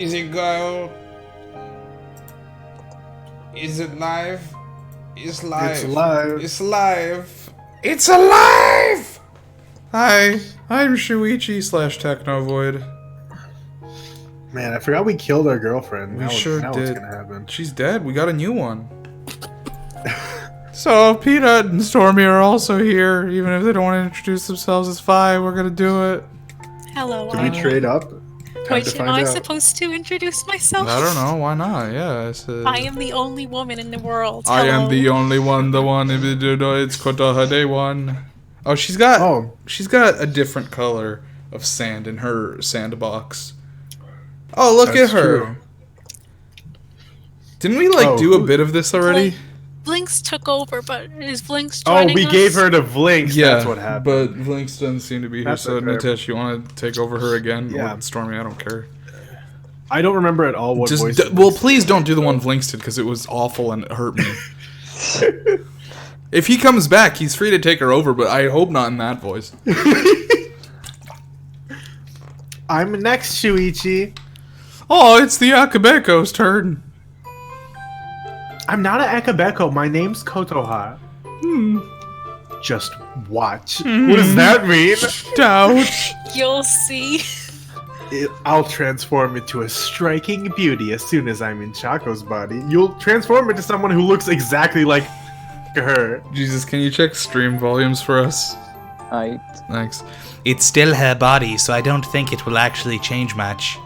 Is it go? Is it live? It's live. It's live. It's live. It's alive! Hi, I'm Shuichi /Technovoid. Man, I forgot we killed our girlfriend. We now sure now did. What's gonna happen? She's dead. We got a new one. So, Peanut and Stormy are also here. Even if they don't want to introduce themselves, it's fine. We're gonna do it. Hello. Did we trade up? Time to Wait, am find I out. supposed to introduce myself? I don't know. Why not? Yeah. I am the only woman in the world. I am Hello. the only one. The one. It's Kotohade one. Oh, she's got a different color of sand in her sandbox. Oh, look That's at her. true. Didn't we do a bit of this already? Blinks took over, but is Blinks Oh, joining we us? gave her to Blinks. Yeah, That's what happened. but Blinks doesn't seem to be here. That's So, okay. Nitesh, you want to take over her again? Yeah. Or Stormy, I don't care. I don't remember at all what voice. Well, please don't do the one Blinks did because it was awful and it hurt me. If he comes back, he's free to take her over, but I hope not in that voice. I'm next, Shuichi. Oh, it's the Akabeko's turn. I'm not an Akabeko. My name's Kotoha. Just watch. What does that mean? Ouch. You'll see. I'll transform into a striking beauty as soon as I'm in Chaco's body. You'll transform into someone who looks exactly like her. Jesus, can you check stream volumes for us? Alright. Thanks. It's still her body, so I don't think it will actually change much.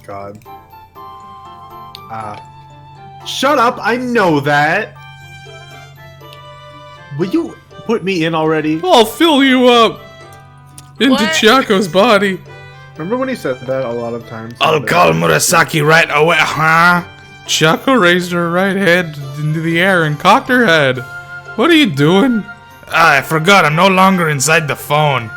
God. Shut up! I know that! Will you put me in already? I'll fill you up into What? Chiako's body. Remember when he said that a lot of times? I'll call Murasaki right away, huh? Chiako raised her right head into the air and cocked her head. What are you doing? Ah, I forgot, I'm no longer inside the phone.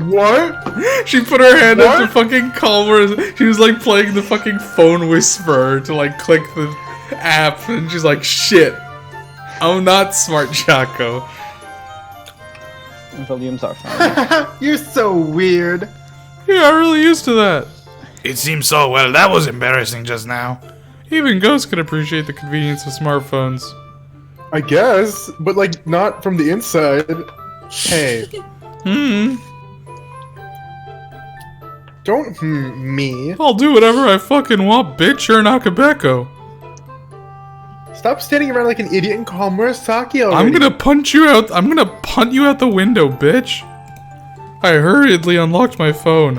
What? She put her hand up to What? fucking call her. She was like playing the fucking phone whisperer to like click the app, and she's like, shit. I'm not smart, Chiako. Volumes are fine. You're so weird. Yeah, I'm really used to that. It seems so well, that was embarrassing just now. Even ghosts can appreciate the convenience of smartphones. I guess, but like not from the inside. Hey, don't me. I'll do whatever I fucking want, bitch. You're an Akabeko. Stop standing around like an idiot and call Murasaki already. I'm gonna punch you out. I'm gonna punt you out the window, bitch. I hurriedly unlocked my phone.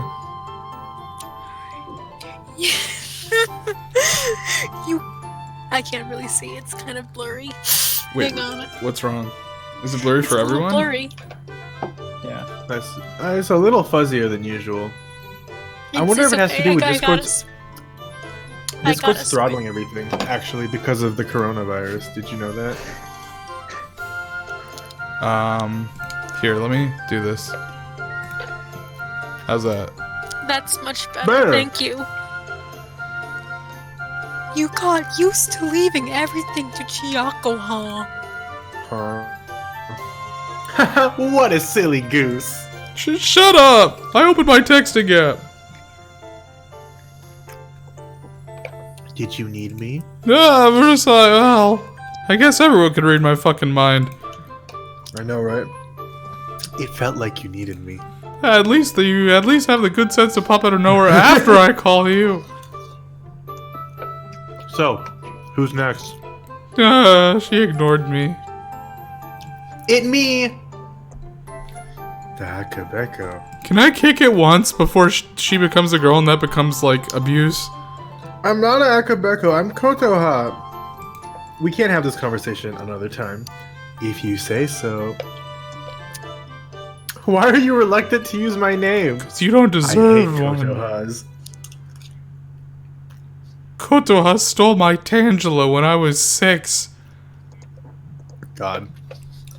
I can't really see. It's kind of blurry. Wait, Hang on. what's wrong? Is it blurry It's for a little everyone? blurry. Yeah. That's, it's a little fuzzier than usual. I wonder if it has to do with Discord's throttling everything, actually, because of the coronavirus. Did you know that? Here, let me do this. How's that? That's much better. Better. Thank you. You got used to leaving everything to Chiako, huh? What a silly goose. Shut up! I opened my texting app. Did you need me? Ah, well, I guess everyone can read my fucking mind. I know, right? It felt like you needed me. At least you have the good sense to pop out of nowhere after I call you. So, who's next? She ignored me. It me! The Akabeko. Can I kick it once before she becomes a girl and that becomes, like, abuse? I'm not an Akabeko, I'm Kotoha. We can't have this conversation another time. If you say so. Why are you reluctant to use my name? 'Cause you don't I hate deserve one. Kotohas. Kotoha stole my Tangela when I was 6. God.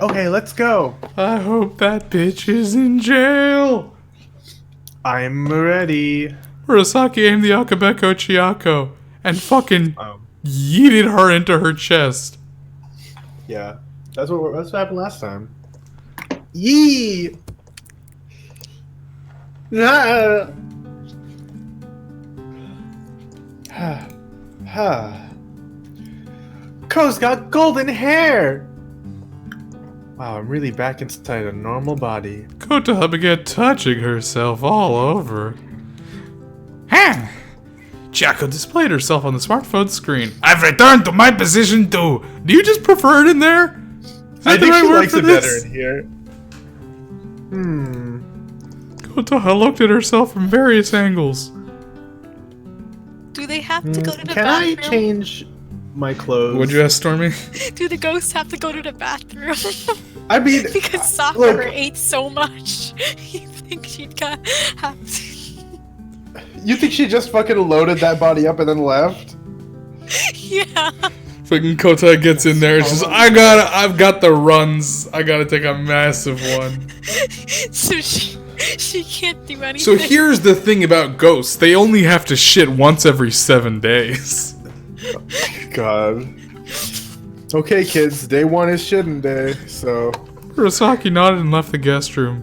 Okay, let's go. I hope that bitch is in jail. I'm ready. Murasaki aimed the Akabeko Chiako and fucking Um, yeeted her into her chest. yeah. That's what happened last time. Yee! Ah. Ko's got golden hair! Wow, I'm really back inside a normal body. Kotaha began touching herself all over. Huh? Chiako displayed herself on the smartphone screen. I've returned to my position too. Do you just prefer it in there? I think she likes it better in here. Kotaha looked at herself from various angles. Do they have to go to the Can bathroom? I change my clothes? What'd you ask, Stormy? Do the ghosts have to go to the bathroom? I mean, Because Sakura ate so much. You think she'd have to... you think she just fucking loaded that body up and then left? Yeah. Fucking Kotaha gets in there. It's just, I've got the runs. I gotta take a massive one. So she can't do anything. So here's the thing about ghosts. They only have to shit once every 7 days. God. Okay, kids. Day 1 is shitting day, so... Kurosaki nodded and left the guest room.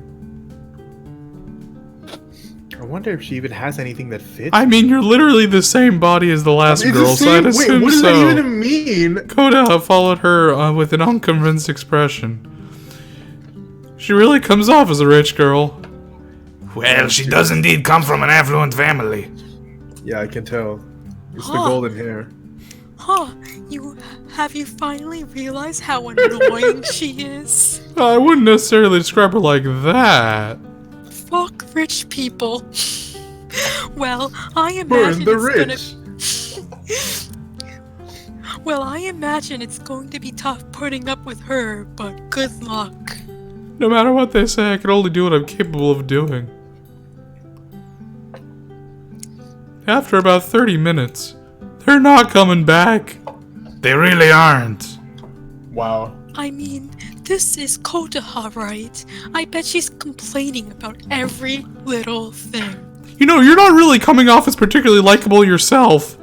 I wonder if she even has anything that fits. I mean, you're literally the same body as the last It's girl, the so I'd same- assume Wait, what does so. that even mean? Kotaha followed her with an unconvinced expression. She really comes off as a rich girl. Well, she does indeed come from an affluent family. Yeah, I can tell. It's the Huh. golden hair. Huh, have you finally realized how annoying she is? I wouldn't necessarily describe her like that. Fuck rich people. Well, I Burn imagine the it's rich! gonna... Well, I imagine it's going to be tough putting up with her, but good luck. No matter what they say, I can only do what I'm capable of doing. After about 30 minutes, they're not coming back. They really aren't. Wow. I mean, this is Kotaha, right? I bet she's complaining about every little thing. You know, you're not really coming off as particularly likable yourself.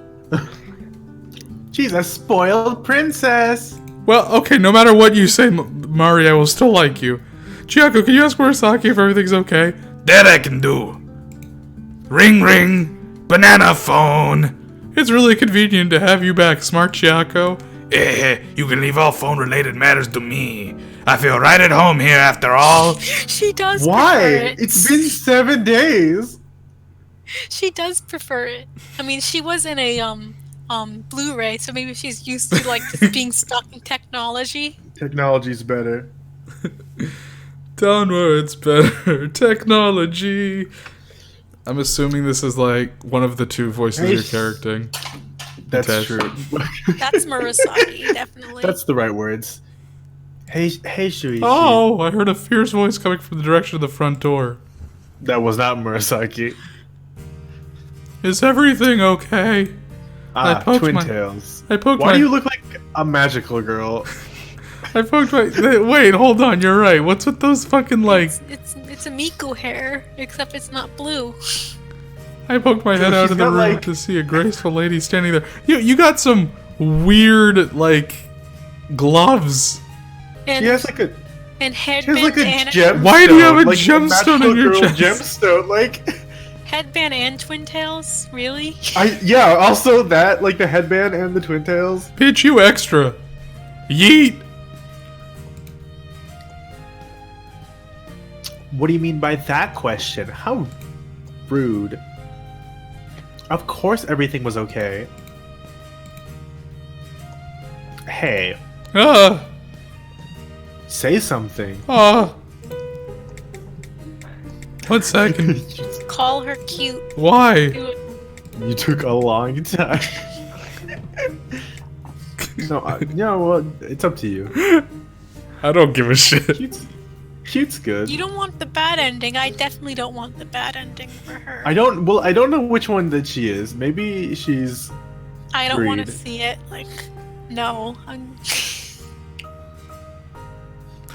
She's a spoiled princess! Well, okay, no matter what you say, Mari, I will still like you. Chiako, can you ask Murasaki if everything's okay? That I can do. Ring ring, banana phone. It's really convenient to have you back, smart Chiako. You can leave all phone-related matters to me. I feel right at home here after all. She does Why? prefer it. It's been 7 days! She does prefer it. I mean, she was in a Blu-ray, so maybe she's used to like just being stuck in technology. Technology's better. Downwards better technology. I'm assuming this is like one of the two voices you're characting. That's Okay. true. That's Murasaki, definitely. That's the right words. Hey, Shuichi. Oh, I heard a fierce voice coming from the direction of the front door. That was not Murasaki. Is everything okay? I poked Twin my- Tails. I poked Why my- do you look like a magical girl? I poked my. Wait, hold on. You're right. What's with those fucking like? It's a Miku hair, except it's not blue. I poked my head Dude, out she's of the got, room like- to see a graceful lady standing there. You got some weird like gloves. And, She has like a and she has headband like a and gemstone. Why do you have a like gemstone magical in your girl chest? Gemstone, like. headband and twin tails. Really? Yeah. Also that, like the headband and the twin tails. Bitch, you extra. Yeet. What do you mean by that question? How rude. Of course everything was okay. Hey, Ah. say something. Ah. 1 second. Call her cute. Why? Do it. You took a long time. No, well, it's up to you. I don't give a shit. Cute's good. You don't want the bad ending. I definitely don't want the bad ending for her. I don't know which one that she is. Maybe she's I don't want to Agreed. see it. Like, no.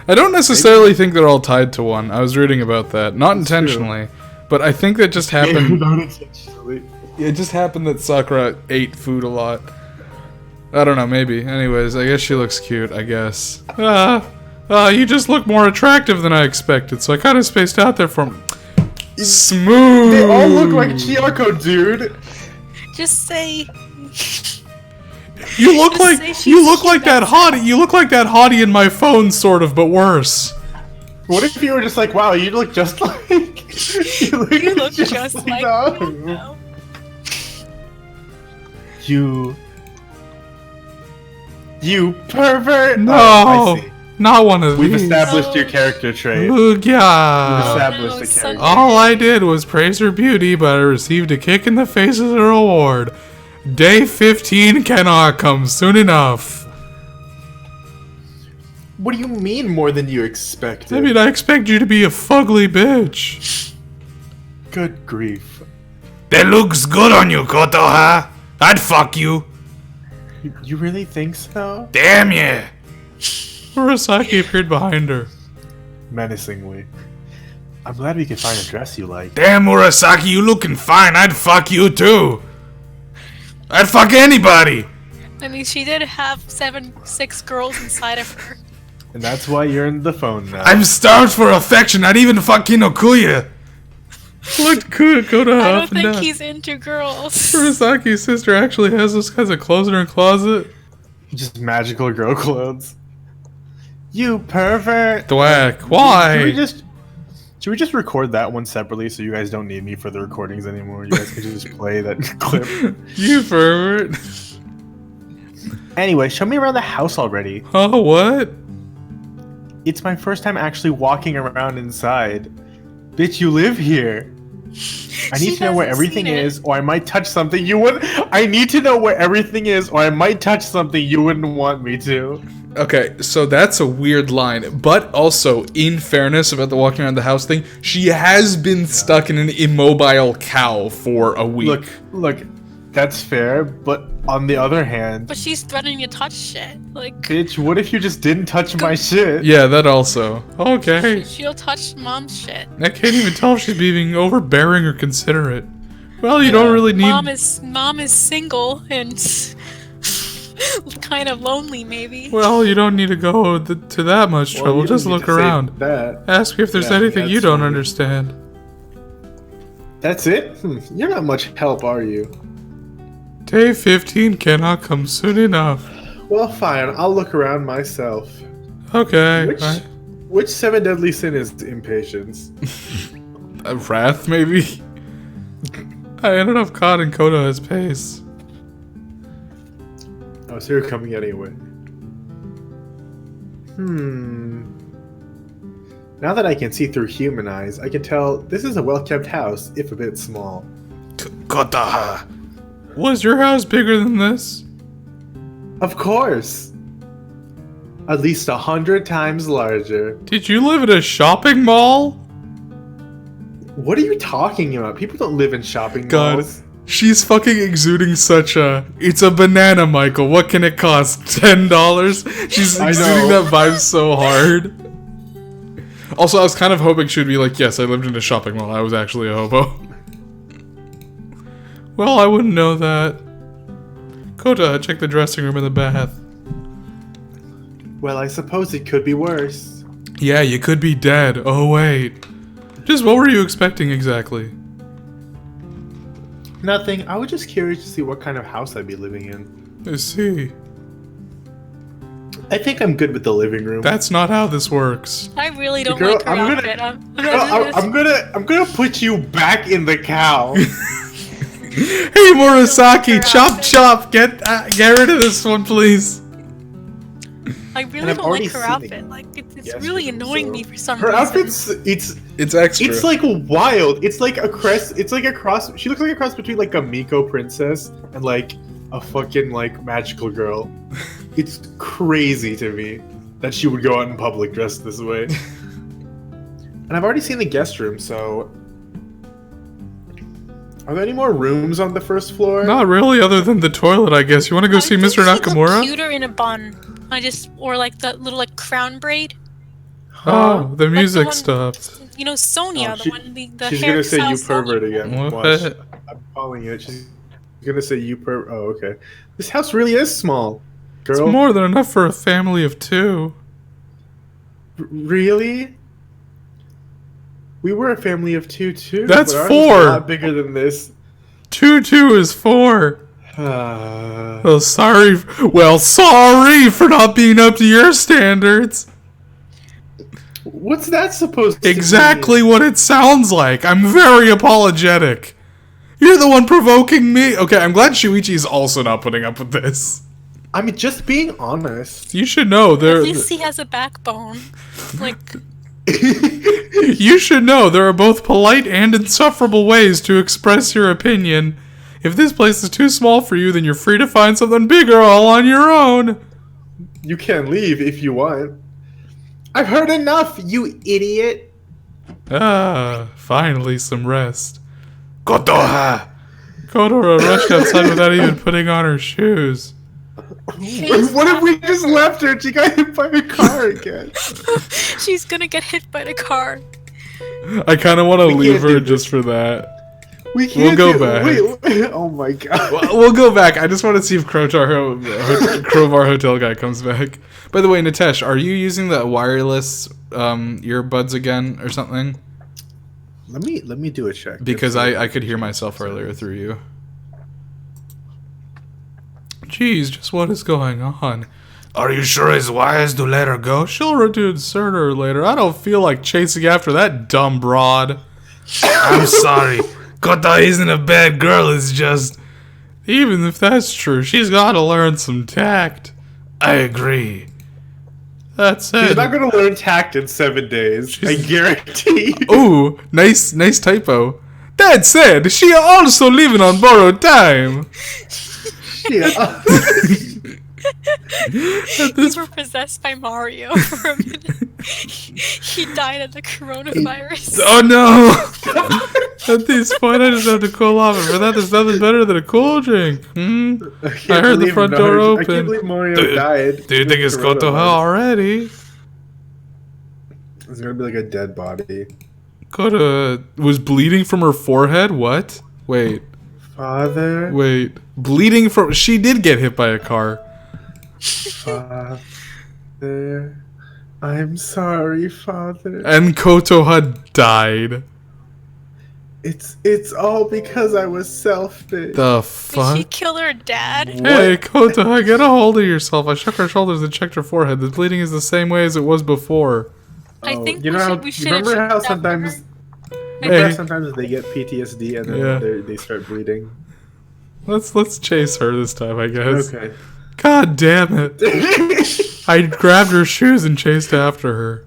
I don't necessarily think they're all tied to one. I was reading about that. Not intentionally, but I think that just happened. not intentionally. It just happened that Sakura ate food a lot. I don't know, maybe. Anyways, I guess she looks cute, I guess. You just look more attractive than I expected, so I kind of spaced out there for smooth. They all look like Chiyako, dude. Just say You look Just like say she's you look like cute, that that's hottie. You look like that hottie in my phone, sort of, but worse. What if you were just like, wow, you look just like You look just like that. no. You pervert! No, Oh, I see. not one of We've these. established your character trait. Ugh, yeah. We've established no, the so character. All I did was praise her beauty, but I received a kick in the face as a reward. Day 15 cannot come soon enough. What do you mean more than you expected? I mean, I expect you to be a fugly bitch. Good grief. That looks good on you, Kotoha. I'd fuck you. You really think so? Damn yeah. Murasaki appeared behind her. Menacingly. I'm glad we could find a dress you like. Damn, Murasaki, you looking fine. I'd fuck you too. I'd fuck anybody. I mean, she did have 6 girls inside of her. And that's why you're in the phone now. I'm starved for affection. I'd even fuck Kinokuya. What could go to I don't up and think down? he's into girls. Murasaki's sister actually has those kinds of clothes in her closet. Just magical girl clothes. You pervert! Thwack. Why? Should we just record that one separately so you guys don't need me for the recordings anymore? You guys can just play that clip. You pervert. Anyway, show me around the house already. Oh, what? It's my first time actually walking around inside. Bitch, you live here. I need She to know where hasn't everything seen it. is, or I might touch something you wouldn't. I need to know where everything is, or I might touch something you wouldn't want me to. Okay, so that's a weird line, but also, in fairness about the walking around the house thing, she has been stuck in an immobile cow for a week. Look, that's fair, but on the other hand, But she's threatening to touch shit. Like, bitch, what if you just didn't touch my shit? Yeah, that also. Okay. she'll touch mom's shit. I can't even tell if she's being overbearing or considerate. Well, you don't really need... Mom is single and kind of lonely, maybe. Well, you don't need to go to that much Well, trouble. you Just don't need look to say around. That. Ask me if there's Yeah, anything you that's don't weird. understand. That's it? You're not much help, are you? Day 15 cannot come soon enough. Well, fine. I'll look around myself. Okay. Which 7 deadly sin is impatience? Wrath, maybe? I ended up caught in Koda's pace. Oh, so you're coming anyway. Now that I can see through human eyes, I can tell this is a well-kept house, if a bit small. Kotoha. Was your house bigger than this? Of course! At least 100 times larger. Did you live at a shopping mall? What are you talking about? People don't live in shopping God, malls. she's fucking exuding such a... It's a banana, Michael. What can it cost? $10? She's I exuding know. that vibe so hard. Also, I was kind of hoping she would be like, yes, I lived in a shopping mall. I was actually a hobo. Well, I wouldn't know that. Kota, check the dressing room and the bath. Well, I suppose it could be worse. Yeah, you could be dead. Oh, wait. Just what were you expecting exactly? Nothing. I was just curious to see what kind of house I'd be living in. I see. I think I'm good with the living room. That's not how this works. I really don't Girl, like her I'm gonna- outfit. I'm Girl, I'm gonna put you back in the cow. Hey, Murasaki, chop chop, get rid of this one, please. I And really I've don't already like her seen outfit. it Like, it's yesterday, really annoying so- me for some Her reason. outfit's It's extra. it's like wild. It's like a crest. It's like a cross. She looks like a cross between like a Miko princess and like a fucking like magical girl. It's crazy to me that she would go out in public dressed this way. And I've already seen the guest room, so are there any more rooms on the first floor? Not really, other than the toilet, I guess. You want to go see Mr. She'd look Nakamura? cuter in a bun. Or like the little like crown braid. Oh, the Like music the one- stopped. You know, Sonia, Oh, the she- one the She's hair gonna say you style pervert Sonia. again. What? Watch. I'm calling it. She's gonna say you Oh, okay. This house really is small, It's girl. more than enough for a family of 2. Really? We were a family of 2 too. That's but ours 4. is a lot bigger than this. 2 is 4. Well, sorry. Well, sorry for not being up to your standards. What's that supposed to Exactly mean? what it sounds like. I'm very apologetic. You're the one provoking me. Okay, I'm glad Shuichi's also not putting up with this. I mean, just being honest. You should know At there. least he has a backbone. Like, You should know there are both polite and insufferable ways to express your opinion. If this place is too small for you, then you're free to find something bigger all on your own. You can leave if you want. I've heard enough, you idiot. Ah, finally some rest. Kotoha! Kotora rushed outside without even putting on her shoes. What if we just left her and she got hit by a car again? she's gonna get hit by the car. I kind of want to We leave can't do her this. just for that. We can't go do- back. Wait, oh my god. We'll go back. I just want to see if Crowbar Hotel guy comes back. By the way, Nitesh, are you using the wireless earbuds again or something? Let me do a check. Because I could hear myself earlier through you. Jeez, just what is going on? Are you sure it's wise to let her go? She'll return sooner or later. I don't feel like chasing after that dumb broad. I'm sorry. Kota isn't a bad girl, it's just... Even if that's true, she's got to learn some tact. I agree. That She's said... not gonna learn tact in 7 days. I guarantee. Ooh, nice typo. That said, she also living on borrowed time. Shit. You were possessed by Mario for a minute. He died of the coronavirus. Oh no! At this point, I just have to cool off, and for that, there's nothing better than a cool drink. I heard the front door I can't open. believe Mario Do- died. Do you think it's Kotoha Kotoha? already? It's gonna be like a dead body. Kotoha was bleeding from her forehead? What? Wait. Bleeding from... She did get hit by a car. Father. I'm sorry, Father. And Kotoha died. It's all because I was selfish. The Did fuck? she kill her dad? Hey, Kotoha, get a hold of yourself. I shook her shoulders and checked her forehead. The bleeding is the same way as it was before. I think you we know how, should. We you should. remember how sometimes Hey. sometimes they get PTSD and then Yeah. they start bleeding. Let's chase her this time, I guess. Okay. God damn it. I grabbed her shoes and chased after her.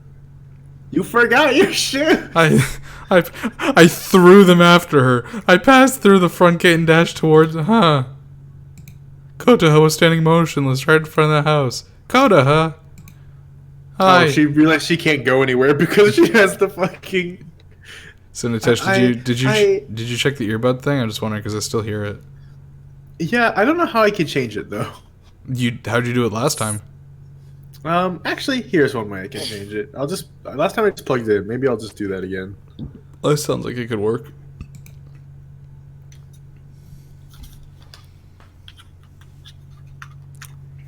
You forgot your shoe. I threw them after her. I passed through the front gate and dashed towards... Kotoha was standing motionless right in front of the house. Kotoha! Hi. Oh, she realized she can't go anywhere because she has the fucking. So Nitesh, did you check the earbud thing? I'm just wondering because I still hear it. Yeah, I don't know how I can change it though. How'd you do it last time? Actually, here's one way I can change it. Last time I just plugged it in. Maybe I'll just do that again. That sounds like it could work.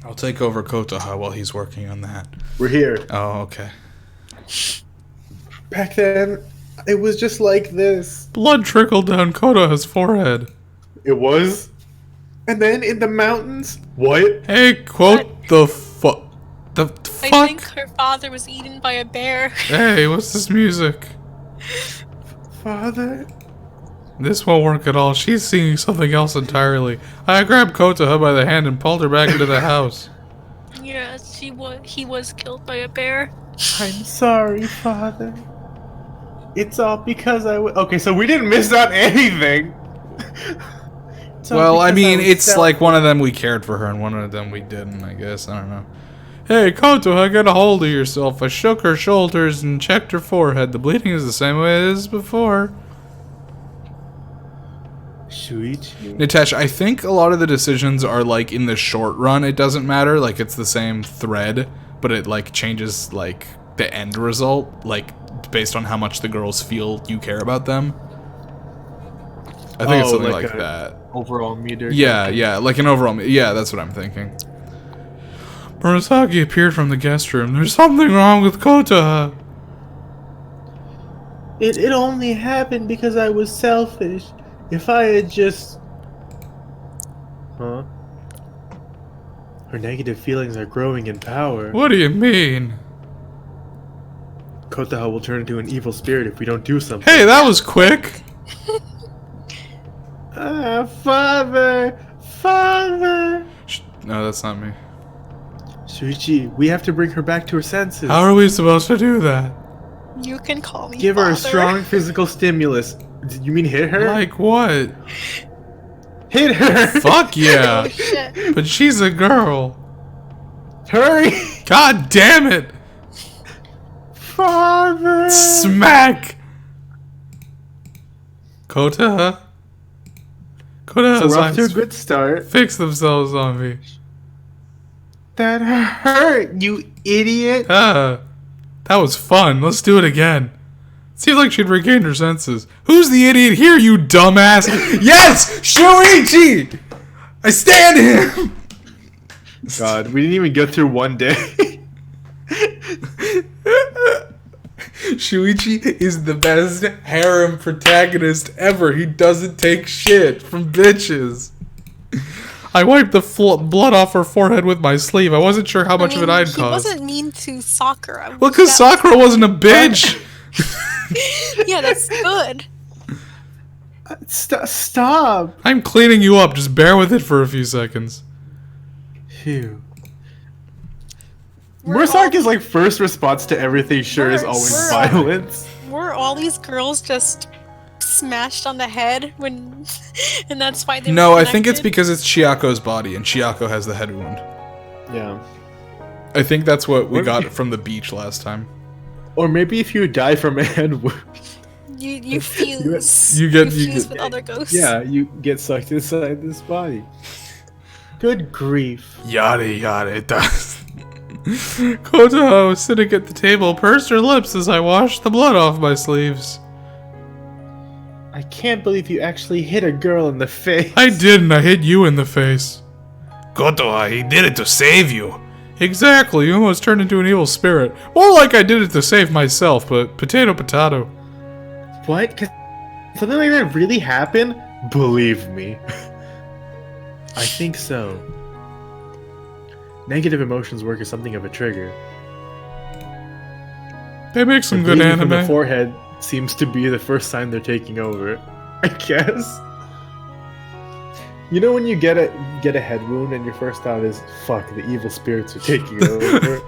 I'll take over Kotoha while he's working on that. We're here. Oh, okay. Back then, it was just like this. Blood trickled down Kotoha's forehead. It was. And then in the mountains, what? Hey, quote the fuck. The I fuck? think her father was eaten by a bear. Hey, what's this music? Father? This won't work at all. She's singing something else entirely. I grabbed Kotoha by the hand and pulled her back into the house. Yes, he was killed by a bear. I'm sorry, Father. It's all because okay, so we didn't miss out anything. It's all Well, I because mean, was it's selfish. like one of them we cared for her and one of them we didn't, I guess. I don't know. Hey, Kotoha, get a hold of yourself. I shook her shoulders and checked her forehead. The bleeding is the same way as before. Shuichi. Nitesh, I think a lot of the decisions are like in the short run, it doesn't matter. Like it's the same thread, but it like changes like the end result, like based on how much the girls feel you care about them. I think it's something like that. Overall meter. Yeah, like an overall. Yeah, that's what I'm thinking. Murasaki appeared from the guest room. There's something wrong with Kotoha. It only happened because I was selfish. If I had just Huh? Her negative feelings are growing in power. What do you mean? Kotaha will turn into an evil spirit if we don't do something. Hey, that was quick. Father! Father! No, that's not me. Shuichi, we have to bring her back to her senses. How are we supposed to do that? You can call me Give her a father. strong physical stimulus. Did you mean hit her? Like what? Hit her! Fuck yeah. Oh shit. But she's a girl. Hurry! God damn it. Father! Smack. Kota. Kota So has we're off to a eyes good start. fix themselves on me. That hurt, you idiot! That was fun. Let's do it again. Seems like she'd regained her senses. Who's the idiot here, you dumbass? Yes! Shuichi! I stand him! God, we didn't even get through one day. Shuichi is the best harem protagonist ever. He doesn't take shit from bitches. I wiped the blood off her forehead with my sleeve. I wasn't sure how much of it I'd he caused. wasn't mean to Sakura. Well, because Sakura wasn't a bitch. Yeah, that's good. Stop! I'm cleaning you up. Just bear with it for a few seconds. Phew. We're Murasaki's like first response to everything sure is We're- always we're- violence. Were all these girls just smashed on the head when, and that's why they? No, were I think it's connected? because it's Chiako's body, and Chiako has the head wound. Yeah. I think that's what we What? got from the beach last time. Or maybe if you die from a head wound, you fuse. You get- fuse with other ghosts. yeah, you get sucked inside this body. Good grief. Yada yada, it does. Koto was sitting at the table, pursed her lips as I washed the blood off my sleeves. I can't believe you actually hit a girl in the face. I didn't, I hit you in the face. Kotoha, he did it to save you. Exactly, you almost turned into an evil spirit. More like I did it to save myself, but potato potato. What? Could something like that really happen? Believe me. I think so. Negative emotions work as something of a trigger. They make some good Bleeding from the anime. forehead seems to be the first sign they're taking over. I guess. You know when you get a head wound and your first thought is, fuck, the evil spirits are taking over?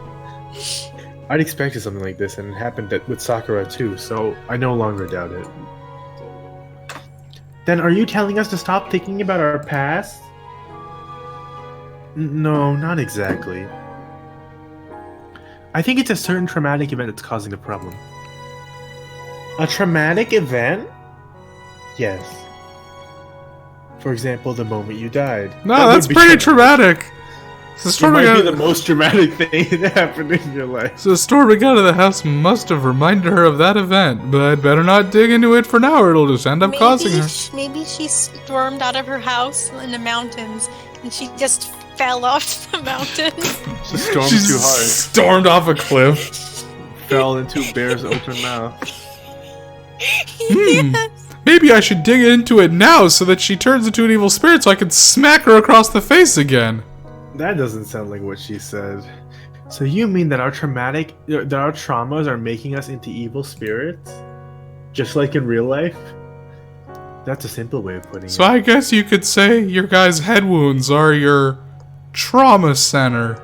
I'd expected something like this, and it happened with Sakura too, so I no longer doubt it. Then are you telling us to stop thinking about our past? No, not exactly. I think it's a certain traumatic event that's causing the problem. A traumatic event? Yes. For example, the moment you died. No, That would that's be pretty traumatic. It's a It storm we might be the got. most dramatic thing that happened in your life. So the storm we got out of the house must have reminded her of that event, but I'd better not dig into it for now, or it'll just end up causing her. Maybe she stormed out of her house in the mountains, and she just fell off the mountain. She stormed She too hard. stormed off a cliff. Fell into Bear's open mouth. Yes. Maybe I should dig into it now so that she turns into an evil spirit so I can smack her across the face again. That doesn't sound like what she said. So you mean that our traumas are making us into evil spirits? Just like in real life? That's a simple way of putting So it. I guess you could say your guys' head wounds are your trauma center.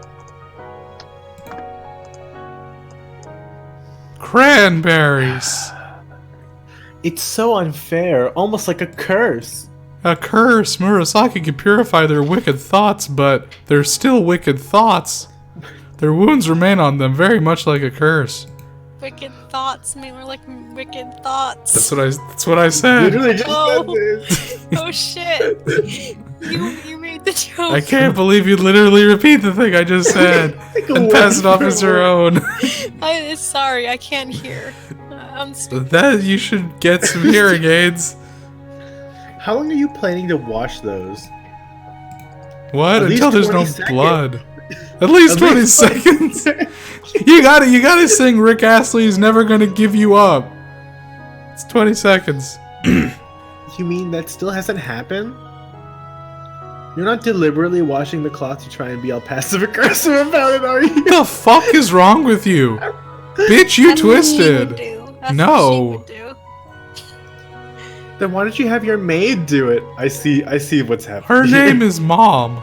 Cranberries. It's so unfair, almost like a curse. A curse. Murasaki can purify their wicked thoughts, but they're still wicked thoughts. Their wounds remain on them, very much like a curse. Wicked thoughts, I mean, we're like wicked thoughts. That's what I said. Literally just Oh. said this. Oh shit! You made the joke. I can't believe you literally repeat the thing I just said Like a and pass it word off for as your word. own. Sorry, I can't hear. I'm That you should get some hearing aids. How long are you planning to wash those? What? At least Until there's no 20 seconds. blood. At least 20 seconds. You gotta sing Rick Astley's Never Gonna Give You Up. It's 20 seconds. You mean that still hasn't happened? You're not deliberately washing the cloth to try and be all passive aggressive about it, are you? The fuck is wrong with you? Bitch, you That's what he would twisted. do. That's No. what she would do. Then why don't you have your maid do it? I see what's happening. Her name is Mom.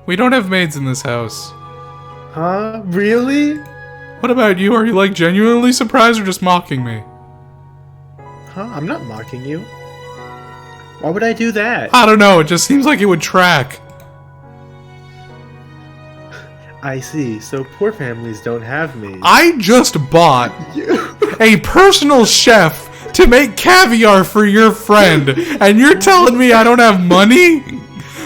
We don't have maids in this house. Huh? Really? What about you? Are you like genuinely surprised or just mocking me? Huh? I'm not mocking you. Why would I do that? I don't know. It just seems like it would track. I see. So poor families don't have maids. I just bought a personal chef to make caviar for your friend, and you're telling me I don't have money?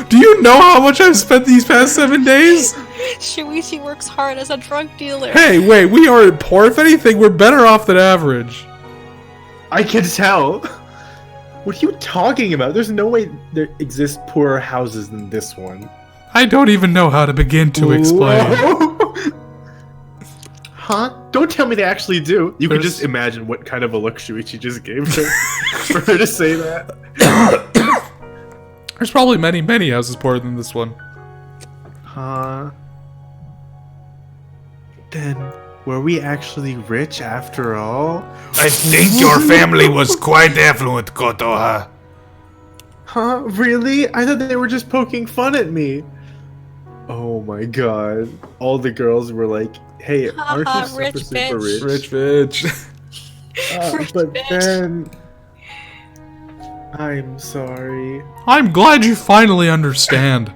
Do you know how much I've spent these past 7 days? Shuichi works hard as a drug dealer. Hey, wait, we aren't poor. If anything, we're better off than average. I can tell. What are you talking about? There's no way there exist poorer houses than this one. I don't even know how to begin to explain. Whoa. Huh? Don't tell me they actually do. You can There's- just imagine what kind of a look Shuichi just gave her for her to say that. There's probably many, many houses poorer than this one. Huh? Then, were we actually rich after all? I think your family was quite affluent, Kotoha. Huh? Really? I thought they were just poking fun at me. Oh my god. All the girls were like, hey, aren't you super, Rich super bitch. rich? Rich bitch. Rich But bitch. then... I'm sorry. I'm glad you finally understand.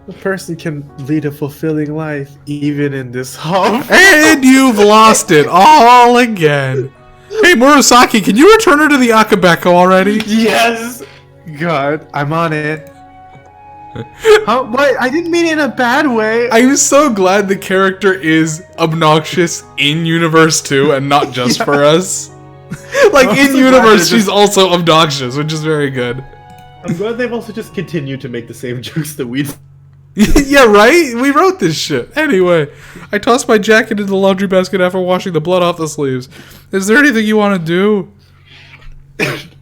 A person can lead a fulfilling life, even in this home. And you've lost it all again. Hey, Murasaki, can you return her to the Akabeko already? Yes! God, I'm on it. Huh? What? I didn't mean it in a bad way. I'm so glad the character is obnoxious in Universe 2 and not just for us. Like, I'm in so glad Universe, they're she's also obnoxious, which is very good. I'm glad they've also just continued to make the same jokes that we've... Yeah, right? We wrote this shit. Anyway, I tossed my jacket into the laundry basket after washing the blood off the sleeves. Is there anything you want to do?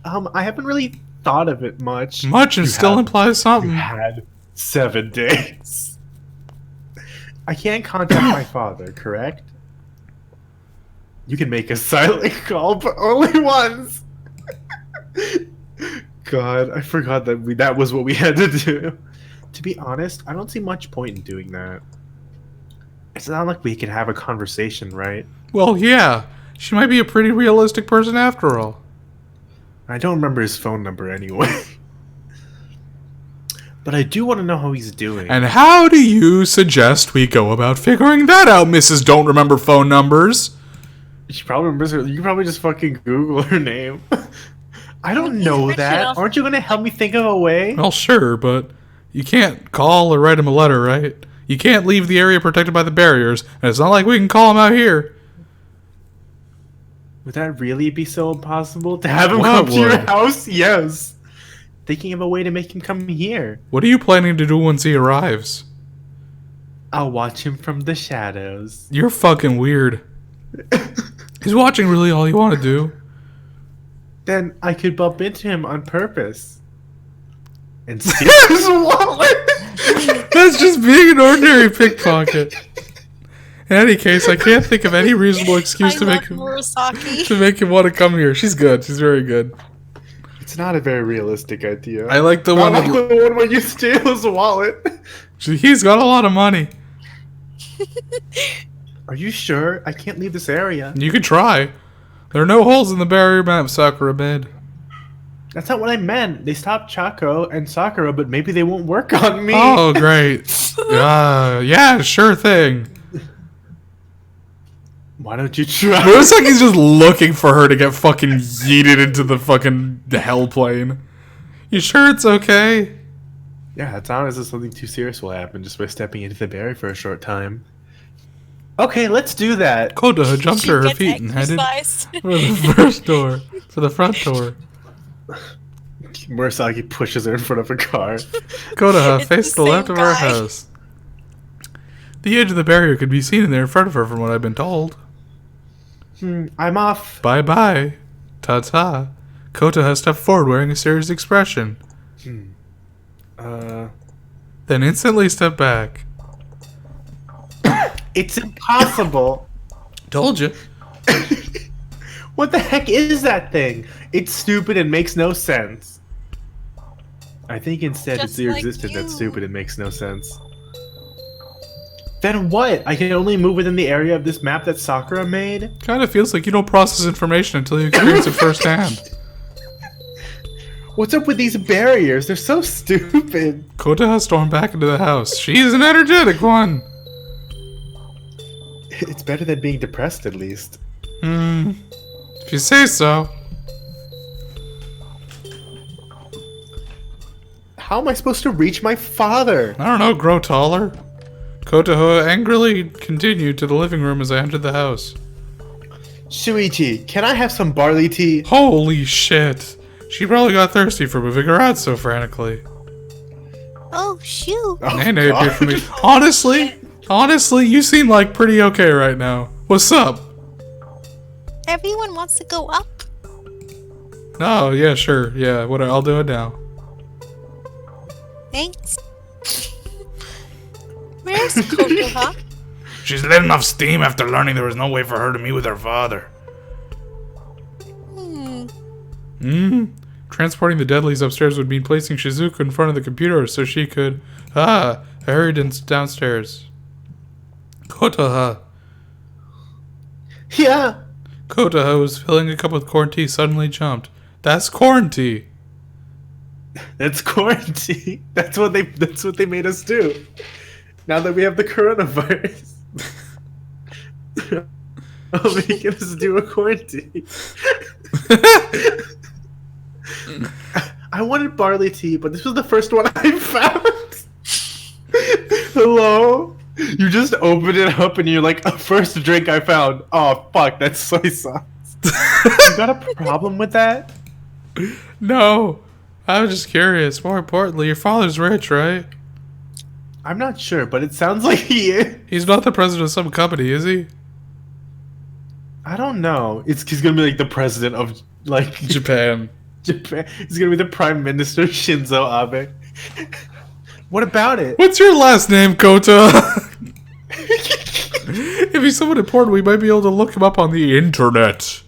I haven't really thought of it much. Much and You still have- implies You something. had 7 days. I can't contact my father, correct? You can make a silent call, but only once. God, I forgot that was what we had to do. To be honest, I don't see much point in doing that. It's not like we can have a conversation, right? Well, yeah. She might be a pretty realistic person after all. I don't remember his phone number anyway. But I do want to know how he's doing. And how do you suggest we go about figuring that out, Mrs. Don't Remember Phone Numbers? She probably remembers her. You can probably just fucking Google her name. I don't know rich that. enough. Aren't you gonna help me think of a way? Well, sure, but you can't call or write him a letter, right? You can't leave the area protected by the barriers, and it's not like we can call him out here. Would that really be so impossible? To have him What come to your would? house? Yes. Thinking of a way to make him come here. What are you planning to do once he arrives? I'll watch him from the shadows. You're fucking weird. Is watching really all you want to do? Then I could bump into him on purpose. And steal his wallet. That's just being an ordinary pickpocket. In any case, I can't think of any reasonable excuse I to love make him Murasaki. want to come here. She's good. She's very good. It's not a very realistic idea. I like the I one like that the one where you steal his wallet. he's got a lot of money. Are you sure? I can't leave this area. You could try. There are no holes in the barrier map, Sakura bid. That's not what I meant. They stopped Chaco and Sakura, but maybe they won't work on me. Oh, great. Yeah, sure thing. Why don't you try? Murasaki's just looking for her to get fucking yeeted into the fucking hell plane. You sure it's okay? Yeah, it's not as if something too serious will happen just by stepping into the barrier for a short time. Okay, let's do that. Koda jumped She to her gets feet and headed exercise. for the first door, for the front door. Murasaki pushes her in front of a car. Koda It's faced the the left same of our guy. house. The edge of the barrier could be seen in there in front of her from what I've been told. I'm off. Bye-bye. Ta-ta. Kota has stepped forward wearing a serious expression. Then instantly step back. It's impossible. Told you. What the heck is that thing? It's stupid and makes no sense. I think instead it's Just your like existence that's you. stupid and makes no sense. Then what? I can only move within the area of this map that Sakura made? Kind of feels like you don't process information until you experience it firsthand. What's up with these barriers? They're so stupid. Kotaha stormed back into the house. She's an energetic one. It's better than being depressed, at least. If you say so. How am I supposed to reach my father? I don't know, grow taller. Kotaha angrily continued to the living room as I entered the house. Shuichi, can I have some barley tea? Holy shit. She probably got thirsty for moving her out so frantically. Oh, shoot. Oh, Nene appeared God. for me. Honestly, you seem like pretty okay right now. What's up? Everyone wants to go up. Oh, yeah, sure. Yeah, I'll do it now. Thanks. Where's Kokoha? She's letting off steam after learning there was no way for her to meet with her father. Transporting the deadlies upstairs would mean placing Shizuku in front of the computer so she could... I hurried downstairs. Kotaha. Yeah. Kotaha, who was filling a cup with corn tea, suddenly jumped. That's corn tea. That's quarantine. That's what they made us do. Now that we have the coronavirus. Oh, making us do a quarantine. I wanted barley tea, but this was the first one I found. Hello? You just open it up and you're like, first drink I found. Oh, fuck, that's soy sauce. You got a problem with that? No. I was just curious. More importantly, your father's rich, right? I'm not sure, but it sounds like he is. He's not the president of some company, is he? I don't know. He's gonna be like the president of like Japan. Japan. He's gonna be the prime minister Shinzo Abe. What about it? What's your last name, Kota? If he's someone important, we might be able to look him up on the internet.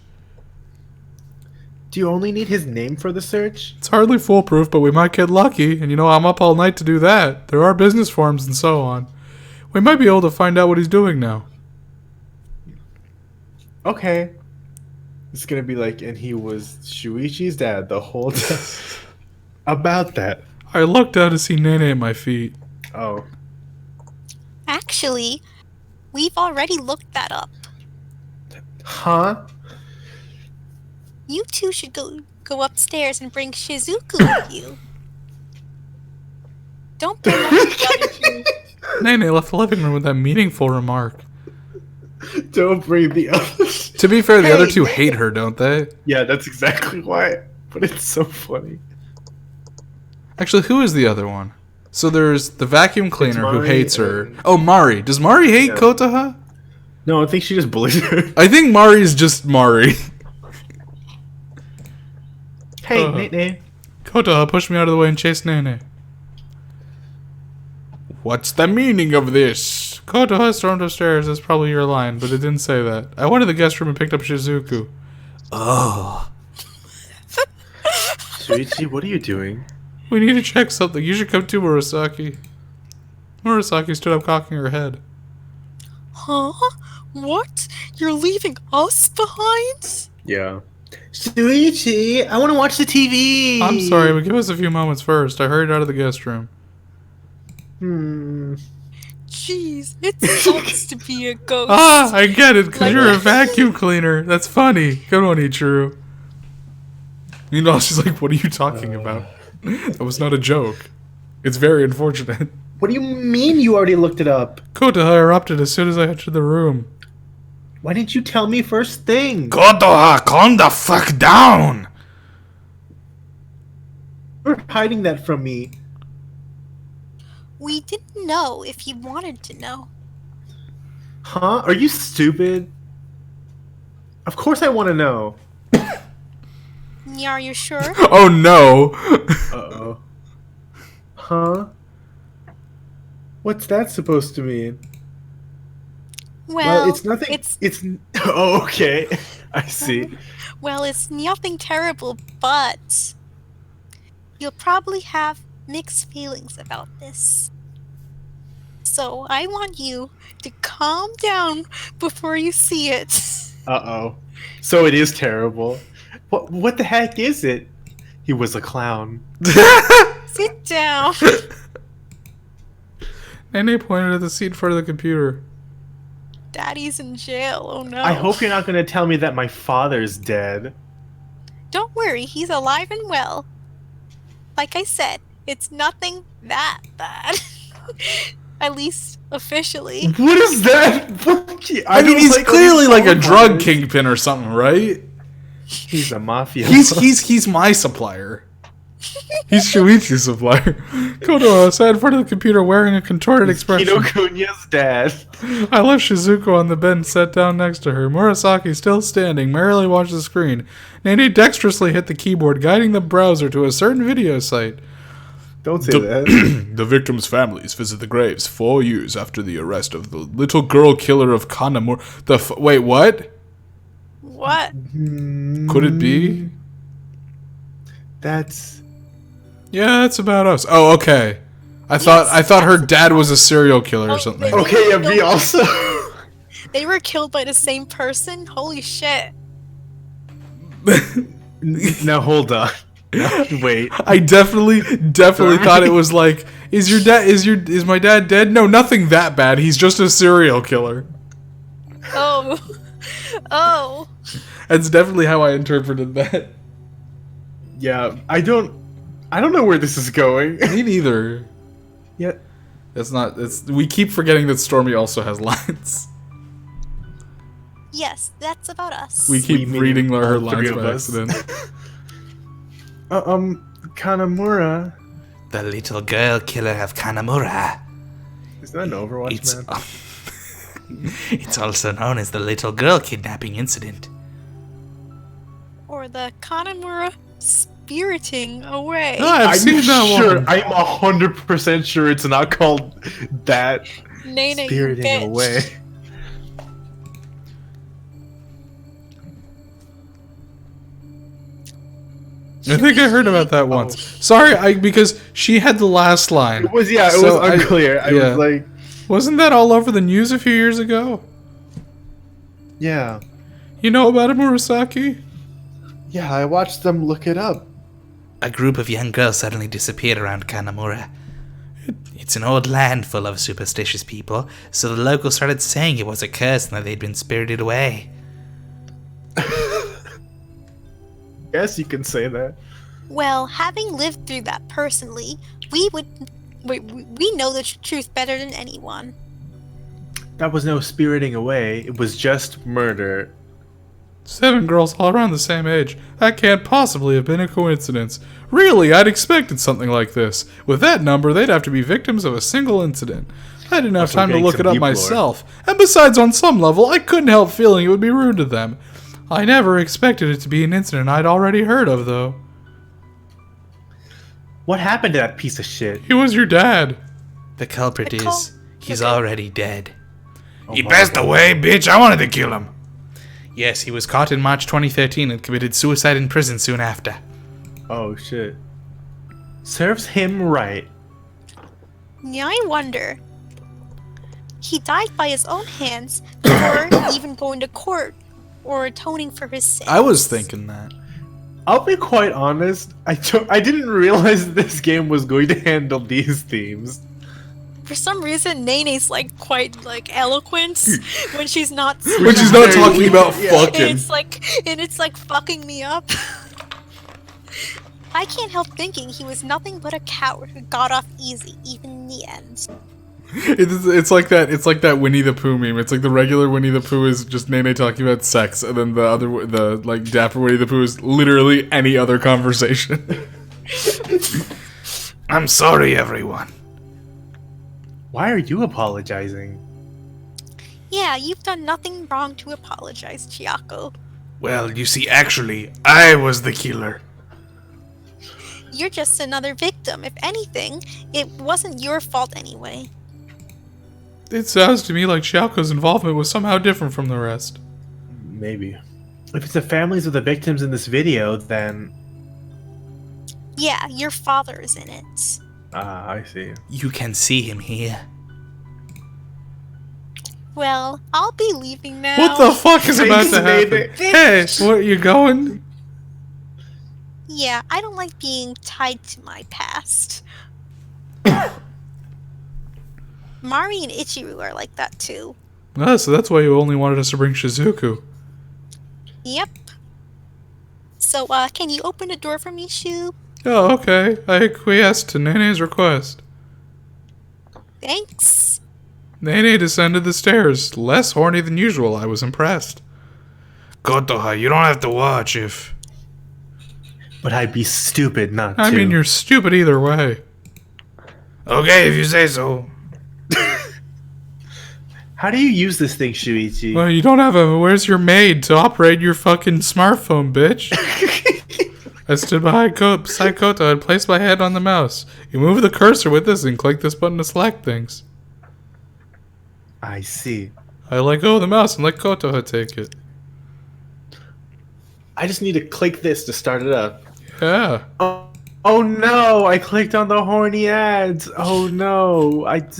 Do you only need his name for the search? It's hardly foolproof, but we might get lucky. And you know, I'm up all night to do that. There are business forums and so on. We might be able to find out what he's doing now. Okay. It's gonna be like, and he was Shuichi's dad the whole time. About that. I looked down to see Nene at my feet. Oh. Actually, we've already looked that up. Huh? You two should go upstairs and bring Shizuku with you. Don't bring up the other two. Nene left the living room with that meaningful remark. Don't bring the others. To be fair, the Hey, other two Nene. hate her, don't they? Yeah, that's exactly why. But it's so funny. Actually, who is the other one? So there's the vacuum cleaner who Mari hates her. and- Oh, Mari. Does Mari hate Yeah. Kotaha? No, I think she just bullied her. I think Mari's just Mari. Hey, Nate. Kotaha pushed me out of the way and chased Nene. What's the meaning of this? Kotaha stormed upstairs. That's probably your line, but it didn't say that. I went to the guest room and picked up Shizuku. Oh. Shuichi, what are you doing? We need to check something. You should come too, Murasaki. Murasaki stood up, cocking her head. Huh? What? You're leaving us behind? Yeah. Shuichi, I want to watch the TV. I'm sorry, but give us a few moments first. I hurried out of the guest room. Jeez, it sucks to be a ghost. Ah, I get it, because Like- you're a vacuum cleaner. That's funny. Good one, Ichiro. You know, she's like, what are you talking about? That was not a joke. It's very unfortunate. What do you mean you already looked it up? Kotaha erupted as soon as I entered the room. Why didn't you tell me first thing? Kotoha, calm the fuck down! You're hiding that from me. We didn't know if you wanted to know. Huh? Are you stupid? Of course I want to know. Yeah, are you sure? Oh no! Uh-oh. Huh? What's that supposed to mean? Well, it's nothing. It's Oh, okay. I see. well, it's nothing terrible, but you'll probably have mixed feelings about this. So I want you to calm down before you see it. Uh-oh. So it is terrible. What the heck is it? He was a clown. Sit down. Nene pointed at the seat in front of the computer. Daddy's in jail. Oh no. I hope you're not going to tell me that my father's dead. Don't worry, he's alive and well. Like I said, it's nothing that bad. At least officially. What is that? I mean, he's clearly like a drug kingpin or something, right? He's a mafia. He's my supplier. He's Shuichi's supplier. Konoha sat in front of the computer wearing a contorted expression. Kino Kunya's dad. I left Shizuko on the bed and sat down next to her. Murasaki, still standing, merrily watched the screen. Nene dexterously hit the keyboard, guiding the browser to a certain video site. Don't say that. The victims' families visit the graves 4 years after the arrest of the little girl killer of Kanamura. Wait, what? What? Could it be? That's... Yeah, that's about us. Oh, okay. I thought her dad was a serial killer or something. Okay, yeah, me also. They were killed by the same person? Holy shit. Now hold on. Wait. I definitely thought it was like, is my dad dead? No, nothing that bad. He's just a serial killer. Oh. Oh. That's definitely how I interpreted that. Yeah, I don't know where this is going. Me neither. Yeah. We keep forgetting that Stormy also has lines. Yes, that's about us. We keep mean reading her all three lines of by us. accident. Kanamura. The little girl killer of Kanamura. Is that an Overwatch, It's, man? it's also known as the little girl kidnapping incident. Or the Kanamura spiriting away. I've seen that sure. one. I'm 100% sure it's not called that. Nene, you Spiriting bitch. away. I think I heard about that once. Sorry, because she had the last line. It was So unclear. I yeah. was like, Wasn't that all over the news a few years ago? yeah. You know about it, Murasaki? Yeah, I watched them look it up. A group of young girls suddenly disappeared around Kanamura. It's an old land full of superstitious people, so the locals started saying it was a curse and that they'd been spirited away. Yes, you can say that. Well, having lived through that personally, we know the truth better than anyone. That was no spiriting away. It was just murder. 7 girls all around the same age. That can't possibly have been a coincidence. Really, I'd expected something like this. With that number, they'd have to be victims of a single incident. I didn't have Also time to getting look some it up deep lore. myself. And besides, on some level, I couldn't help feeling it would be rude to them. I never expected it to be an incident I'd already heard of, though. What happened to that piece of shit? He was your dad. The culprit The cul- is... he's the- already dead. He passed away, bitch. I wanted to kill him. Yes, he was caught in March 2013 and committed suicide in prison soon after. Oh shit. Serves him right. Yeah, I wonder. He died by his own hands before even going to court or atoning for his sins. I was thinking that. I'll be quite honest. I didn't realize this game was going to handle these themes. For some reason, Nene's quite eloquent when she's not. When she's not talking about Yeah. fucking. It's like fucking me up. I can't help thinking he was nothing but a coward who got off easy, even in the end. It's like that Winnie the Pooh meme. It's like the regular Winnie the Pooh is just Nene talking about sex, and then the dapper Winnie the Pooh is literally any other conversation. I'm sorry, everyone. Why are you apologizing? Yeah, you've done nothing wrong to apologize, Chiako. Well, you see, actually, I was the killer. You're just another victim. If anything, it wasn't your fault anyway. It sounds to me like Xiaoko's involvement was somehow different from the rest. Maybe. If it's the families of the victims in this video, then... Yeah, your father is in it. Ah, I see. You can see him here. Well, I'll be leaving now. What the fuck is about to happen? Thanks, Hey, what, you going? Yeah, I don't like being tied to my past. Mari and Ichiru are like that too. Ah, so that's why you only wanted us to bring Shizuku. Yep. So, can you open the door for me, Shu? Oh, okay. I acquiesced to Nene's request. Thanks. Nene descended the stairs, less horny than usual. I was impressed. Kotoha, you don't have to watch if... But I'd be stupid not to. I mean, you're stupid either way. Okay, if you say so. How do you use this thing, Shuichi? Well, you don't have a... Where's your maid to operate your fucking smartphone, bitch? I stood beside Koto and placed my hand on the mouse. You move the cursor with this and click this button to select things. I see. I let go of the mouse and let Koto take it. I just need to click this to start it up. Yeah. Oh no! I clicked on the horny ads. Oh no! It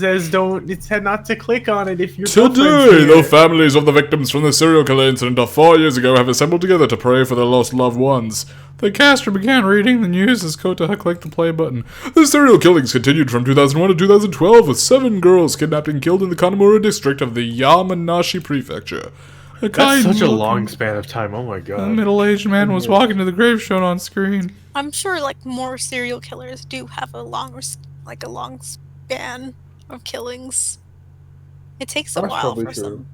said not to click on it if you're. Today, the families of the victims from the serial killer incident of 4 years ago have assembled together to pray for their lost loved ones. The caster began reading the news as Kotoha clicked the play button. The serial killings continued from 2001 to 2012, with 7 girls kidnapped and killed in the Kanemura district of the Yamanashi prefecture. That's such a long span of time. Oh my god! A middle-aged man was walking to the grave shown on screen. I'm sure, like, more serial killers do have a long span of killings. It takes a while for some.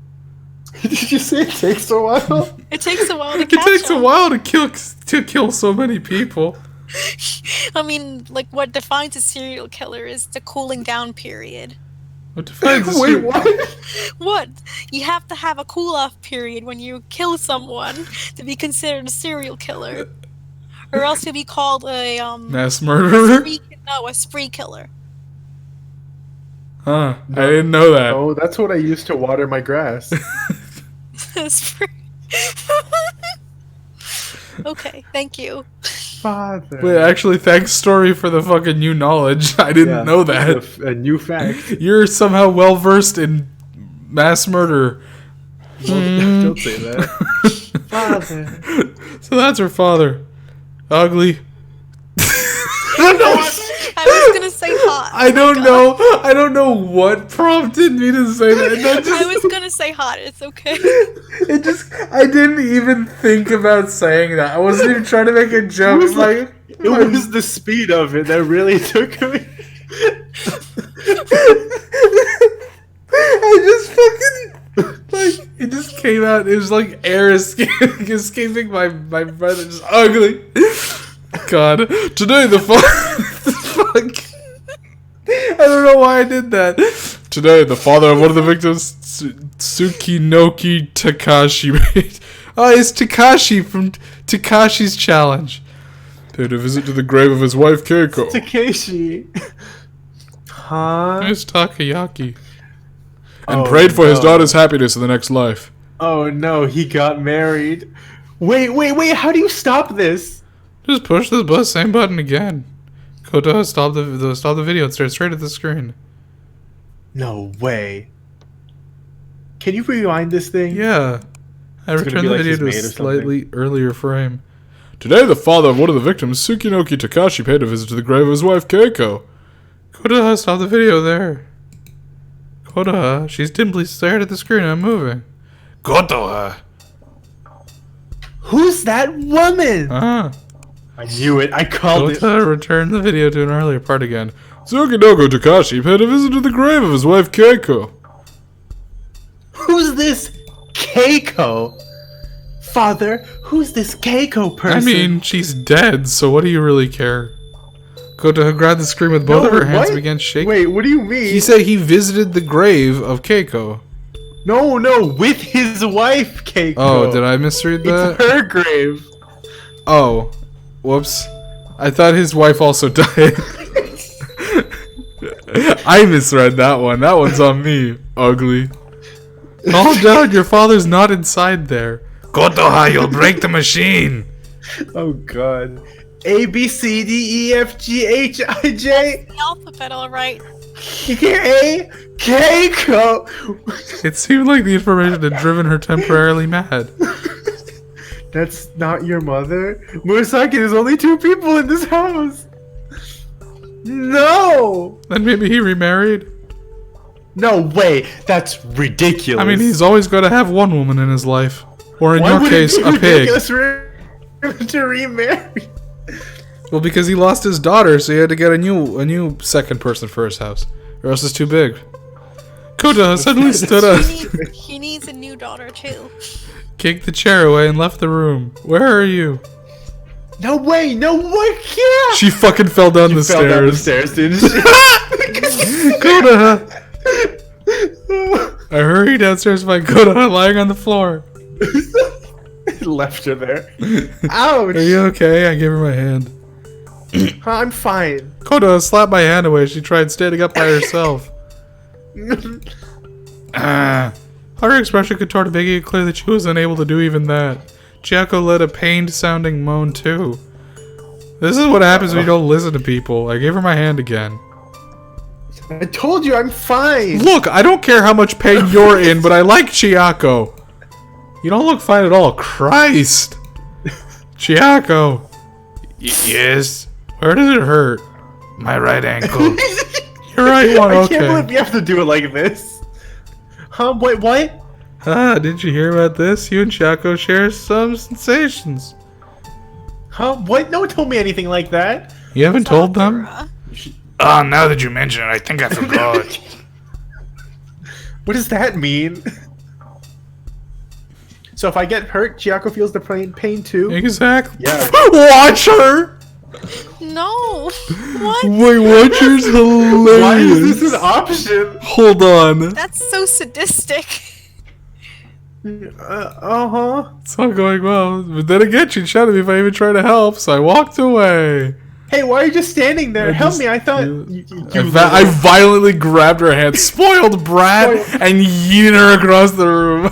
Did you say it takes a while? It takes a while to It catch takes a them. while to kill so many people. I mean, like, what defines a serial killer is the cooling down period. What defines a Wait, serial- what? What? You have to have a cool-off period when you kill someone to be considered a serial killer. Or else you'll be called a, Mass murderer? a spree killer. Huh. I didn't know that. Oh, that's what I used to water my grass. Spree. Okay, thank you. Father. Wait, actually, thanks, Story, for the fucking new knowledge. I didn't know that. A new fact. You're somehow well-versed in mass murder. Don't say that. Father. So that's her father. Ugly. I was gonna say hot. I don't know what prompted me to say that. I was gonna say hot. It's okay. I didn't even think about saying that. I wasn't even trying to make a joke. It was the speed of it that really took me. I just fucking it just came out. It was like air escaping my breath. Just ugly. God, today the fuck. I don't know why I did that. Today, the father of one of the victims, Tsukinoki Takashi. Oh, it's Takashi from Takashi's Challenge. Paid a visit to the grave of his wife Keiko. Takeshi. Huh? It's Takayaki. And prayed for his daughter's happiness in the next life. Oh no, he got married. Wait, how do you stop this? Just push the same button again. Koto, stop the video and stare straight at the screen. No way. Can you rewind this thing? Yeah. I It's gonna returned be the like video he's to a made or something. slightly earlier frame. Today, the father of one of the victims, Tsukinoki Takashi, paid a visit to the grave of his wife, Keiko. Koto, stop the video there. Koto, she's dimly stared at the screen and I'm moving. Koto! Who's that woman? Ah. I knew it. I called it. Koto returned the video to an earlier part again. Tsukinoko Takashi paid a visit to the grave of his wife, Keiko. Who's this Keiko? Father, who's this Keiko person? I mean, she's dead, so what do you really care? Koto grabbed the screen with both of her hands and began shaking. Wait, what do you mean? He said he visited the grave of Keiko. No, with his wife, Keiko. Oh, did I misread that? It's her grave. Oh, whoops. I thought his wife also died. I misread that one. That one's on me. Ugly. Calm down. Your father's not inside there. Kotoha, you'll break the machine. Oh god. A B C D E F G H I J The alphabet, all right. K K K. It seemed like the information had driven her temporarily mad. That's not your mother? Murasaki, there's only 2 people in this house. No! Then maybe he remarried? No way. That's ridiculous. I mean, he's always got to have one woman in his life. Or in Why your would case, it be a pig. ridiculous for him to remarry? Well, because he lost his daughter, so he had to get a new second person for his house. Or else it's too big. Kotoha suddenly stood up, He needs a new daughter too. kicked the chair away, and left the room. Where are you? No way, no way, yeah! She fucking fell down the Fell down the stairs. stairs, didn't she? Kotoha! I hurried downstairs to find Kotoha lying on the floor. Left her there. Ouch! Are you okay? I gave her my hand. I'm fine. Kotoha slapped my hand away as she tried standing up by herself. Her expression contorted, making it clear that she was unable to do even that. Chiako let a pained-sounding moan too. This is what happens when you don't listen to people. I gave her my hand again. I told you I'm fine. Look, I don't care how much pain you're in, but I like Chiako. You don't look fine at all. Christ. Chiako. Yes, Where does it hurt? my right ankle. You're right one, I can't believe okay. you have to do it like this. Wait, what? Didn't you hear about this? You and Chiako share some sensations. What? No one told me anything like that. You haven't told them? Sakura. Oh, now that you mention it, I think I forgot. What does that mean? So if I get hurt, Chiako feels the pain too? Exactly. Yeah. Watch her! No. What? Wait, Watcher's hilarious. Why is this an option? Hold on. That's so sadistic. Uh-huh. It's not going well. But then again, she shouted at me if I even tried to help, so I walked away. Hey, why are you just standing there? Help me, I thought... I violently grabbed her hand, spoiled brat, and yeeted her across the room.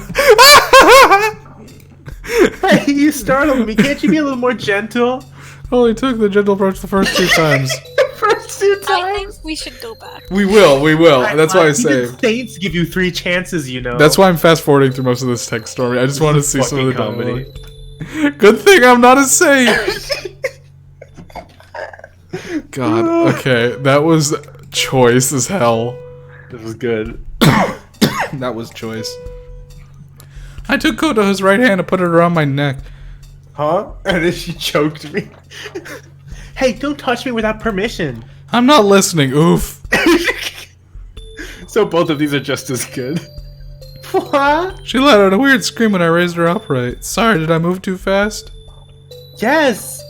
Hey, you startled me. Can't you be a little more gentle? Only took the gentle approach the first 2 times. First 2 I think times? we should go back. We will. That's why I say. Even Saints give you 3 chances, you know. That's why I'm fast forwarding through most of this text story. I just want to see some of the Fucking comedy. dialogue. Good thing I'm not a saint. God, okay, that was choice as hell. This was good. That was choice. I took Kotoha's right hand and put it around my neck. Huh? And then she choked me. Hey, don't touch me without permission. I'm not listening, oof. So both of these are just as good. What? She let out a weird scream when I raised her upright. Sorry, did I move too fast? Yes.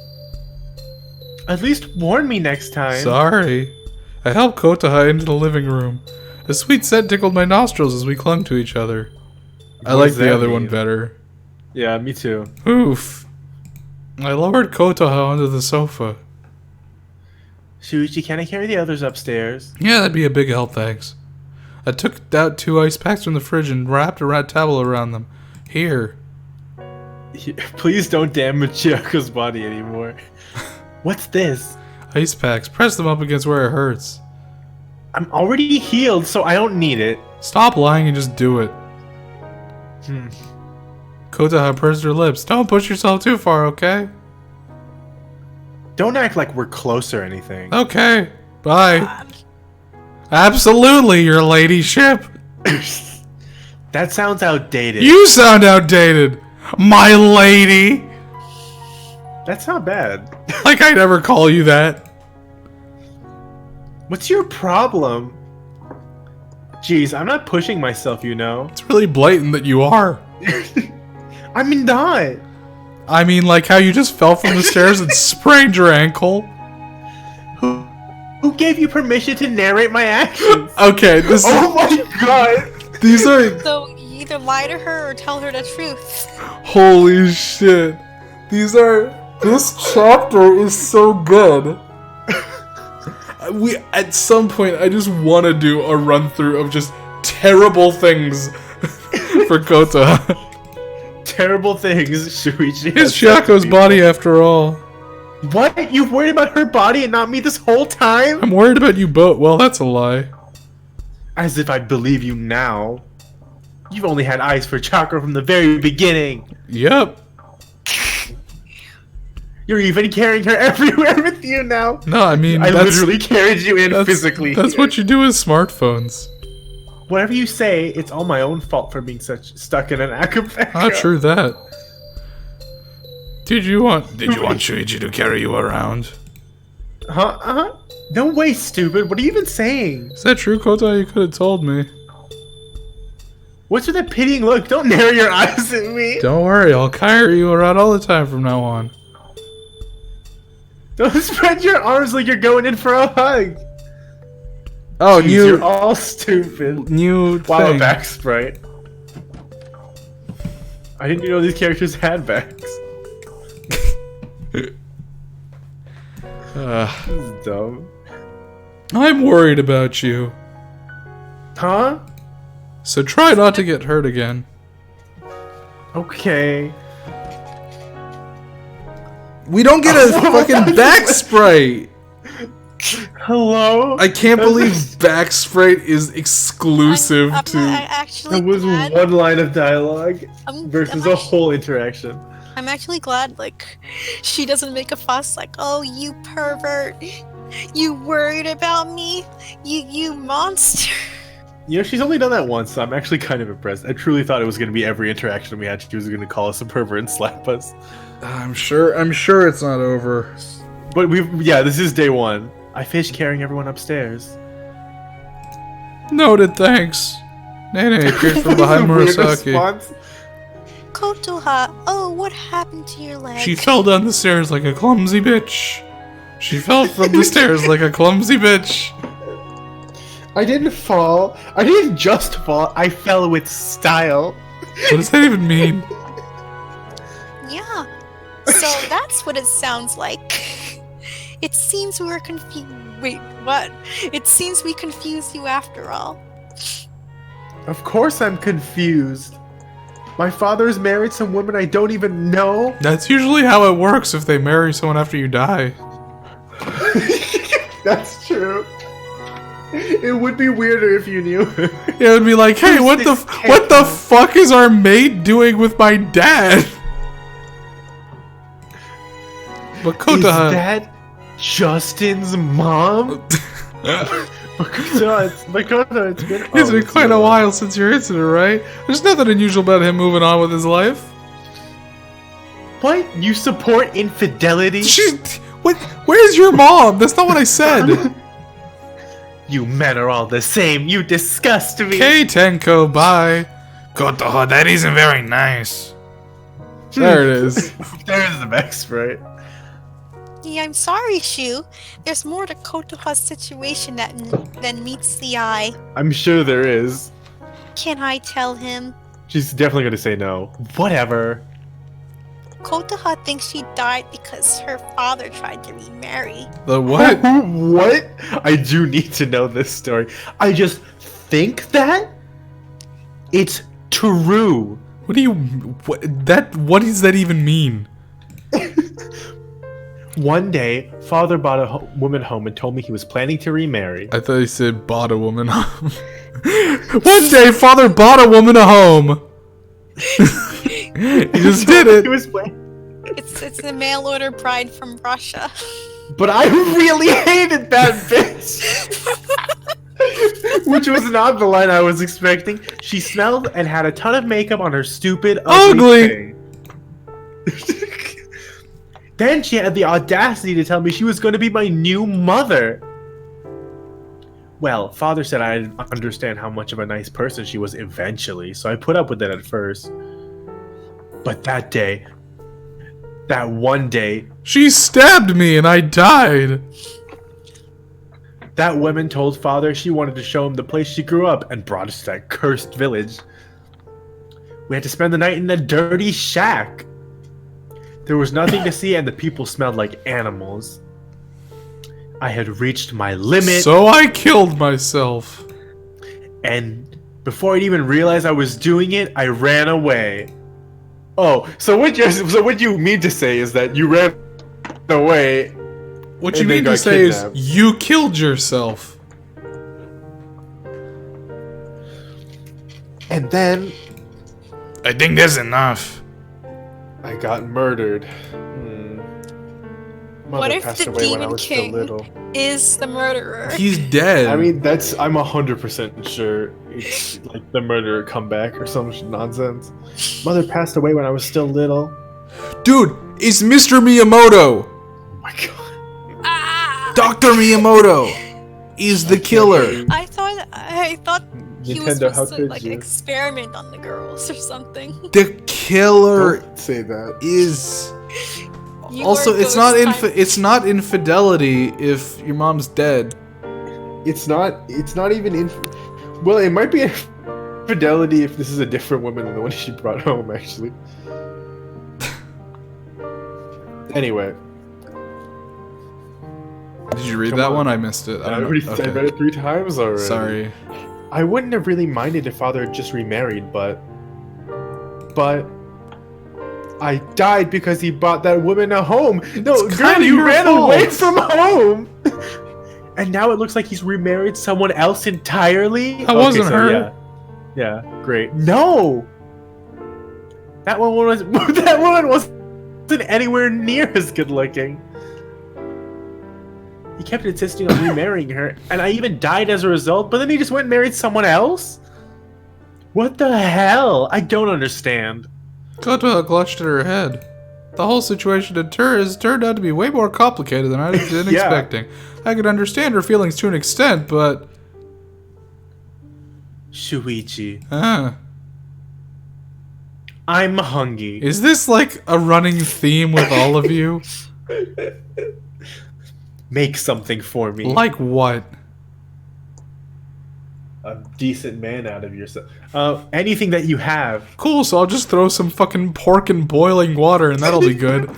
At least warn me next time. Sorry. I helped Kotoha into the living room. A sweet scent tickled my nostrils as we clung to each other. I What like does the that other one mean? better. Yeah, me too. Oof. I lowered Kotoha onto the sofa. Shuichi, can I carry the others upstairs? Yeah, that'd be a big help, thanks. I took out 2 ice packs from the fridge and wrapped a rat towel around them. Here. Please don't damage Chiako's body anymore. What's this? Ice packs. Press them up against where it hurts. I'm already healed, so I don't need it. Stop lying and just do it. Kotoha pursed her lips. Don't push yourself too far, okay? Don't act like we're close or anything. Okay. Bye. God. Absolutely, your ladyship. That sounds outdated. You sound outdated, my lady. That's not bad. Like I never call you that. What's your problem? Jeez, I'm not pushing myself, you know. It's really blatant that you are. I mean, not. I mean, like how you just fell from the stairs and sprained your ankle. Who gave you permission to narrate my actions? Okay, this. Oh my god. These are So you either lie to her or tell her the truth. holy shit. These are This chapter is so good. At some point, I just want to do a run through of just terrible things for Kota. Terrible things Shuichi It's has said to Chiako's people. body after all. What? You've worried about her body and not me this whole time? I'm worried about you both. Well, that's a lie. As if I believe you now. You've only had eyes for Chakra from the very beginning. Yep. You're even carrying her everywhere with you now. No, I mean, I that's, literally carried you in that's, physically. That's what you do with smartphones. Whatever you say, it's all my own fault for being stuck in an acapella. Ah, true that. Did you want Shuichi to carry you around? Huh? Uh-huh. No way, stupid. What are you even saying? Is that true, Kota? You could have told me. What's with that pitying look? Don't narrow your eyes at me. Don't worry, I'll carry you around all the time from now on. Don't spread your arms like you're going in for a hug. Oh, Jeez, you're all stupid. new Wow, a thing. back sprite. I didn't even know these characters had backs. This is dumb. I'm worried about you. Huh? So try not to get hurt again. Okay. We don't get a fucking back sprite! Hello? I can't believe back sprite is exclusive I'm to... actually That was glad. one line of dialogue I'm- versus I'm a whole interaction. I'm actually glad, like, she doesn't make a fuss like, oh, you pervert. You worried about me? You monster. You know, she's only done that once, so I'm actually kind of impressed. I truly thought it was going to be every interaction we had. She was going to call us a pervert and slap us. I'm sure it's not over. But yeah, this is day one. I fish carrying everyone upstairs. Noted, thanks. Nene appeared from behind Weird Murasaki. response. Kotoha, oh, what happened to your leg? She fell down the stairs like a clumsy bitch. She fell from the stairs like a clumsy bitch. I didn't fall. I didn't just fall. I fell with style. What does that even mean? Yeah. So that's what it sounds like. It seems we were confused. Wait, what? It seems we confused you after all. Of course I'm confused. My father's married some women I don't even know. That's usually how it works if they marry someone after you die. That's true. It would be weirder if you knew. Yeah, it would be like, hey, what the fuck is our maid doing with my dad? But Is Kotaha... that Justin's mom? It's been It's been quite a while since your incident, right? There's nothing unusual about him moving on with his life. What? You support infidelity? What? Where's your mom? That's not what I said. You men are all the same. You disgust me. Okay, Tenko, bye. Kotoha, that isn't very nice. There it is. There's the back sprite. Yeah, I'm sorry, Shu. There's more to Kotoha's situation than meets the eye. I'm sure there is. Can I tell him? She's definitely going to say no. Whatever. Kotoha thinks she died because her father tried to remarry. The what? What? I do need to know this story. I just think that it's true. What what does that even mean? One day, father brought a woman home and told me he was planning to remarry. I thought he said bought a woman home. One day, father bought a woman a home. He just did He it. was planning. It's the mail order bride from Russia. But I really hated that bitch. Which was not the line I was expecting. She smelled and had a ton of makeup on her stupid, ugly thing. Then she had the audacity to tell me she was going to be my new mother. Well, father said I'd understand how much of a nice person she was eventually, so I put up with it at first. But that day, that one day, She stabbed me and I died. that woman told father she wanted to show him the place she grew up and brought us to that cursed village. We had to spend the night in a dirty shack. There was nothing to see, and the people smelled like animals. I had reached my limit, So I killed myself. and before I'd even realize I was doing it, I ran away. Oh, so what you mean to say is that you ran away? What you And they mean to got say is kidnapped. you killed yourself. And then I think that's enough. I got murdered. What Mother if passed the away when I Demon was still King little. is the murderer? He's dead. I mean, I'm 100% sure it's like the murderer comeback or some nonsense. Mother passed away when I was still little. dude, it's Mr. Miyamoto. Oh my god. Ah! Dr. Miyamoto is the killer. I thought he was Nintendo, how supposed to could like you? experiment on the girls or something. The killer Don't say that. is. You Also, were it's not ghost time- it's not infidelity if your mom's dead. It's not even well, it might be infidelity if this is a different woman than the one she brought home, actually. Anyway. Did you read Come that on. one? I missed it. I I don't already know. I read it 3 times already. Sorry. I wouldn't have really minded if father had just remarried, but I died because he bought that woman a home. No, It's girl, kinda you your ran fault. away from home. And now it looks like he's remarried someone else entirely. That wasn't her. Yeah, great. No, that one was that woman wasn't anywhere near as good looking. He kept insisting on remarrying her, and I even died as a result, but then he just went and married someone else? What the hell? I don't understand. Kota clutched at her head. The whole situation has turned out to be way more complicated than I was Yeah. expecting. I could understand her feelings to an extent, but... Shuichi, Ah. I'm hungry. Is this like a running theme with all of you? Make something for me. Like what? A decent man out of yourself. Anything that you have. Cool, so I'll just throw some fucking pork in boiling water and that'll be good.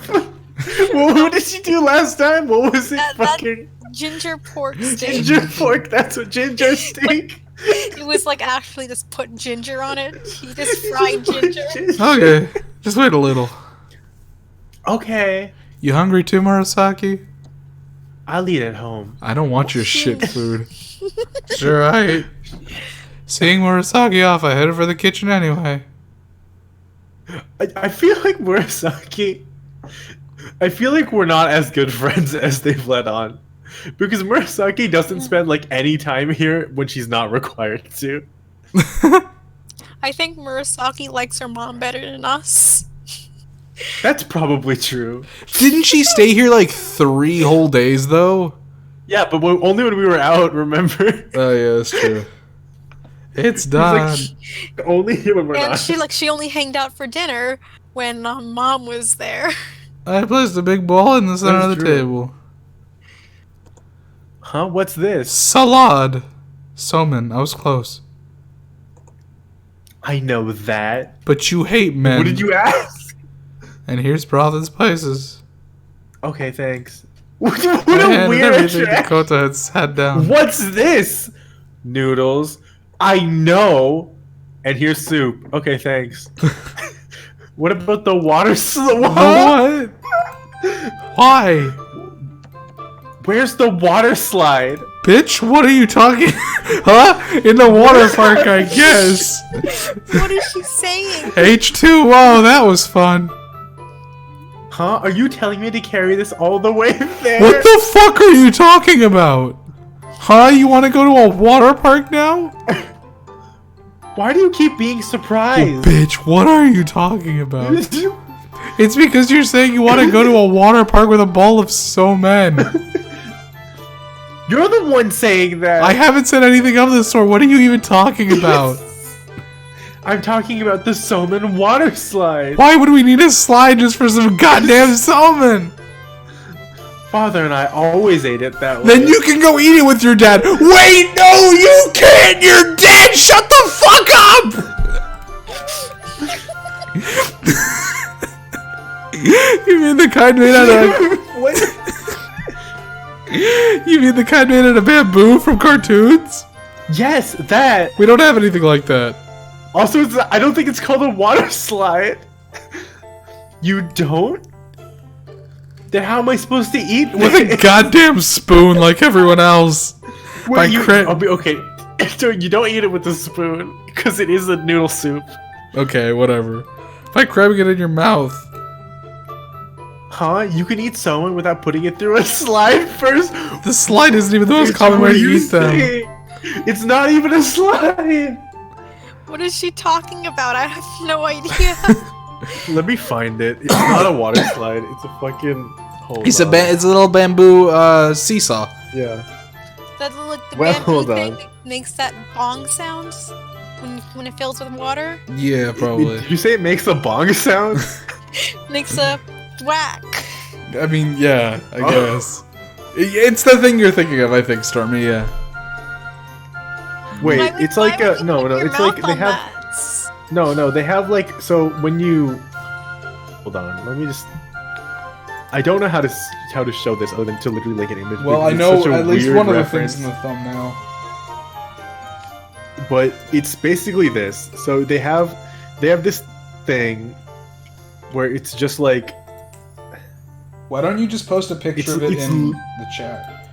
Well, what did she do last time? What was it? That Fucking ginger pork steak. ginger pork. That's what ginger steak. It was like actually just put ginger on it. He just fried ginger. Okay, just wait a little. Okay. You hungry too, Murasaki? I'll eat at home. I don't want your shit food. Sure, right. Seeing Murasaki off, I headed for the kitchen anyway. I feel like Murasaki. I feel like we're not as good friends as they've let on. Because Murasaki doesn't spend like any time here when she's not required to. I think Murasaki likes her mom better than us. That's probably true. Didn't she stay here like 3 whole days though? Yeah, but only when we were out, remember? Oh yeah, that's true. It's It's done. like, only here when we're And not. she only hanged out for dinner when mom was there. I placed a big ball in the center of That's the true. table. Huh? What's this? Salad. Somen, I was close. I know that. But you hate men. What did you ask? And here's broth and spices. Okay, thanks. What I a handed weird everything trash. Dakota had sat down. What's this? Noodles. I know. And here's soup. Okay, thanks. What about the water What? Why? Where's the water slide? Bitch, what are you talking? Huh? In the water park, I guess. What is she saying? H2, wow, that was fun. Huh? Are you telling me to carry this all the way there? What the fuck are you talking about? Huh? You want to go to a water park now? Why do you keep being surprised? Bitch, what are you talking about? It's because you're saying you want to go to a water park with a ball of so men. You're the one saying that. I haven't said anything of the sort. What are you even talking about? I'm talking about the Soman water slide. Why would we need a slide just for some goddamn salmon? Father and I always ate it that way. Then you can go eat it with your dad. Wait, no, you can't. You're dead. Shut the fuck up. You kind made out of... What? You mean the kind made out of bamboo from cartoons? Yes, that. We don't have anything like that. Also, I don't think it's called a water slide. You don't? Then how am I supposed to eat With a goddamn spoon like everyone else. Well, okay, so you don't eat it with a spoon because it is a noodle soup. Okay, whatever. By cramming it in your mouth. Huh? You can eat someone without putting it through a slide first? The slide isn't even the most common way to eat them. It's not even a slide. What is she talking about? I have no idea. Let me find it. It's not a water slide. It's a fucking... It's a little bamboo seesaw. Yeah. That like the Well, bamboo hold thing on. makes that bong sound when it fills with water. Yeah, probably. Did you say it makes a bong sound? Makes a whack. I mean, yeah, I guess. It's the thing you're thinking of, I think, Stormy, yeah. Wait, Why would- it's why like would a... you No, put no, your it's like mouth they on have... that? No, they have like... So when you... Hold on, let me just... I don't know how to show this other than to literally like an image. Well, I because know it's such a at least weird one of the reference. things in the thumbnail. But it's basically this. So they have this thing where it's just like... Why don't you just post a picture of it It's- in the chat?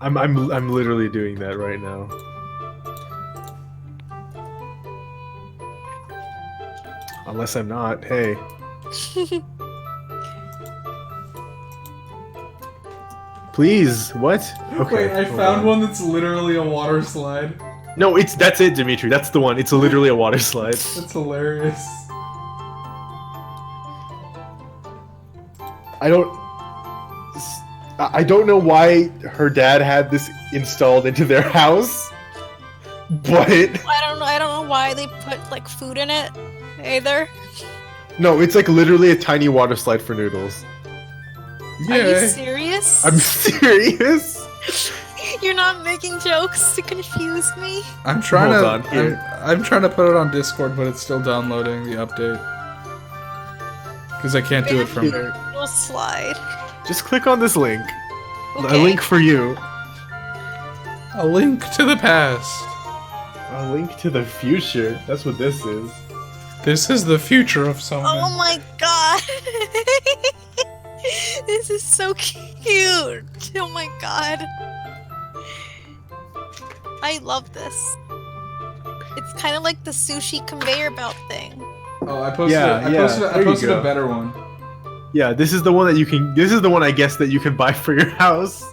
I'm literally doing that right now. Unless I'm not. Hey. Please, what? Okay. Wait, I hold found on. one that's literally a water slide. No, that's it, Dimitri. That's the one. It's literally a water slide. That's hilarious. I don't know why her dad had this installed into their house, but I don't know why they put like food in it either. no, it's like literally a tiny water slide for noodles. Are you Yeah. serious? I'm serious. You're not making jokes to confuse me. I'm trying Hold to. on, here. I'm trying to put it on Discord, but it's still downloading the update. Because I can't do it from here. Little slide. Just click on this link. Okay. A link for you. A link to the past. A link to the future. That's what this is. This is the future of someone. Oh my god. This is so cute. Oh my god. I love this. It's kind of like the sushi conveyor belt thing. Oh, I posted. Yeah, I yeah, posted, I there you posted a go. better one. Yeah, this is the one that you can. This is the one I guess that you can buy for your house.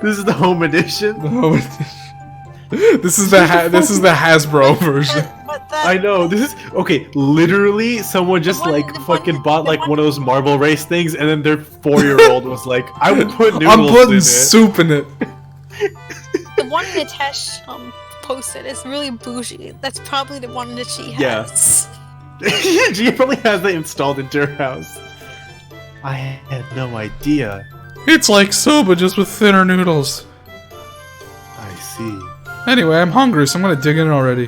This is the home edition. The home edition. This is the Hasbro version. But that, I know. This is okay. Literally, someone just one- like the fucking one- bought the like one- one of those marble race things, and then their 4-year-old was like, "I would put noodles I'm putting in it." soup in it. The one Nitesh posted is really bougie. That's probably the one that she Yeah. has. She probably has that installed into her house. I had no idea. It's like soba, just with thinner noodles. I see. Anyway, I'm hungry, so I'm gonna dig in already.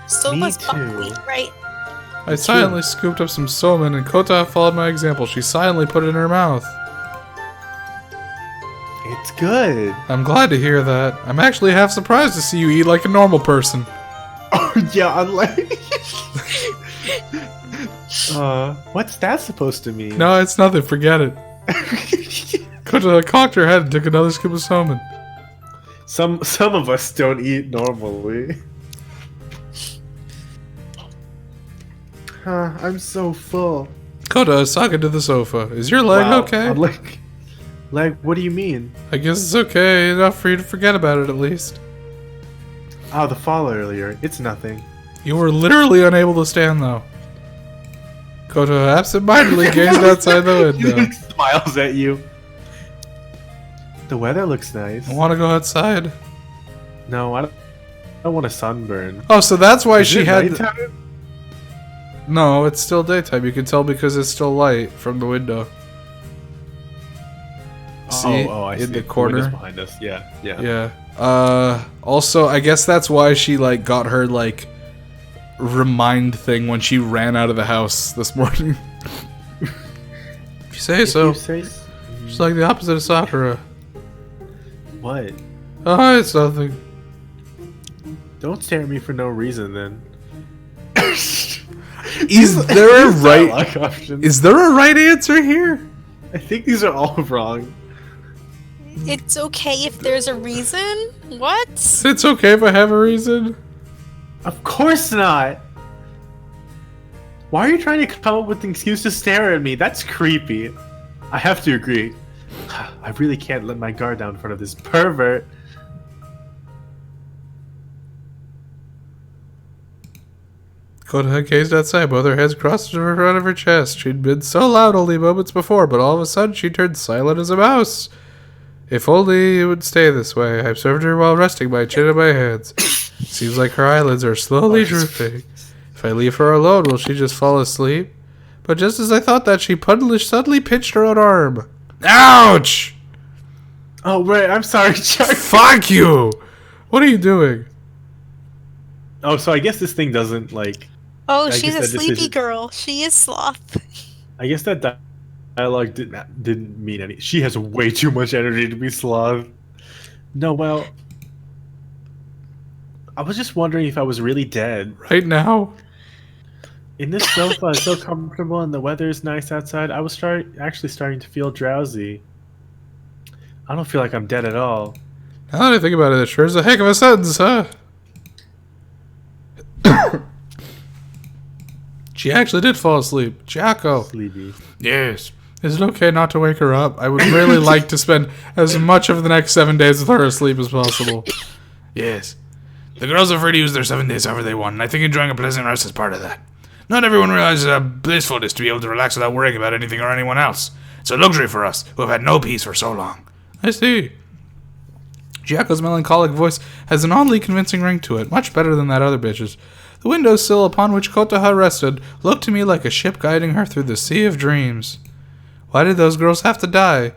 Soba's Me too. buckwheat, right? I silently scooped up some somen, and Kota followed my example. She silently put it in her mouth. It's good. I'm glad to hear that. I'm actually half surprised to see you eat like a normal person. Oh yeah, unlike. What's that supposed to mean? No, it's nothing. Forget it. Kota cocked her head and took another scoop of somen. Some of us don't eat normally. I'm so full. Kota, sock it to the sofa. Is your leg Wow, okay? I'm like, what do you mean? I guess it's okay. Enough for you to forget about it, at least. Oh, the fall earlier. It's nothing. You were literally unable to stand, though. Kota absentmindedly gazed outside the He window. smiles at you. The weather looks nice. I want to go outside. No, I don't want a sunburn. Oh, so that's why Is she it had... nighttime? No, it's still daytime. You can tell because it's still light from the window. See? I In see. the window's corner? behind us. Yeah. Yeah. Also, I guess that's why she, like, got her, like, remind thing when she ran out of the house this morning. you say If so. you say She's like the opposite of Sakura. what? Oh, it's nothing. Don't stare at me for no reason, then. Is there a right? Dialogue options. Is there a right answer here? I think these are all wrong. It's okay if there's a reason? What? It's okay if I have a reason. Of course not. Why are you trying to come up with an excuse to stare at me? That's creepy. I have to agree. I really can't let my guard down in front of this pervert. Kotoha gazed outside, both her hands crossed in front of her chest. She'd been so loud only moments before, but all of a sudden she turned silent as a mouse. If only it would stay this way. I observed her while resting my chin in my hands. Seems like her eyelids are slowly drooping. If I leave her alone, will she just fall asleep? But just as I thought that, she suddenly pinched her own arm. Ouch! Oh, right. I'm sorry, Chuck. Fuck you! What are you doing? Oh, so I guess this thing doesn't, like... Oh, I she's a guess that sleepy decision- girl. She is sloth. I guess that dialogue didn't mean any... She has way too much energy to be sloth. No, well... I was just wondering if I was really dead. Right now? In this sofa, it's so comfortable and the weather is nice outside. I was actually starting to feel drowsy. I don't feel like I'm dead at all. Now that I think about it, it sure is a heck of a sentence, huh? She actually did fall asleep. Jacko. Sleepy. Yes. Is it okay not to wake her up? I would really like to spend as much of the next 7 days with her asleep as possible. Yes. The girls are free to use their 7 days however they want, and I think enjoying a pleasant rest is part of that. Not everyone realizes how blissful it is to be able to relax without worrying about anything or anyone else. It's a luxury for us, who have had no peace for so long. I see. Jacko's melancholic voice has an oddly convincing ring to it, much better than that other bitch's. The windowsill upon which Kotoha rested looked to me like a ship guiding her through the sea of dreams. Why did those girls have to die?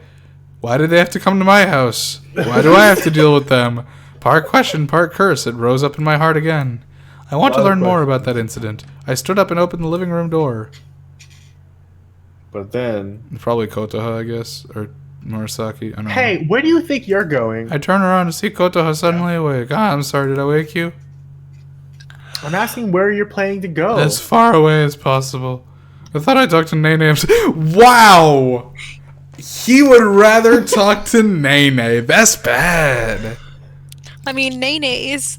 Why did they have to come to my house? Why do I have to deal with them? Part question, part curse, it rose up in my heart again. I want to learn more about that incident. I stood up and opened the living room door. But then... Probably Kotoha, I guess, or Murasaki, I don't know. Hey, where do you think you're going? I turn around to see Kotoha suddenly awake. Ah, I'm sorry, did I wake you? I'm asking where you're planning to go. As far away as possible. I thought I talked to Nene. Wow! He would rather talk to Nene. That's bad. I mean, Nene is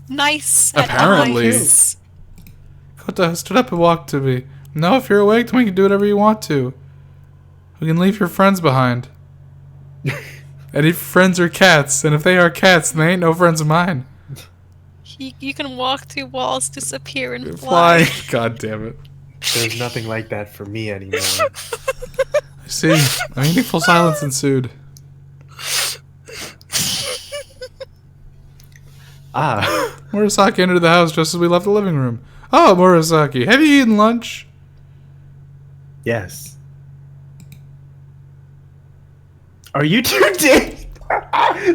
nice. Apparently. At times. Kotoha stood up and walked to me. No, if you're awake, then we can do whatever you want to. We can leave your friends behind. And if friends are cats, and if they are cats, then they ain't no friends of mine. You can walk through walls, disappear, and fly. Fly. God damn it. There's nothing like that for me anymore. I see. A meaningful silence ensued. Murasaki entered the house just as we left the living room. Oh, Murasaki, have you eaten lunch? Yes. Are you two dead?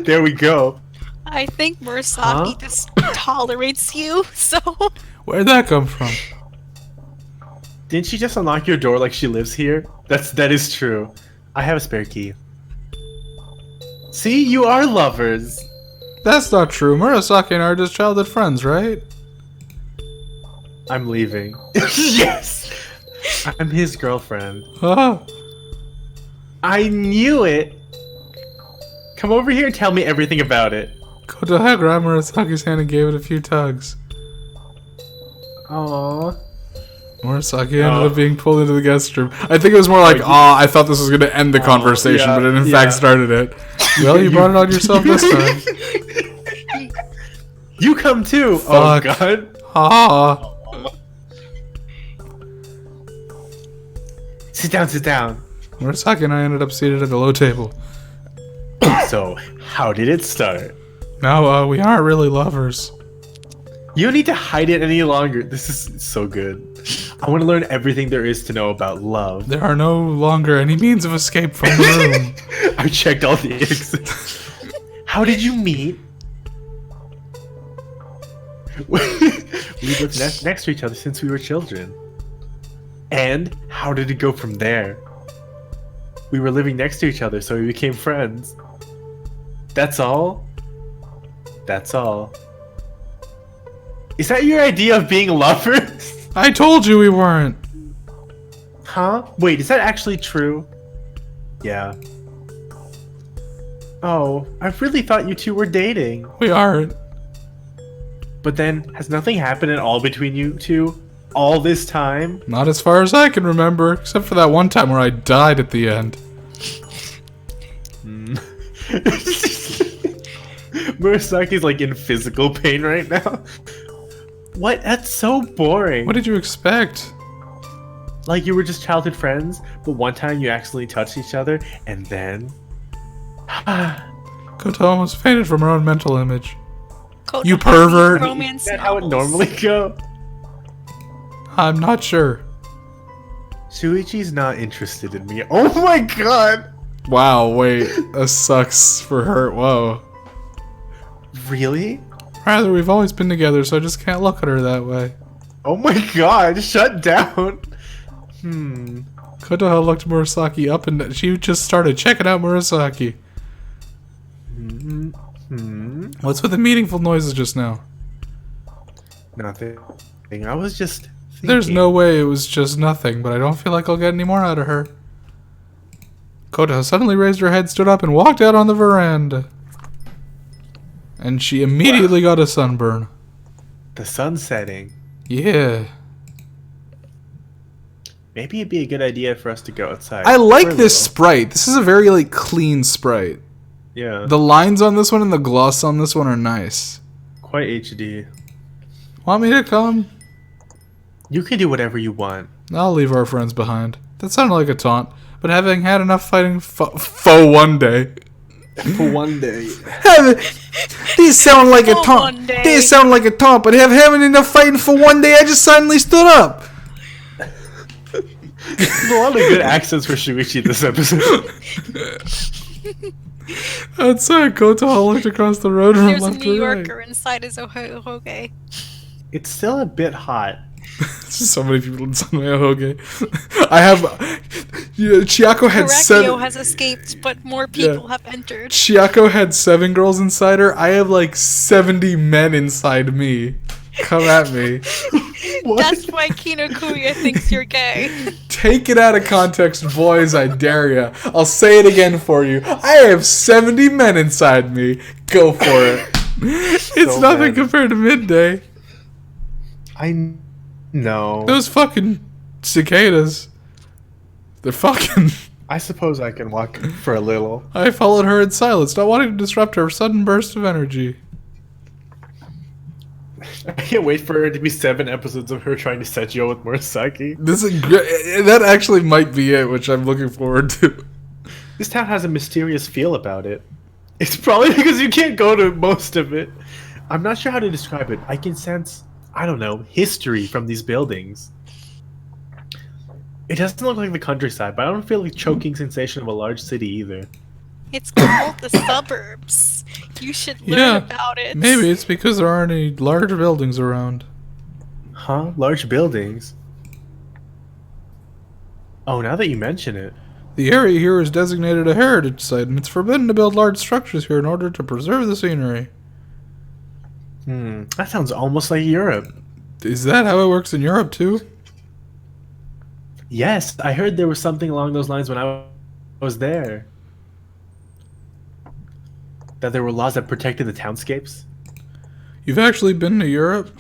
There we go. I think Murasaki just tolerates you, so... Where'd that come from? Didn't she just unlock your door like she lives here? That is true. I have a spare key. See, you are lovers. That's not true. Murasaki and I are just childhood friends, right? I'm leaving. Yes! I'm his girlfriend. Oh. I knew it! Come over here and tell me everything about it. Kotoha grabbed Murasaki's hand and gave it a few tugs. Aww. Murasaki ended up being pulled into the guest room. I think it was more like, I thought this was going to end the conversation, yeah, but it in yeah. fact started it. Well, you brought it on yourself this time. You come too! Fuck. Oh god. Ah. Sit down, sit down. Murasaki and I ended up seated at the low table. So, how did it start? Now, we aren't really lovers. You don't need to hide it any longer. This is so good. I want to learn everything there is to know about love. There are no longer any means of escape from the room. I checked all the exits. How did you meet? We lived next to each other since we were children. And how did it go from there? We were living next to each other, so we became friends. That's all? That's all. Is that your idea of being lovers? I told you we weren't. Huh? Wait, is that actually true? Yeah. Oh, I really thought you two were dating. We aren't. But then, has nothing happened at all between you two? All this time? Not as far as I can remember, except for that one time where I died at the end. Murasaki's like in physical pain right now. What? That's so boring. What did you expect? Like you were just childhood friends, but one time you accidentally touched each other, and then... Koto almost fainted from her own mental image. Koto You reads pervert. Romance Is that how it novels. normally go? I'm not sure. Shuichi's not interested in me. Oh my god! Wow, wait. That sucks for her. Whoa. Really? Rather, we've always been together, so I just can't look at her that way. Oh my god, shut down! Koto looked Murasaki up and she just started checking out Murasaki. What's with the meaningful noises just now? Nothing. I was just thinking. There's no way it was just nothing, but I don't feel like I'll get any more out of her. Koto suddenly raised her head, stood up, and walked out on the veranda. And she immediately got a sunburn. The sun's setting. Yeah. Maybe it'd be a good idea for us to go outside. I like For a this little. sprite. This is a very, like, clean sprite. Yeah. The lines on this one and the gloss on this one are nice. Quite HD. Want me to come? You can do whatever you want. I'll leave our friends behind. That sounded like a taunt, but having had enough fighting for one day. For one day. These sound like a For taunt. one day. These sound like a taunt, but having enough fighting for one day, I just suddenly stood up. There's a lot of good accents for Shuichi this episode. Outside, Koto looked across the road from There's a left New to right. Yorker inside his ohoge. It's still a bit hot. There's just so many people inside my Hoge. I have... Chiako had Hirakio seven... has escaped, but more people have entered. Chiako had 7 girls inside her. I have like 70 men inside me. Come at me. That's why Kinokuya thinks you're gay. Take it out of context, boys, I dare ya. I'll say it again for you. I have 70 men inside me. Go for it. It's So nothing bad. compared to midday. I know. Those fucking cicadas. They're fucking... I suppose I can walk for a little. I followed her in silence, not wanting to disrupt her sudden burst of energy. I can't wait for it to be 7 episodes of her trying to set you up with Murasaki. This is that actually might be it, which I'm looking forward to. This town has a mysterious feel about it. It's probably because you can't go to most of it. I'm not sure how to describe it. I can sense, I don't know, history from these buildings. It doesn't look like the countryside, but I don't feel like choking sensation of a large city either. It's called the suburbs. You should learn Yeah, about it. maybe it's because there aren't any large buildings around. Huh? Large buildings? Oh, now that you mention it. The area here is designated a heritage site, and it's forbidden to build large structures here in order to preserve the scenery. That sounds almost like Europe. Is that how it works in Europe, too? Yes, I heard there was something along those lines when I was there. That there were laws that protected the townscapes. You've actually been to Europe?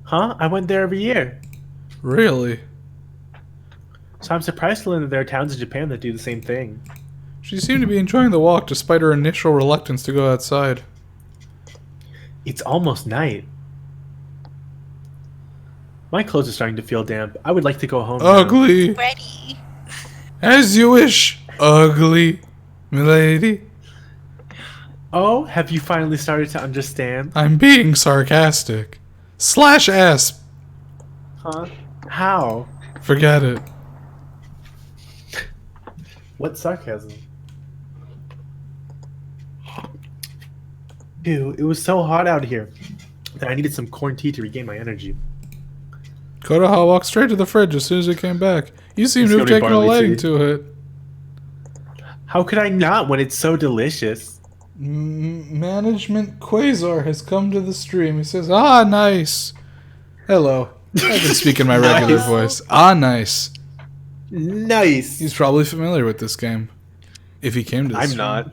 Huh? I went there every year. Really? So I'm surprised to learn that there are towns in Japan that do the same thing. She seemed to be enjoying the walk despite her initial reluctance to go outside. It's almost night. My clothes are starting to feel damp. I would like to go home now. Ugly. Ready. As you wish. Ugly. Milady. Oh, have you finally started to understand? I'm being sarcastic. Slash ass. Huh? How? Forget it. What sarcasm? Ew, it was so hot out here that I needed some corn tea to regain my energy. Konoha walked straight to the fridge as soon as it came back. You seem It's to have gonna be taken a barley liking tea. to it. How could I not when it's so delicious? Management Quasar has come to the stream. He says, "Ah, nice. Hello." I can speak in my regular Nice. voice. Ah, nice. Nice. He's probably familiar with this game. If he came to the I'm stream. not.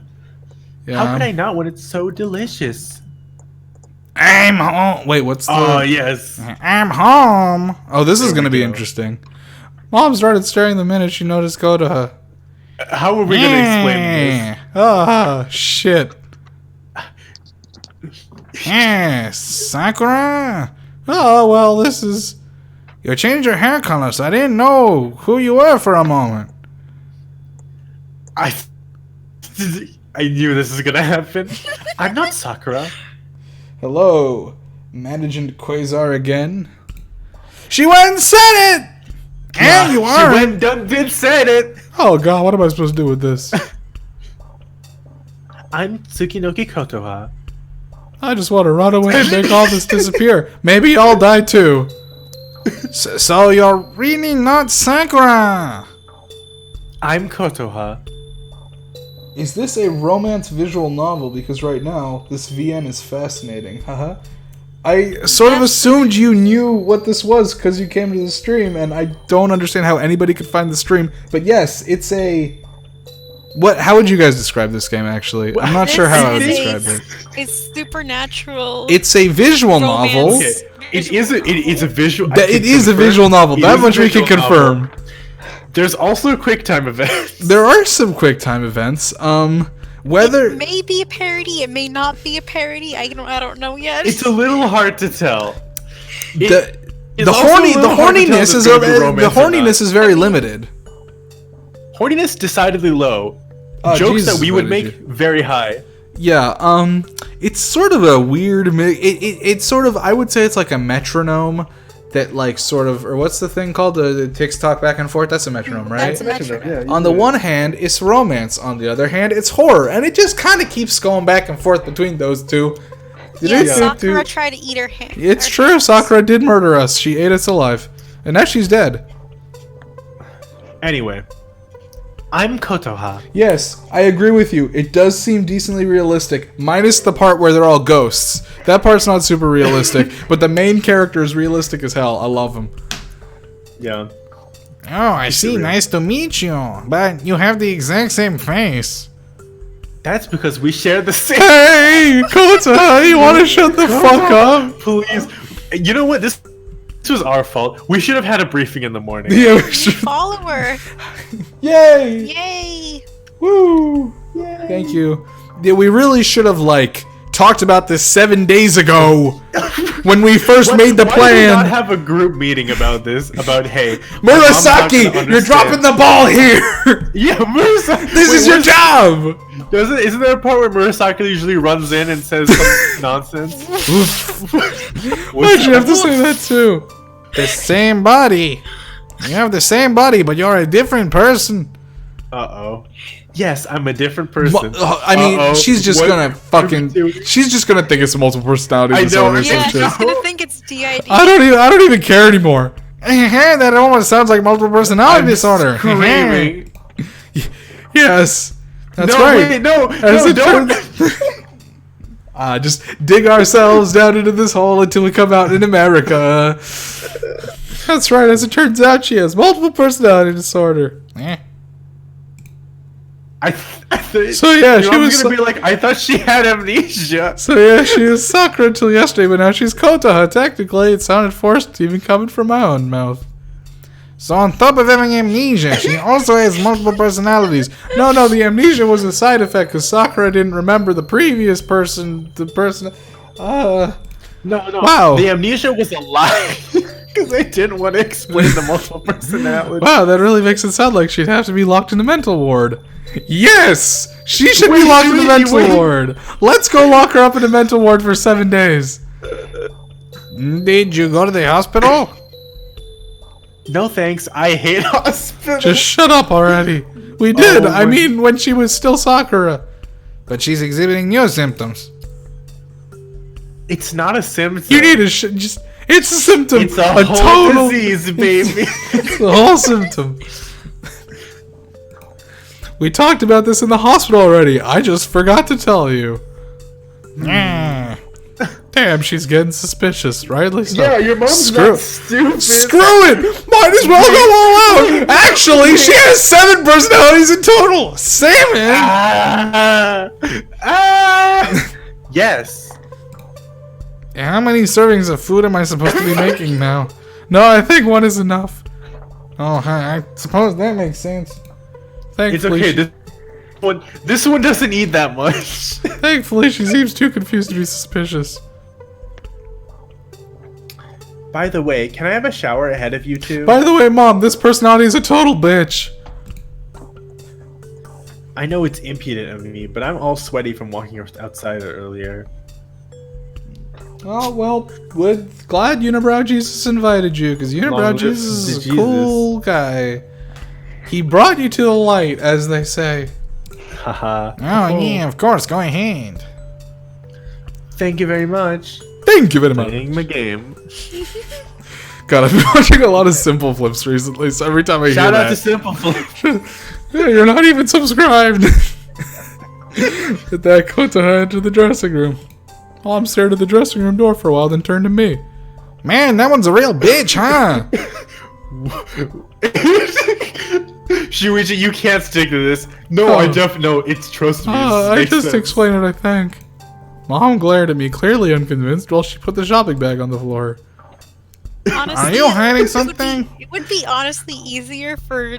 Yeah. How could I not when it's so delicious? I'm home. Wait, what's the... Oh, yes. I'm home. Oh, this is There going to we be go. interesting. Mom started staring the minute she noticed Konoha. How are we going to explain this? Ah, shit. Sakura? Oh, well, this is... You changed your hair color, so I didn't know who you were for a moment. I knew this was going to happen. I'm not Sakura. Hello, Managing Quasar again. She went and said it! And you She are... went done did said it. Oh, God, what am I supposed to do with this? I'm Tsukinoki Kotoha. I just want to run away and make all this disappear. Maybe I'll die too. So you're really not Sakura? I'm Kotoha. Is this a romance visual novel? Because right now, this VN is fascinating. Haha. I sort of assumed you knew what this was because you came to the stream, and I don't understand how anybody could find the stream. But yes, it's a... What? How would you guys describe this game, actually? I'm not sure how I would This describe is it. It's supernatural. It's a visual novel. romance. Okay. It is a visual. I That can it is a confirm visual novel. it That is a much we can visual novel. confirm. There's also QuickTime events. There are some QuickTime events. Whether It may be a parody. It may not be a parody. I don't know yet. It's a little hard to tell. the It's also a little hard to tell horniness if is it's gonna be romance or not. very limited. Horniness decidedly low. Oh, Jokes Jesus, that we what would did make you- very high. Yeah. It's sort of a weird. It's sort of. I would say it's like a metronome. That like sort of, or what's the thing called? The ticks talk back and forth. That's a metronome, right? That's a metronome. On the one hand, it's romance. On the other hand, it's horror, and it just kind of keeps going back and forth between those two. Yeah, Sakura tried to eat her hand. It's true. Sakura did murder us. She ate us alive, and now she's dead. Anyway, I'm Kotoha. Yes, I agree with you. It does seem decently realistic, minus the part where they're all ghosts. That part's not super realistic, but the main character is realistic as hell. I love him. Yeah. Oh, I see. surreal. Nice to meet you. But you have the exact same face. That's because we share the same. Hey, Kota, you want to shut the fuck up? Please. You know what? This was our fault. We should have had a briefing in the morning. Yeah, we New should. follower. Yay! Yay! Woo! Thank you. Yeah, we really should have talked about this 7 days ago when we first made the Why did we not plan. have a group meeting about this? About hey, my mom's not Murasaki, gonna you're dropping understand. the ball here. Yeah, Murasaki. This is your job. Isn't there a part where Murasaki usually runs in and says some nonsense? Why'd you have to say that too? The same body. You have the same body, but you're a different person. Uh-oh. Yes, I'm a different person. I mean, Uh-oh. she's just What gonna are we fucking. doing? She's just gonna think it's multiple personality I know, disorder or Yeah, some shit. she's gonna think it's DID. I don't even care anymore. That almost sounds like multiple personality I'm disorder. screaming. Yes, that's no, right. wait, no, As no, it don't. Just dig ourselves down into this hole until we come out in America. That's right. As it turns out, she has multiple personality disorder. So, yeah, she was gonna be like, I thought she had amnesia. So yeah, she was Sakura until yesterday, but now she's Kotoha. Technically, it sounded forced, even coming from my own mouth. So on top of having amnesia, she also has multiple personalities. No, the amnesia was a side effect because Sakura didn't remember the previous person. No. Wow. The amnesia was a lie. Because I didn't want to explain the multiple personality. Wow, that really makes it sound like she'd have to be locked in the mental ward. Yes! She should be Wait, locked in the wait, mental wait. ward. Let's go lock her up in the mental ward for 7 days. Did you go to the hospital? No thanks. I hate hospitals. Just shut up already. We did. Oh, I my- mean, when she was still Sakura. But she's exhibiting new symptoms. It's not a symptom. You need to just. It's a symptom. It's a whole total disease, baby. It's a whole symptom. We talked about this in the hospital already. I just forgot to tell you. Damn, she's getting suspicious, rightly so. Yeah, your mom's not stupid. Screw it! Might as well go all out! Actually, she has 7 personalities in total! Salmon! Yes. How many servings of food am I supposed to be making now? No, I think 1 is enough. Oh, I suppose that makes sense. Thankfully, It's okay. This one doesn't eat that much. thankfully, she seems too confused to be suspicious. By the way, can I have a shower ahead of you two? By the way, Mom, this personality is a total bitch. I know it's impudent of me, but I'm all sweaty from walking outside earlier. Oh, well, we're glad Unibrow Jesus invited you, because Unibrow Long live Jesus is a Jesus. cool guy. He brought you to the light, as they say. Haha. Oh, yeah, of course, go ahead. Thank you very much. Thank you very much. Playing my game. God, I've been watching a lot of Simple Flips recently, so every time I Shout hear out to that... Simple Flip. Yeah, you're not even subscribed. Hit that quote to enter the dressing room. Mom stared at the dressing room door for a while, then turned to me. Man, that one's a real bitch, huh? Shuichi, you can't stick to this. No, I definitely no. It's trust me. I makes just sense. explained it, I think. Mom glared at me, clearly unconvinced, while she put the shopping bag on the floor. Honestly, Are you hiding it would something? It would be honestly easier for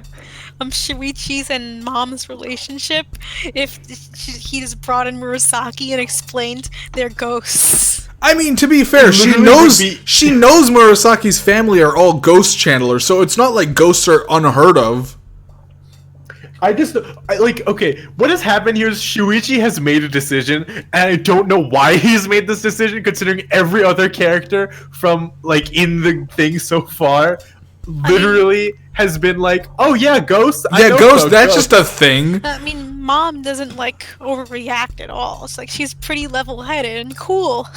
Shuichi's and Mom's relationship if he just brought in Murasaki and explained their ghosts. I mean, to be fair, she literally knows would be- she knows Murasaki's family are all ghost channelers, so it's not like ghosts are unheard of. Okay, what has happened here is Shuichi has made a decision, and I don't know why he's made this decision, considering every other character from, like, in the thing so far, literally has been like, oh yeah, ghosts? I Yeah, know ghosts, about that's ghosts." just a thing. I mean, Mom doesn't like overreact at all. It's like she's pretty level-headed and cool.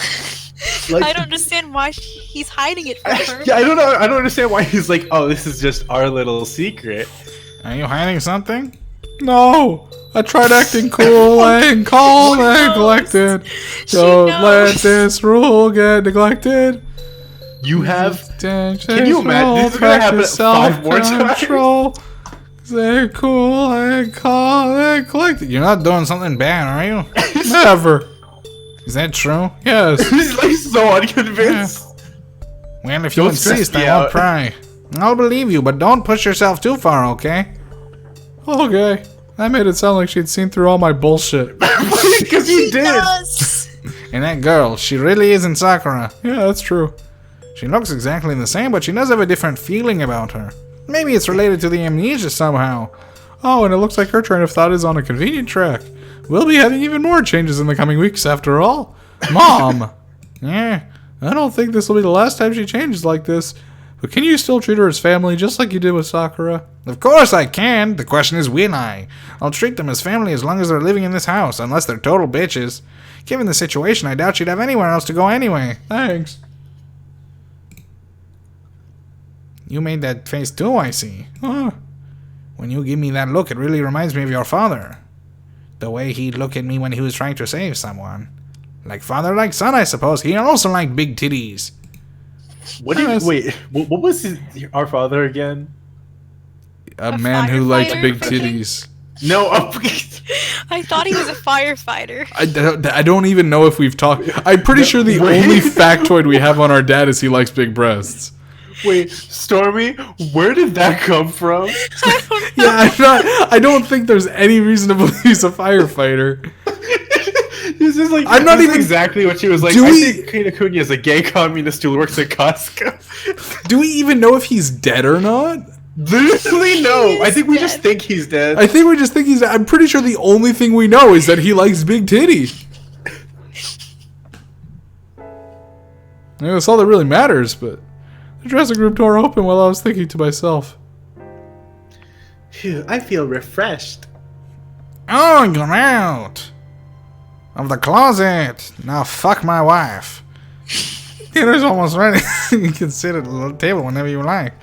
Like- I don't understand why he's hiding it from her. Yeah, I don't know. I don't understand why he's like, oh, this is just our little secret. Are you hiding something? No! I tried acting cool and calm and collected. Don't let knows. this rule get neglected. You have. Can you imagine? This is gonna happen 5 more times. Stay cool and calm and collected. You're not doing something bad, are you? Never. Is that true? Yes. He's like so unconvinced. Well, if you Don't stress insist, me I won't out. pry. I'll believe you, but don't push yourself too far, okay? Okay. That made it sound like she'd seen through all my bullshit. Because he did. Does. And that girl, she really isn't Sakura. Yeah, that's true. She looks exactly the same, but she does have a different feeling about her. Maybe it's related to the amnesia somehow. Oh, and it looks like her train of thought is on a convenient track. We'll be having even more changes in the coming weeks, after all. Mom! Yeah, I don't think this will be the last time she changes like this. But can you still treat her as family, just like you did with Sakura? Of course I can. The question is, will I? I'll treat them as family as long as they're living in this house, unless they're total bitches. Given the situation, I doubt she'd have anywhere else to go anyway. Thanks. You made that face too, I see. Huh. When you give me that look, it really reminds me of your father. The way he'd look at me when he was trying to save someone. Like father, like son, I suppose. He also liked big titties. What did wait? What was our father again? A A man who liked firefighter, big I think? titties. No, I thought he was a firefighter. I don't even know if we've talked. I'm pretty sure the wait. only factoid we have on our dad is he likes big breasts. wait, Stormy, where did that come from? I don't know. Yeah, I don't think there's any reason to believe he's a firefighter. This is like I'm not this is even- exactly what she was like. Do I we- think Kinokuni is a gay communist who works at Costco. Do we even know if he's dead or not? Literally, no. He I is think we just dead. think he's dead. I think we just think he's. I'm pretty sure the only thing we know is that he likes big titties. I mean, that's all that really matters, but the dressing room door opened while I was thinking to myself. Phew, I feel refreshed. Oh, you're out of the closet. Now fuck my wife. Dinner's almost ready. You can sit at the table whenever you like.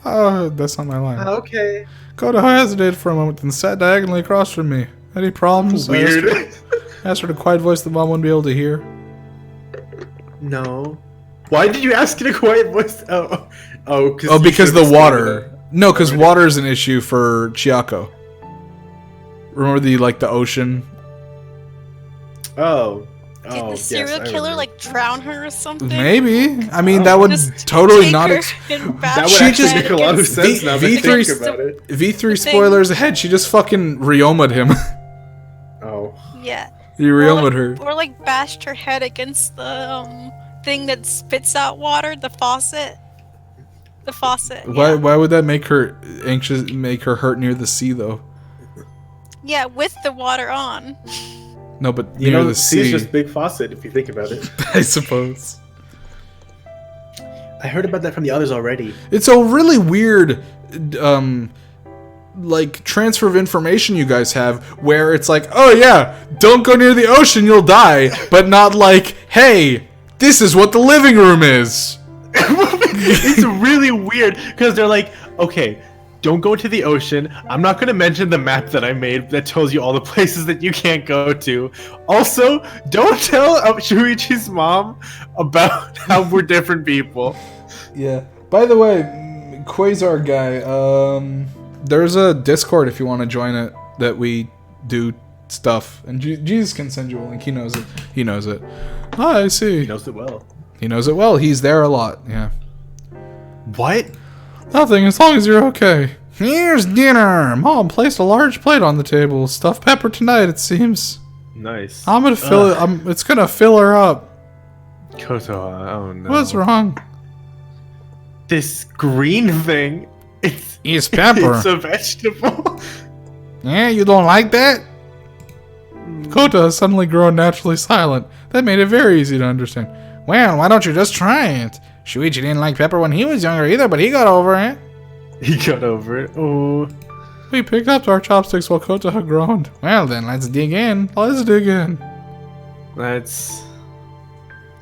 Oh, that's not my line. Okay. Koto hesitated for a moment and sat diagonally across from me. Any problems? Weird. I asked her to quiet voice the mom wouldn't be able to hear. No. Why did you ask in a quiet voice? Because the water. No, because water is an issue for Chiako. Remember the ocean? Oh. Did the serial killer like drown her or something? Maybe. I mean, that would Just totally take not. her and bash That would She her actually just- head make a lot of against- sense now that I V3 think about it. V3 spoilers ahead. She just fucking Ryouma'd him. Oh. Yeah. You Or Ryouma'd like, her. or like bashed her head against the thing that spits out water, the faucet. The faucet. Why? Yeah. Why would that make her anxious? Make her hurt near the sea, though? Yeah, with the water on. No, but You near know, the sea is sea. just big faucet if you think about it. I suppose. I heard about that from the others already. It's a really weird, transfer of information you guys have, where it's like, oh yeah, don't go near the ocean, you'll die, but not like, hey, this is what the living room is. It's really weird because they're like, okay, don't go to the ocean. I'm not going to mention the map that I made that tells you all the places that you can't go to. Also, don't tell Shuichi's mom about how we're different people. Yeah. By the way, Quasar guy, there's a Discord if you want to join it that we do stuff, and Jesus can send you a link. He knows it. He knows it. Oh, I see. He knows it well. He knows it well. He's there a lot. Yeah. What? Nothing, as long as you're okay. Here's dinner. Mom placed a large plate on the table. Stuffed pepper tonight, it seems. Nice. I'm gonna fill it. It's gonna fill her up. Kotoha, oh no. What's wrong? This green thing. It's pepper. It's a vegetable. Yeah, you don't like that? Kota has suddenly grown naturally silent. That made it very easy to understand. Well, why don't you just try it? Shuichi didn't like pepper when he was younger either, but he got over it. He got over it. Oh. We picked up our chopsticks while Kota had groaned. Well then, let's dig in. Let's dig in. That's...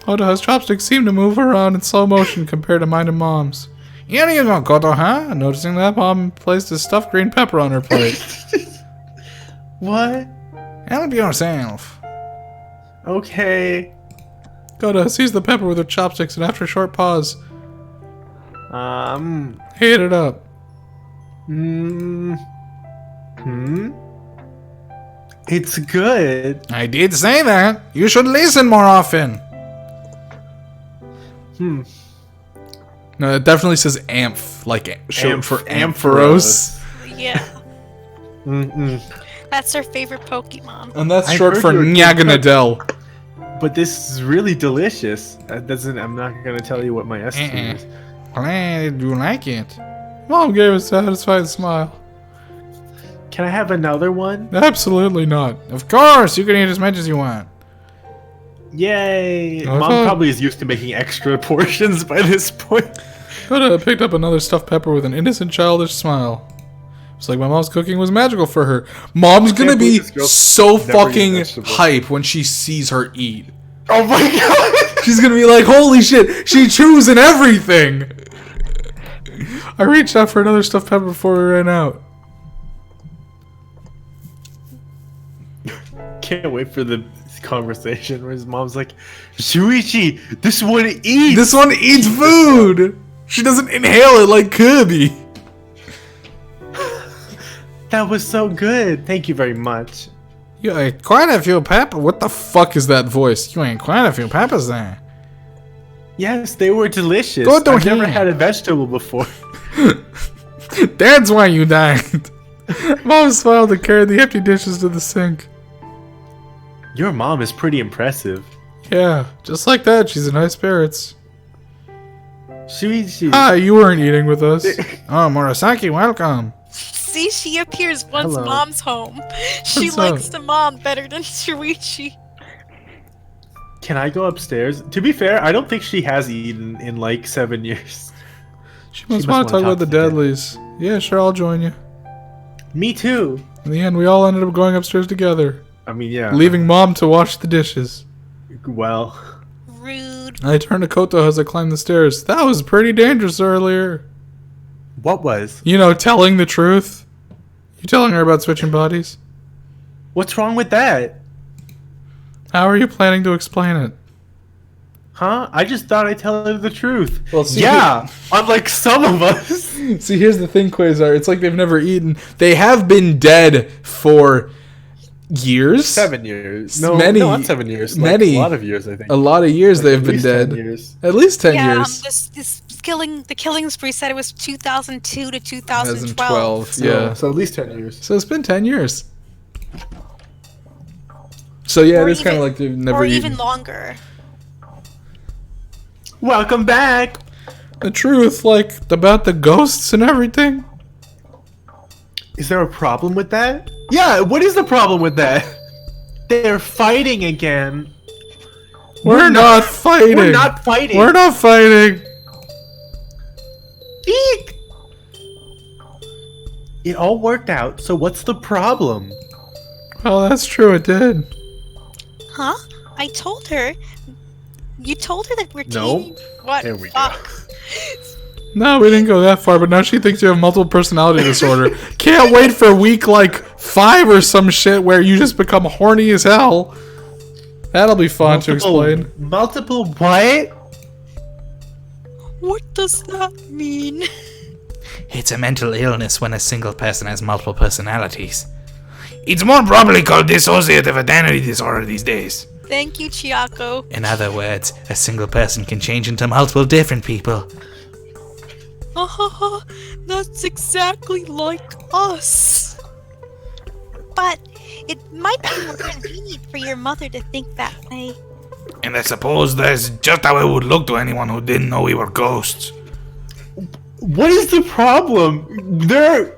Kotoha's chopsticks seem to move around in slow motion compared to mine and Mom's. Here you go, Kotoha. Noticing that, Mom placed a stuffed green pepper on her plate. What? Help yourself. Okay. Kotoha seized the pepper with her chopsticks, and after a short pause, ate it up. It's good. I did say that. You should listen more often. No, it definitely says amph, like short for Ampharos. Yeah. That's her favorite Pokemon. And that's I short heard for you were- Nyaganadel. But this is really delicious. That doesn't. I'm not gonna tell you what my estimate is. Glad you like it. Mom gave a satisfied smile. Can I have another one? Absolutely not. Of course, you can eat as much as you want. Yay! Okay. Mom probably is used to making extra portions by this point. Koda picked up another stuffed pepper with an innocent, childish smile. It's like my mom's cooking was magical for her. Mom's gonna can't be believe this girl so never fucking eats vegetables. hype when she sees her eat. Oh my god! She's gonna be like, holy shit, she chews in everything! I reached out for another stuffed pepper before we ran out. Can't wait for the conversation where his mom's like, Shuichi, this one eats! This one eats food! She doesn't inhale it like Kirby. That was so good. Thank you very much. You ate quite a few peppers. What the fuck is that voice? You ate quite a few peppers there. Yes, they were delicious. Go to I've never him. had a vegetable before. That's why you died. Mom smiled and carried the empty dishes to the sink. Your mom is pretty impressive. Yeah, just like that, she's in high spirits. Shuichi. Hi, you weren't eating with us. Oh, Murasaki, welcome. See, she appears once Hello. Mom's home. She What's likes up? the mom better than Shuichi. Can I go upstairs? To be fair, I don't think she has eaten in like 7 years. She must must want to wanna talk about the talk to the dead. deadlies. Yeah, sure, I'll join you. Me too. In the end, we all ended up going upstairs together, I mean, yeah. leaving Mom to wash the dishes. Well, Rude. food. I turned to Koto as I climbed the stairs. That was pretty dangerous earlier. What was? You know, telling the truth. You telling her about switching bodies? What's wrong with that? How are you planning to explain it? Huh? I just thought I'd tell her the truth. Well, see, yeah, unlike some of us. See, here's the thing, Quasar. It's like they've never eaten. They have been dead for years. 7 years. Many- not 7 years. many- a lot of years, I think. A lot of years Like, they've at been least dead. 10 years. At least 10 Yeah, years. the killing spree said it was 2002 to 2012. 2012. Yeah. So at least 10 years. So it's been 10 years. So yeah, Or it is kind of even- like they've never or eaten. even longer. Welcome back. The truth, like, about the ghosts and everything. Is there a problem with that? Yeah, what is the problem with that? They're fighting again. We're not fighting. We're not fighting. We're not fighting. Eek! It all worked out, so what's the problem? Well, that's true, it did. Huh? I told her. You told her that we're No. team. What? There we go. Fuck. No, we didn't go that far, but now she thinks you have multiple personality disorder. Can't wait for week, like, 5 or some shit where you just become horny as hell. That'll be fun to explain. Multiple what? What does that mean? It's a mental illness when a single person has multiple personalities. It's more probably called dissociative identity disorder these days. Thank you, Chiako. In other words, a single person can change into multiple different people. That's exactly like us. But it might be more convenient for your mother to think that way. And I suppose that's just how it would look to anyone who didn't know we were ghosts. What is the problem?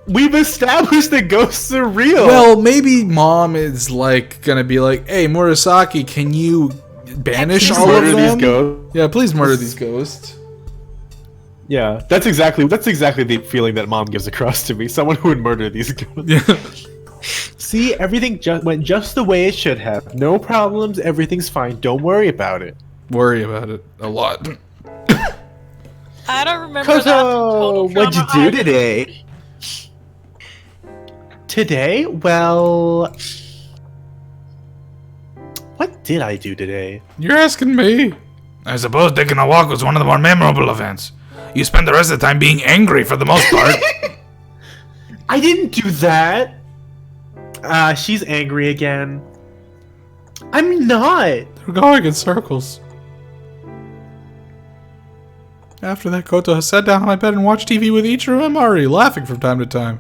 We've established that ghosts are real. Well, maybe mom is, like, gonna be like, hey, Murasaki, can you banish Please all of murder them? these ghosts. Yeah, please murder these ghosts. Yeah, that's exactly the feeling that mom gives across to me. Someone who would murder these ghosts. Yeah. See, everything went just the way it should have. No problems. Everything's fine. Don't worry about it. Worry about it a lot. I don't remember that. Koto, Total what'd you trauma do today? Today? Well, what did I do today? You're asking me. I suppose taking a walk was one of the more memorable events. You spend the rest of the time being angry for the most part. I didn't do that. She's angry again. I'm not. They're going in circles. After that, Koto has sat down on my bed and watched TV with Ichiro and Mari, laughing from time to time.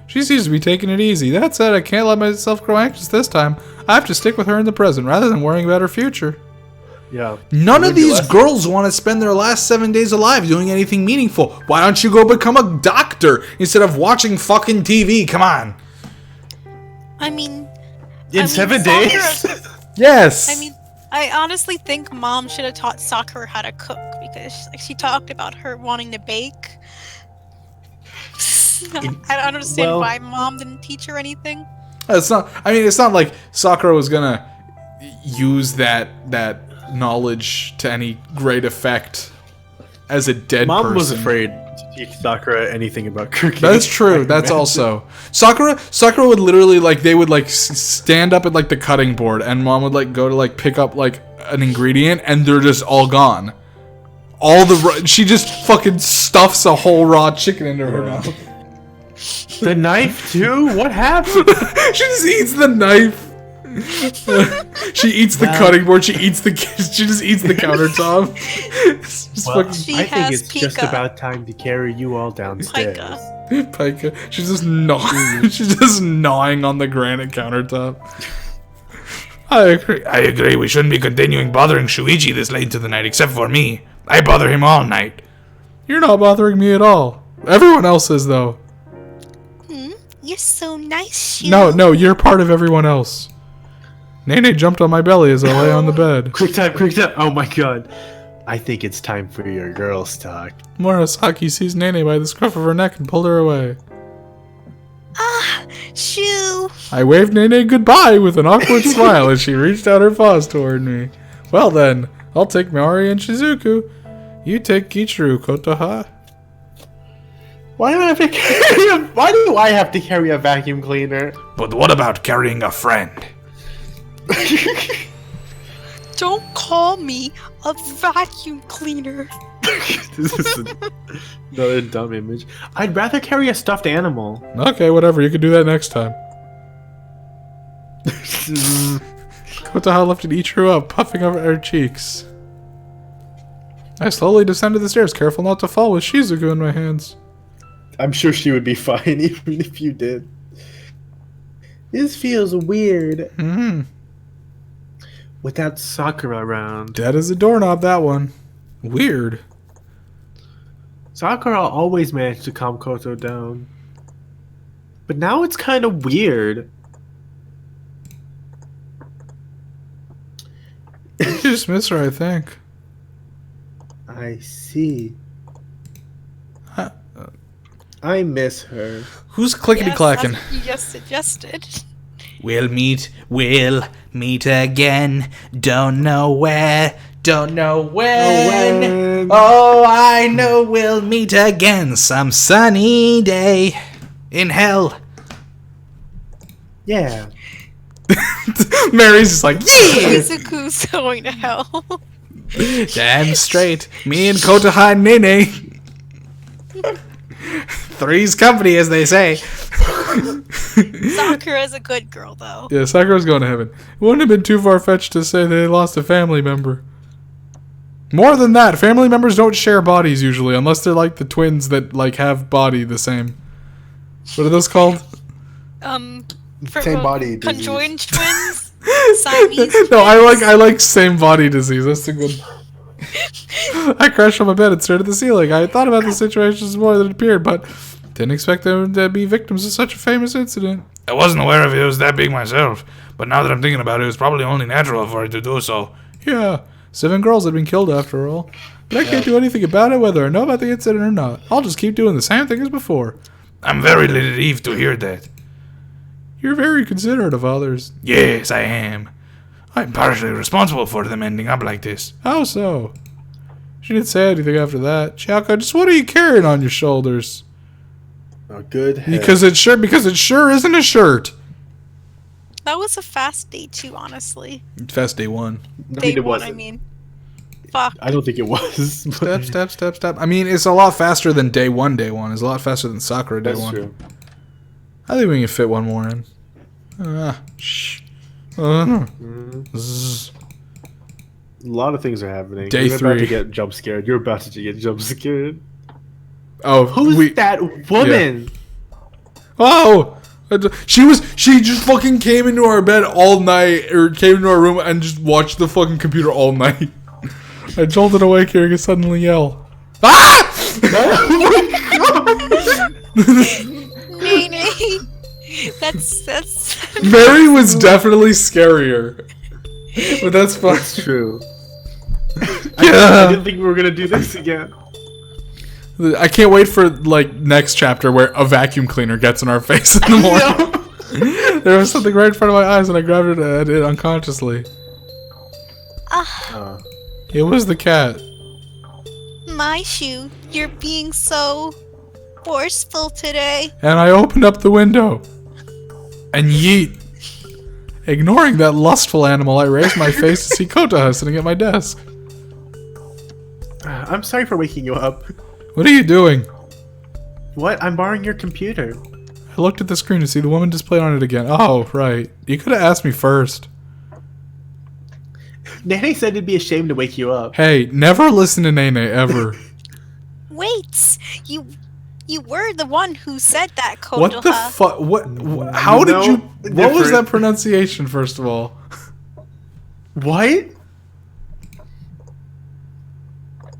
She seems to be taking it easy. That said, I can't let myself grow anxious this time. I have to stick with her in the present, rather than worrying about her future. Yeah. None of Learned your these lesson. girls want to spend their last 7 days alive doing anything meaningful. Why don't you go become a doctor instead of watching fucking TV? Come on. I mean, In 7 days? Sakura- Yes. I mean, I honestly think mom should have taught Sakura how to cook because she talked about her wanting to bake. I don't understand well- why mom didn't teach her anything. It's not. I mean, it's not like Sakura was gonna use that knowledge to any great effect as a dead Mom person. was afraid to teach Sakura anything about cooking. That's true. I That's imagine. also Sakura would literally, like, they would, like, stand up at, like, the cutting board, and mom would, like, go to, like, pick up, like, an ingredient, and they're just all gone. She just fucking stuffs a whole raw chicken into her mouth. The knife too? What happened? She just eats the knife. She eats the cutting board. She just eats the countertop. It's just Well, She I think has it's just Pika. about time to carry you all downstairs. Pika. Pika. She's just gnawing. She's just gnawing on the granite countertop. I agree. I agree, we shouldn't be continuing bothering Shuichi this late into the night, except for me. I bother him all night. You're not bothering me at all. Everyone else is, though. You're so nice, Shu. No, you're part of everyone else. Nene jumped on my belly as I lay on the bed. Quick time. Oh my god. I think it's time for your girls' talk. Murasaki seized Nene by the scruff of her neck and pulled her away. Shu. I waved Nene goodbye with an awkward smile as she reached out her paws toward me. Well then, I'll take Mari and Shizuku. You take Kichiro, Kotoha. Why do I have to carry a vacuum cleaner? But what about carrying a friend? Don't call me a vacuum cleaner. This is another dumb image. I'd rather carry a stuffed animal. Okay, whatever. You can do that next time. Kotoha lifted Ichiro up, puffing over her cheeks. I slowly descended the stairs, careful not to fall with Shizuku in my hands. I'm sure she would be fine even if you did. This feels weird. Without Sakura around. Dead as a doorknob, that one. Weird. Sakura always managed to calm Koto down. But now it's kind of weird. You just miss her, I think. I see. Huh. I miss her. Who's clickety-clacking? Yes, that's what you just suggested. We'll meet again. Don't know where, don't know when. Oh, I know we'll meet again some sunny day in hell. Yeah. Mary's just like, yeah! Izuku's going to hell. Damn straight. Me and Kotoha and Nene. Three's company, as they say. Sakura's a good girl, though. Yeah, Sakura's going to heaven. It wouldn't have been too far-fetched to say they lost a family member. More than that, family members don't share bodies usually, unless they're like the twins that like have body the same. What are those called? Same body disease. Conjoined twins? Siamese twins? No, I like same body disease. That's the good. I crashed on my bed and stared at the ceiling. I thought about the situations more than it appeared, but didn't expect them to be victims of such a famous incident. I wasn't aware of it was that big myself, but now that I'm thinking about it, it was probably only natural for it to do so. Yeah, 7 girls had been killed after all. But I can't do anything about it, whether I know about the incident or not. I'll just keep doing the same thing as before. I'm very relieved to hear that. You're very considerate of others. Yes, I am. I'm partially responsible for them ending up like this. How so? She didn't say anything after that. Chiako, just what are you carrying on your shoulders? A good head. Because it sure isn't a shirt. That was a fast day, too, honestly. Fast day 1. Day it one, wasn't. I mean. Fuck. I don't think it was. but- Step. I mean, it's a lot faster than day 1. It's a lot faster than Sakura day That's 1. true. I think we can fit one more in. Shh. Zzz. A lot of things are happening. Day You're about 3. to get jump scared. You're about to get jump scared. Oh, Who's that woman? Oh! She just fucking came into our bed all night, or came into our room and just watched the fucking computer all night. I jolted awake hearing her suddenly yell. Ah! Nene. That's Mary was definitely scarier. But that's fine. That's true. I Yeah. didn't think we were gonna do this again. I can't wait for, like, next chapter where a vacuum cleaner gets in our face in the morning. There was something right in front of my eyes and I grabbed it at it unconsciously. It was the cat. my shoe. You're being so forceful today. And I opened up the window. And yeet. Ignoring that lustful animal, I raised my face to see Kotoha sitting at my desk. I'm sorry for waking you up. What are you doing? What? I'm borrowing your computer. I looked at the screen to see the woman displayed on it again. Oh, right. You could have asked me first. Nene said it'd be a shame to wake you up. Hey, never listen to Nene, ever. Wait, you were the one who said that, Kotoha. What the fuck? How did you... What was different. that pronunciation, first of all? What?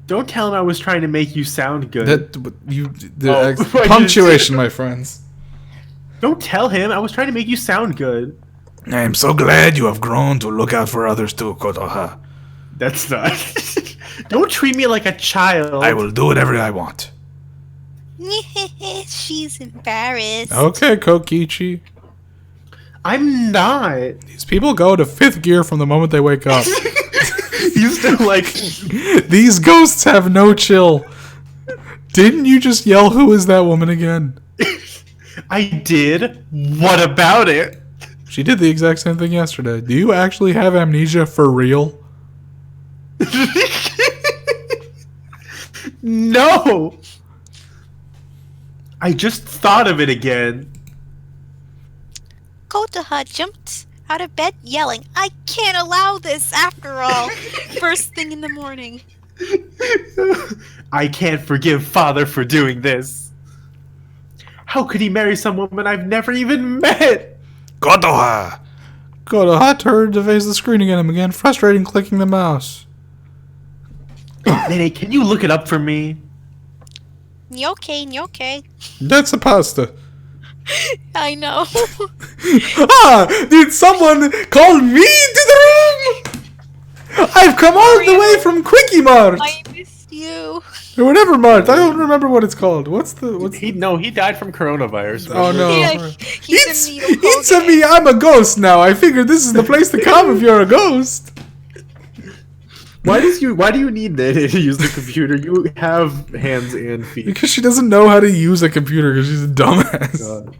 Don't tell him I was trying to make you sound good. The punctuation, my friends. Don't tell him I was trying to make you sound good. I am so glad you have grown to look out for others too, Kotoha. That's not. Don't treat me like a child. I will do whatever I want. She's embarrassed. Okay, Kokichi. I'm not. These people go to 5th gear from the moment they wake up. used to like. These ghosts have no chill. Didn't you just yell, "Who is that woman again"? I did. What about it? She did the exact same thing yesterday. Do you actually have amnesia for real? No. I just thought of it again. Kotoha jumped out of bed yelling, "I can't allow this after all." First thing in the morning. I can't forgive father for doing this. How could he marry some woman I've never even met? Kotoha! Kotoha turned to face the screen again and began frustrating clicking the mouse. Nene, can you look it up for me? Nyoke. That's a pasta. I know. Did someone call me to the room? I've come all the way from Quickie Mart. I missed you. Or whatever Mart. I don't remember what it's called. What's the... He died from coronavirus. Oh no. Yeah, he's a needle It's a me, I'm a ghost now. I figured this is the place to come if you're a ghost. Why do you need Nene to use the computer? You have hands and feet. Because she doesn't know how to use a computer because she's a dumbass.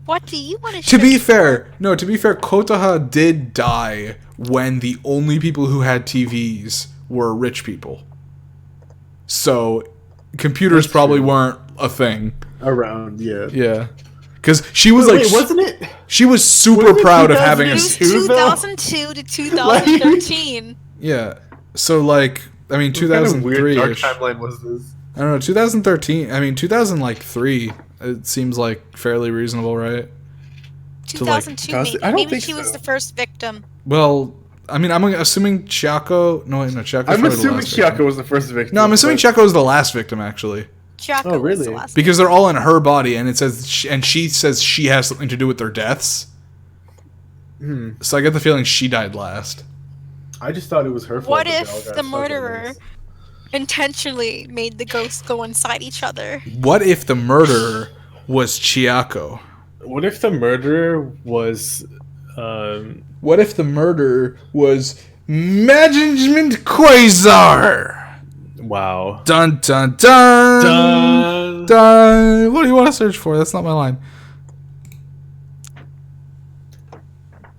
What do you want to To be fair, Kotoha did die when the only people who had TVs were rich people. So, computers probably weren't a thing. Around, yeah. Yeah. Because she was Wait, wasn't it? She was super Wasn't it proud of having It a... was 2002 though? 2002 to 2013. Yeah. So, like, I mean, What kind of weird dark 2003-ish. timeline was this? I don't know, 2013. I mean, 2003. It seems like fairly reasonable, right? 2002, maybe. I don't Maybe think she was so. the first victim. Well, I mean, I'm assuming Chiako... No, wait, no, Chiako's I'm probably the assuming last victim. Chiako was the first victim. No, I'm assuming but- Chiako was the last victim, actually. Chaco Oh, was the really? last Because they're all in her body, and it says... she says she has something to do with their deaths. So I get the feeling she died last. I just thought it was her fault. What that they all if got the stuck in murderer this. intentionally made the ghosts go inside each other? What if the murderer was Chiako? What if the murderer was? What if the murderer was Management Quasar? Wow. Dun dun dun Dun. dun. What do you want to search for? That's not my line.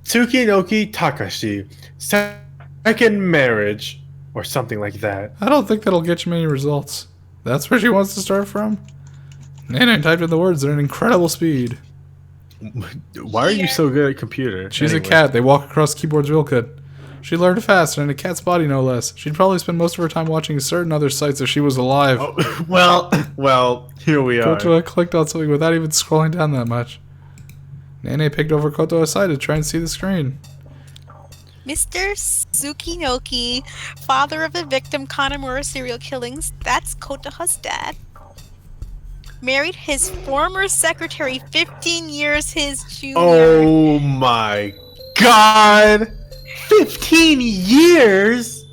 Tsukinoki Takashi, second marriage, or something like that. I don't think that'll get you many results. That's where she wants to start from? Nana typed in the words at an incredible speed. Why are you so good at computer? She's Anyway. a cat. They walk across keyboards real good. She learned fast, and in a cat's body no less. She'd probably spend most of her time watching certain other sites if she was alive. Oh, well, here we are. Kotoha clicked on something without even scrolling down that much. Nene picked over Kotoha's side to try and see the screen. Mr. Tsukinoki, father of the victim Kanamura serial killings, that's Kotoha's dad. Married his former secretary 15 years his junior. Oh my god! 15 years?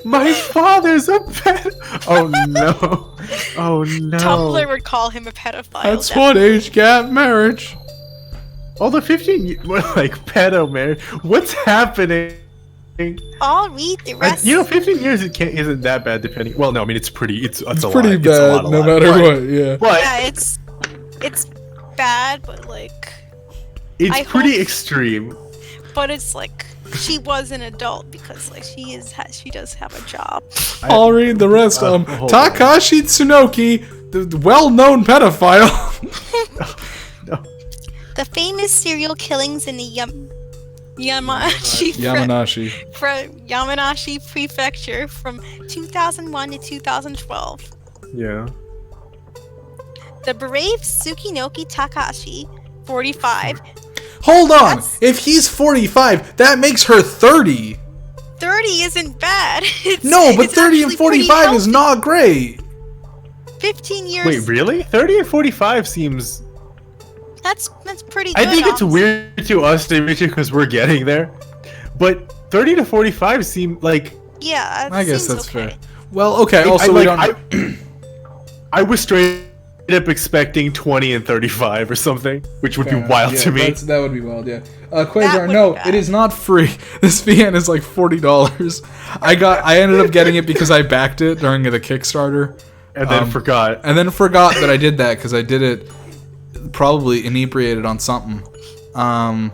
My father's a pet. Oh no. Oh no. Tumblr would call him a pedophile. That's one age gap marriage. All the 15 years, like pedo marriage. What's happening? I'll read the rest. 15 years isn't that bad depending. Well, no, I mean it's pretty. It's a lot. Pretty It's a bad, lot, no lot. matter But- what, yeah. But Yeah, it's bad, but like, it's I pretty hope- extreme. but it's like she was an adult because like she does have a job. I'll read the rest. hold on. Takashi Tsunoki, the well-known pedophile. No. The famous serial killings in the Yamanashi Yamanashi Prefecture from 2001 to 2012. Yeah. The brave Tsukinoki Takashi, 45. Hold on. That's- If he's 45, that makes her 30. 30 isn't bad. It's, No, but it's 30 and actually pretty 45 is healthy. not great. 15 years. Wait, really? 30 and 45 seems. That's pretty good. I think it's honestly. weird to us, Dimitri, because we're getting there. But 30 to 45 seem like. Yeah, I guess seems that's okay. fair. Well, okay. Also, we don't. I was straight up expecting 20 and 35 or something, which would be wild Yeah, to me. that would be wild, yeah. That Quasar, would no, be bad. it is not free. This VN is like $40. I ended up getting it because I backed it during the Kickstarter. And then forgot. And then forgot that I did that because I did it probably inebriated on something. And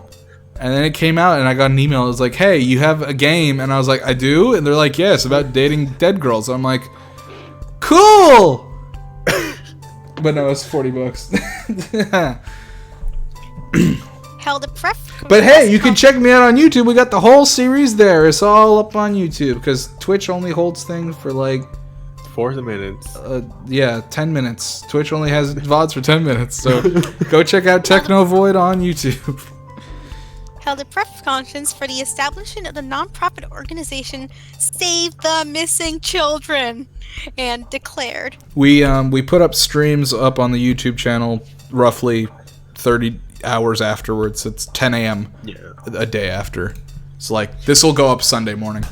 then it came out and I got an email. It was like, hey, you have a game. And I was like, I do? And they're like, yeah, it's about dating dead girls. I'm like, cool! But no, it's $40. Held a press. But hey, you can check me out on YouTube. We got the whole series there. It's all up on YouTube because Twitch only holds things for like 4 minutes. 10 minutes. Twitch only has VODs for 10 minutes. So go check out Techno Void on YouTube. Held a press conference for the establishment of the non-profit organization Save the Missing Children, and declared, We put up streams up on the YouTube channel roughly 30 hours afterwards. It's 10 a.m. Yeah. a day after. It's like, this will go up Sunday morning.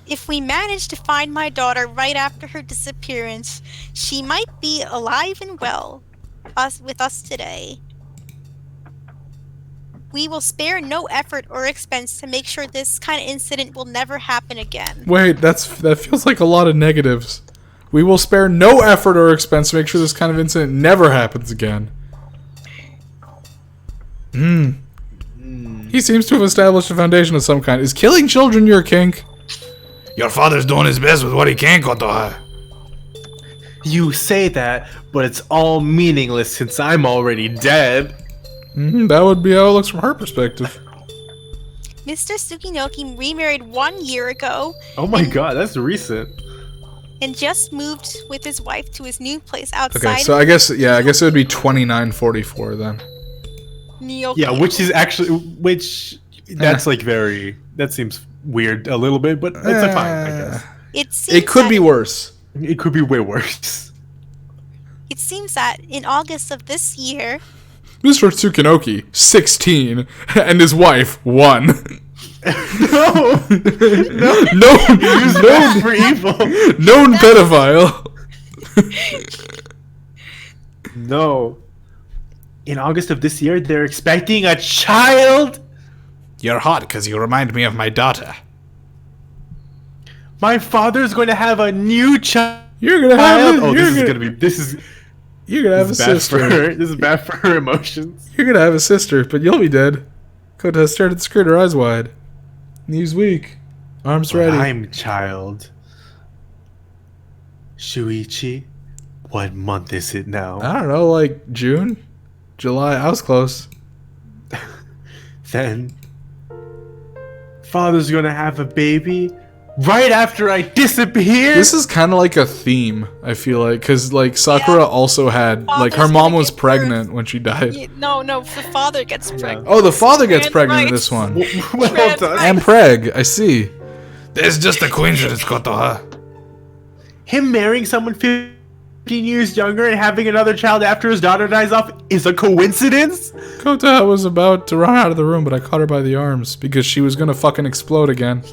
if we manage to find my daughter right after her disappearance, she might be alive and well with us today. We will spare no effort or expense to make sure this kind of incident will never happen again. Wait, that feels like a lot of negatives. We will spare no effort or expense to make sure this kind of incident never happens again. He seems to have established a foundation of some kind. Is killing children your kink? Your father's doing his best with what he can, Kotoha. You say that, but it's all meaningless since I'm already dead. That would be how it looks from her perspective. Mr. Tsukinoki remarried 1 year ago Oh my god, that's recent. and just moved with his wife to his new place outside Okay, so I guess it would be 2944 then. Nyoka. Yeah, that's like very, that seems weird a little bit, but it's fine, I guess. It could be worse. It could be way worse. It seems that in August of this year, Mr. Tsukinoki, 16, and his wife, 1. No! Known For evil! pedophile. No. In August of this year, they're expecting a child? You're hot because you remind me of my daughter. My father's going to have a new child? You're gonna have You're a bad for sister. her. This is bad for her emotions. You're gonna have a sister, but you'll be dead. Kota stared at the screen, her eyes wide. Knees weak. Arms ready. I'm child. Shuichi, what month is it now? I don't know, like June? July? I was close. Then, father's gonna have a baby right after I disappear? This is kind of like a theme, I feel like, because like Sakura Yeah. also had, like her Father's mom gonna was give birth. pregnant when she died. no, the father gets pregnant. Oh, the father gets Trans pregnant in rights. this one. Well Trans done. rights. And Preg, I see. There's just a coincidence, Kotoha. Him marrying someone 15 years younger and having another child after his daughter dies off is a coincidence? Kota was about to run out of the room, but I caught her by the arms because she was gonna fucking explode again.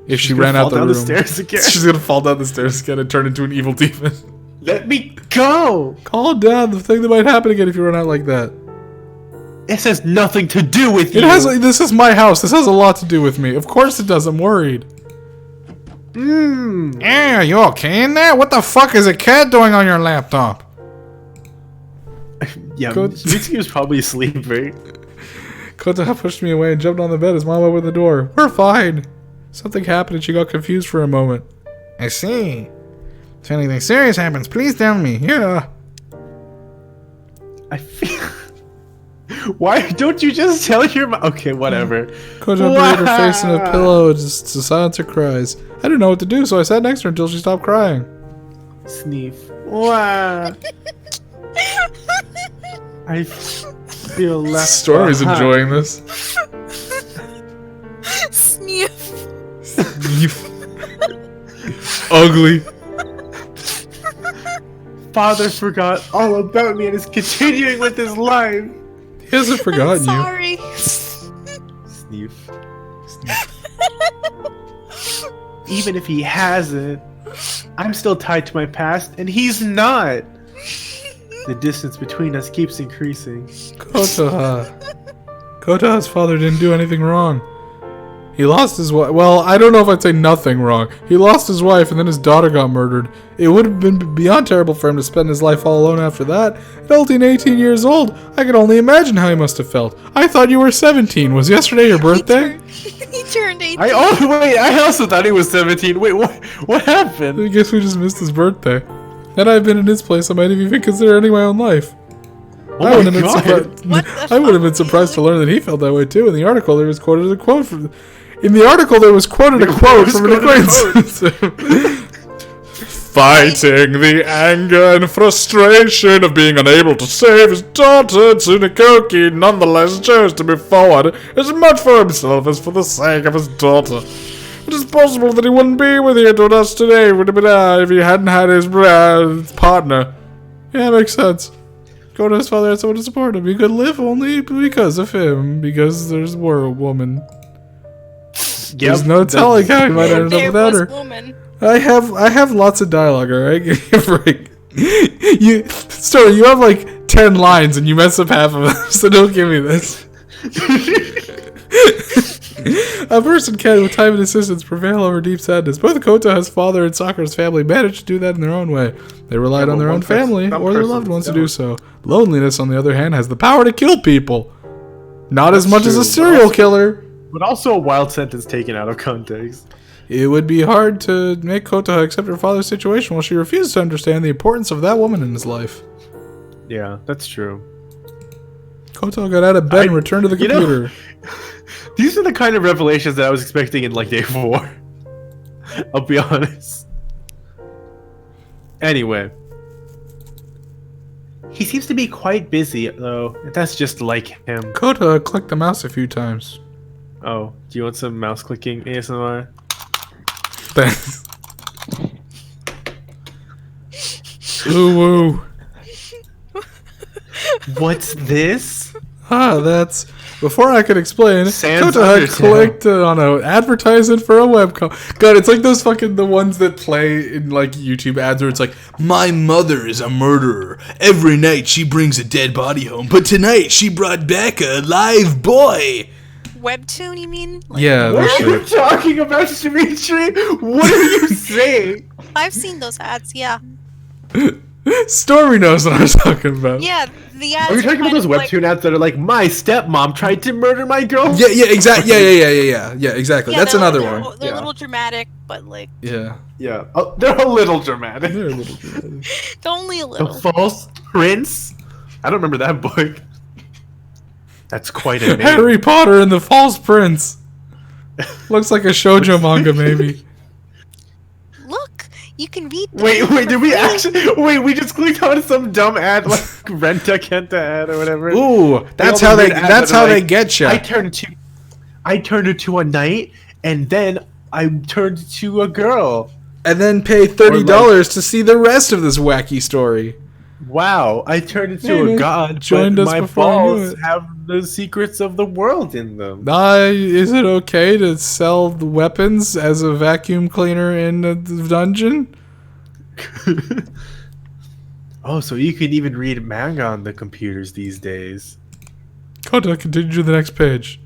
If she She's ran gonna out fall the down room. the stairs again. She's gonna fall down the stairs again and turn into an evil demon. Let me go! Calm down, the thing that might happen again if you run out like that. This has nothing to do with It you. has. This is my house. This has a lot to do with me. Of course it does. I'm worried. Yeah, you okay in there? What the fuck is a cat doing on your laptop? Yeah, Good. Mitsuki was probably sleeping. Kota pushed me away and jumped on the bed as Mom opened the door. We're fine. Something happened and she got confused for a moment. I see. If anything serious happens, please tell me. Yeah. I feel. Why don't you just tell your mom? Okay, whatever. Kota buried her face in a pillow just to silence her cries. I didn't know what to do, so I sat next to her until she stopped crying. Sneef. Wow. I feel left Story's behind. enjoying this. Sniff. Ugly. Father forgot all about me and is continuing with his life. He hasn't forgotten you. Sorry. Sneef. Even if he hasn't, I'm still tied to my past, and he's not. The distance between us keeps increasing. Kota's father didn't do anything wrong. He lost his wife. Well, I don't know if I'd say nothing wrong. He lost his wife and then his daughter got murdered. It would have been beyond terrible for him to spend his life all alone after that. Adulting 18 years old, I can only imagine how he must have felt. I thought you were 17. Was yesterday your birthday? He turned 18. I also thought he was 17. Wait, what happened? I guess we just missed his birthday. Had I been in his place, I might have even considered ending my own life. I would have been surprised. What the I would have been fuck, surprised to dude? learn that he felt that way too. In the article, there was quoted a quote from. In the article, there was quoted a quote from an acquaintance. Fighting the anger and frustration of being unable to save his daughter, Tsunakoki nonetheless chose to move forward as much for himself as for the sake of his daughter. It is possible that he wouldn't be with here to us today if he hadn't had his partner. Yeah, makes sense. Kota's father had someone to support him. He could live only because of him, because there's a woman. There's no telling how he might end up There without was her. woman. I have lots of dialogue, alright? Give me a break. Story, you have like 10 lines and you mess up half of them, so don't give me this. A person can, with time and assistance, prevail over deep sadness. Both Kota's father and Sakura's family managed to do that in their own way. They relied on their own family or their loved ones to do so. Loneliness, on the other hand, has the power to kill people. Not as much as a serial killer. But also a wild sentence taken out of context. It would be hard to make Kota accept her father's situation while she refused to understand the importance of that woman in his life. Yeah, that's true. Kota got out of bed and returned to the computer. These are the kind of revelations that I was expecting in like day 4. I'll be honest. Anyway. He seems to be quite busy, though. That's just like him. Kota clicked the mouse a few times. Oh, do you want some mouse clicking ASMR? Thanks. Ooh woo. What's this? That's... Before I could explain, Sans Kota had Undertale. clicked on an advertisement for a webcomic. God, it's like those fucking the ones that play in like YouTube ads where it's like, my mother is a murderer. Every night she brings a dead body home, but tonight she brought back a live boy. Webtoon, you mean? Like, Yeah, What that's are you shit. talking about, Dimitri? What are you saying? I've seen those ads, yeah. Stormy knows what I'm talking about. Yeah, the ads Are you talking about kind those of like- webtoon ads that are like, my stepmom tried to murder my girl? Yeah, exactly. Yeah, exactly. Yeah, That's they're- another they're- one. They're Yeah. a little dramatic, but like, Yeah. Yeah. Oh, they're a little dramatic. They're a little dramatic. only a The little. False Prince? I don't remember that book. That's quite a name. Harry Potter and the False Prince. Looks like a shoujo manga, maybe. Look, you can read. the Wait, book did for we free. actually? Wait, we just clicked on some dumb ad like Renta Kenta ad or whatever. Ooh, that's all how the they. weird ads That's that are how they like, get you. I turned into a knight, and then I turned into a girl. And then pay $30 to see the rest of this wacky story. Wow, I turned into Yeah, a god, joined but us my before I knew balls it. have the secrets of the world in them. Is it okay to sell the weapons as a vacuum cleaner in a dungeon? Oh, so you can even read manga on the computers these days. Kota, continue to the next page.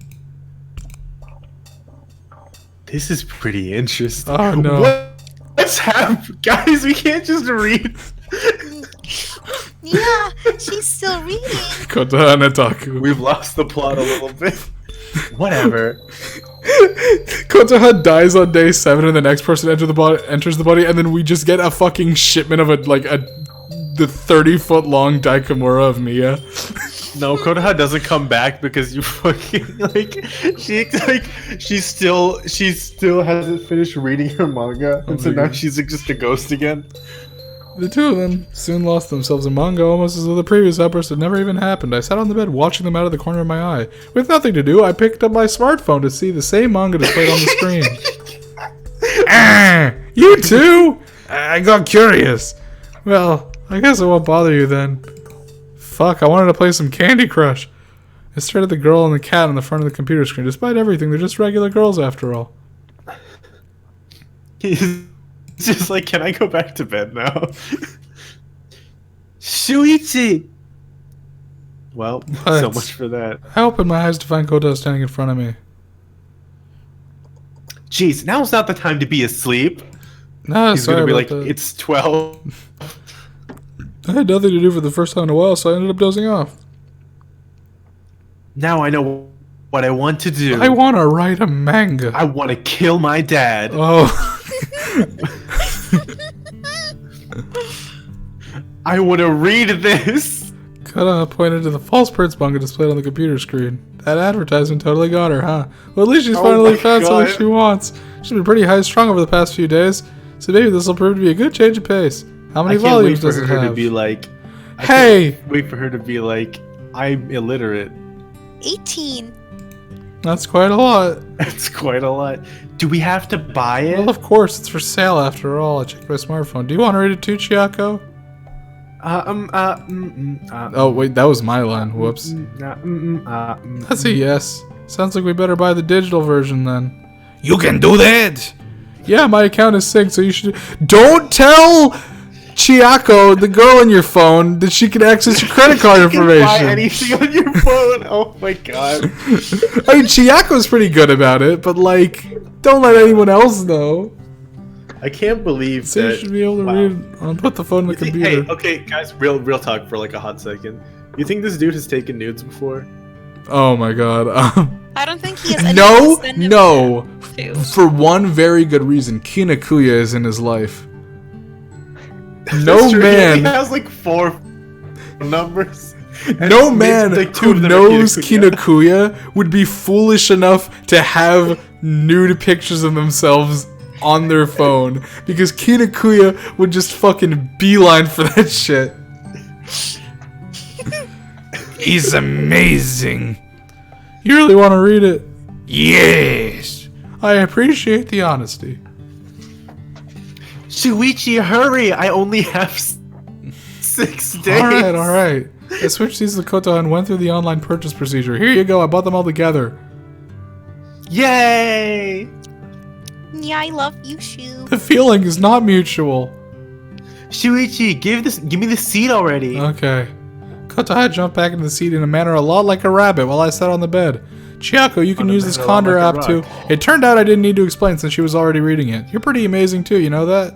This is pretty interesting. Oh, no. What's happening? Guys, we can't just read. Yeah, she's still reading. Kota Anataku. We've lost the plot a little bit. Whatever. Kotaha dies on day 7 and the next person enters the body and then we just get a fucking shipment of the 30-foot long Daikamura of Mia. No, Konoha doesn't come back because you fucking she still hasn't finished reading her manga, and so my now God. she's just a ghost again. The two of them soon lost themselves in manga almost as though the previous outburst had never even happened. I sat on the bed watching them out of the corner of my eye. With nothing to do, I picked up my smartphone to see the same manga displayed on the screen. You too? I got curious. Well, I guess I won't bother you then. Fuck, I wanted to play some Candy Crush. I stared at the girl and the cat on the front of the computer screen. Despite everything, they're just regular girls after all. It's just like, can I go back to bed now? Shuichi! Well, so What? much for that. I opened my eyes to find Kota standing in front of me. Jeez, now's not the time to be asleep. No, He's sorry gonna be about like, that. it's 12. I had nothing to do for the first time in a while, so I ended up dozing off. Now I know what I want to do. I want to write a manga. I want to kill my dad. Oh. I want to read this. Kota pointed to the false Prince manga displayed on the computer screen. That advertisement totally got her, huh? Well, at least she's Oh finally my found something God. she wants. She's been pretty high strung over the past few days, so maybe this will prove to be a good change of pace. How I many can't wait volumes for does it her to have? be like. I Hey! can't wait for her to be like, I'm illiterate. 18. That's quite a lot. That's quite a lot. Do we have to buy it? Well, of course, it's for sale after all. I checked my smartphone. Do you want to read it too, Chiako? Oh, wait, that was my line. Whoops. That's a yes. Sounds like we better buy the digital version then. You can do that. Yeah, my account is synced, so you should. Don't tell Chiako, the girl in your phone, that she can access your credit card You can buy information. anything on your phone. Oh my god. I mean, Chiako's pretty good about it, but like, don't let anyone else know. I can't believe So that. you should be able to wow. read. Put the phone in the computer. Hey, okay, guys, real talk for like a hot second. You think this dude has taken nudes before? Oh my god. I don't think he has any No, to send him no. to. For one very good reason, Kinakuya is in his life. That's No true, man. He has like 4 numbers. No And man like, 2 who of them are knows Kinakuya. Kinakuya would be foolish enough to have nude pictures of themselves on their phone, because Kinakuya would just fucking beeline for that shit. He's amazing. You really want to read it? Yes. I appreciate the honesty. Shuichi, hurry! I only have 6 days. Alright. I switched these to Kota and went through the online purchase procedure. Here you go, I bought them all together. Yay! Yeah, I love you, Shu. The feeling is not mutual. Shuichi, give me the seat already. Okay. Kota jumped back into the seat in a manner a lot like a rabbit while I sat on the bed. Chiako, you can use this Condor app too. It turned out I didn't need to explain since she was already reading it. You're pretty amazing too, you know that?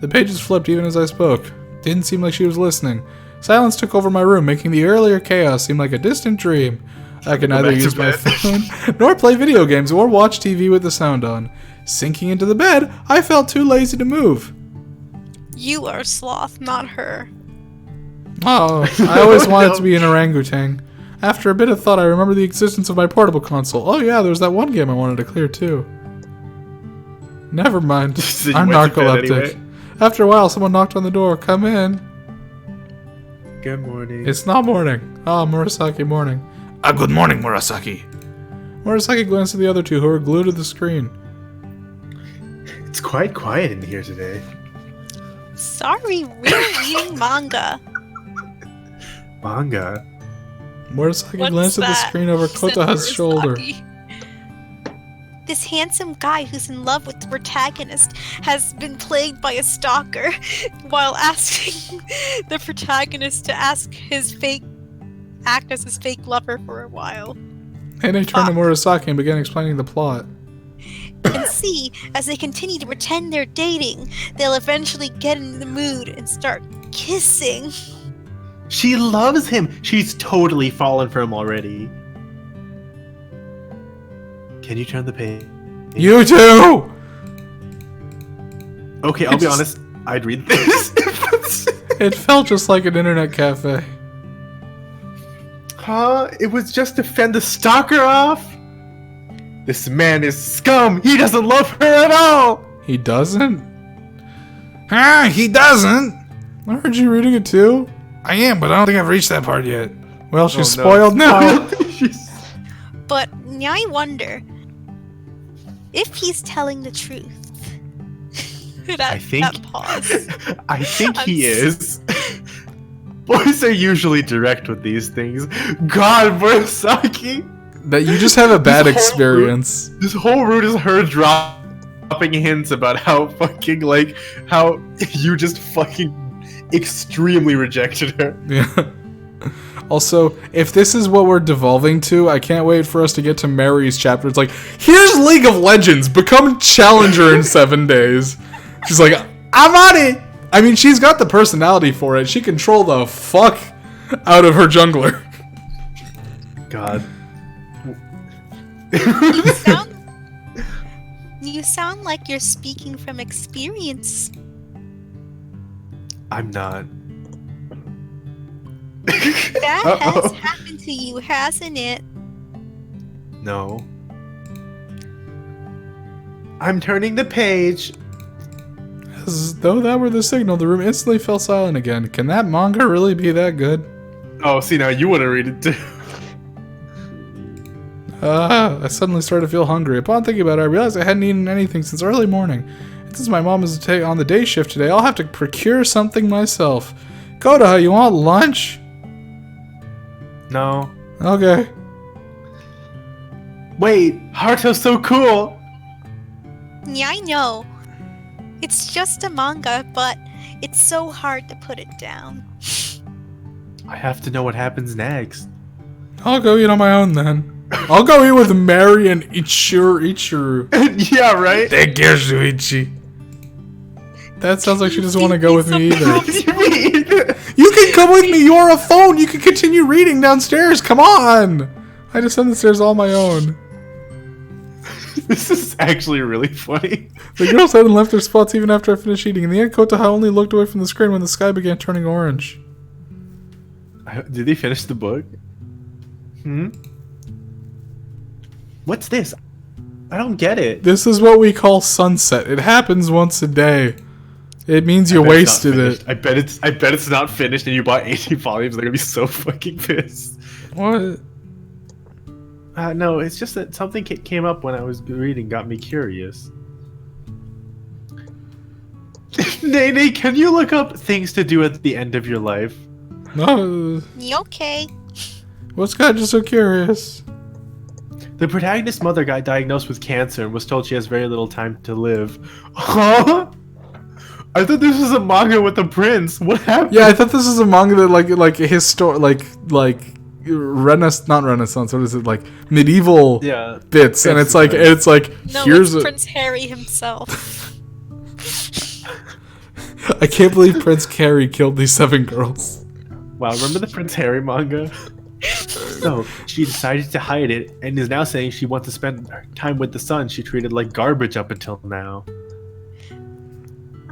The pages flipped even as I spoke. Didn't seem like she was listening. Silence took over my room, making the earlier chaos seem like a distant dream. I could neither back to use my bed. phone, nor play video games, or watch TV with the sound on. Sinking into the bed, I felt too lazy to move. You are sloth, not her. Oh, I always wanted to be an orangutan. After a bit of thought, I remembered the existence of my portable console. Oh yeah, there's that one game I wanted to clear too. Never mind. So you I'm went to bed narcoleptic. anyway? After a while, someone knocked on the door. Come in. Good morning. It's not morning. Ah, Murasaki morning. Good morning, Murasaki. Murasaki glanced at the other two who were glued to the screen. It's quite quiet in here today. Sorry, we're reading manga. Manga. Murasaki What's glanced at the that? screen over Said Kota's shoulder. Murasaki. This handsome guy who's in love with the protagonist has been plagued by a stalker while asking the protagonist to act as his fake lover for a while. And they turned to Murasaki and began explaining the plot. And see, as they continue to pretend they're dating, they'll eventually get in the mood and start kissing. She loves him. She's totally fallen for him already. Can you turn the page? You too! Okay, I'll be honest. I'd read this. It felt just like an internet cafe. Huh? It was just to fend the stalker off? This man is scum. He doesn't love her at all. He doesn't? He doesn't. I heard you reading it too. I am, but I don't think I've reached that part yet. Well, she's Oh, no. spoiled now. She's- But I wonder if he's telling the truth. I think- that pause. I think I'm he s- is. Boys are usually direct with these things. God, Murasaki. That you just have a bad This whole experience. This whole route is her dropping hints about how fucking like how you just fucking extremely rejected her. Yeah. Also, if this is what we're devolving to, I can't wait for us to get to Mary's chapter. It's like, here's League of Legends, become challenger in 7 days. She's like, I'm on it. I mean, she's got the personality for it. She controlled the fuck out of her jungler. God. You sound like you're speaking from experience. I'm not. That has happened to you, hasn't it? No. I'm turning the page. As though that were the signal, the room instantly fell silent again. Can that manga really be that good? Oh, see, now you want to read it too. I suddenly started to feel hungry. Upon thinking about it, I realized I hadn't eaten anything since early morning. Since my mom is on the day shift today, I'll have to procure something myself. Koda, you want lunch? No. Okay. Wait, Haruto's so cool. Yeah, I know. It's just a manga, but it's so hard to put it down. I have to know what happens next. I'll go eat on my own then. I'll go eat with Mary and Ichiro. Yeah, right? Thank you, Shuichi. That sounds like she doesn't want to go with me either. What do you mean? You can come with me. You're a phone. You can continue reading downstairs. Come on. I descend the stairs all my own. This is actually really funny. The girls hadn't left their spots even after I finished eating. In the end, Kotaha only looked away from the screen when the sky began turning orange. Did they finish the book? What's this? I don't get it. This is what we call sunset. It happens once a day. It means you wasted it. I bet it's not finished and you bought 80 volumes. They're gonna be so fucking pissed. What? No, it's just that something came up when I was reading, got me curious. Nene, can you look up things to do at the end of your life? No. You okay? What's got you so curious? The protagonist's mother got diagnosed with cancer and was told she has very little time to live. Huh? I thought this was a manga with a prince. What happened? Yeah, I thought this was a manga that like not Renaissance. What is it, like medieval bits? And it's like No, here's it's Prince Harry himself. I can't believe Prince Harry killed these 7 girls. Wow, remember the Prince Harry manga? So, she decided to hide it and is now saying she wants to spend time with the son she treated like garbage up until now.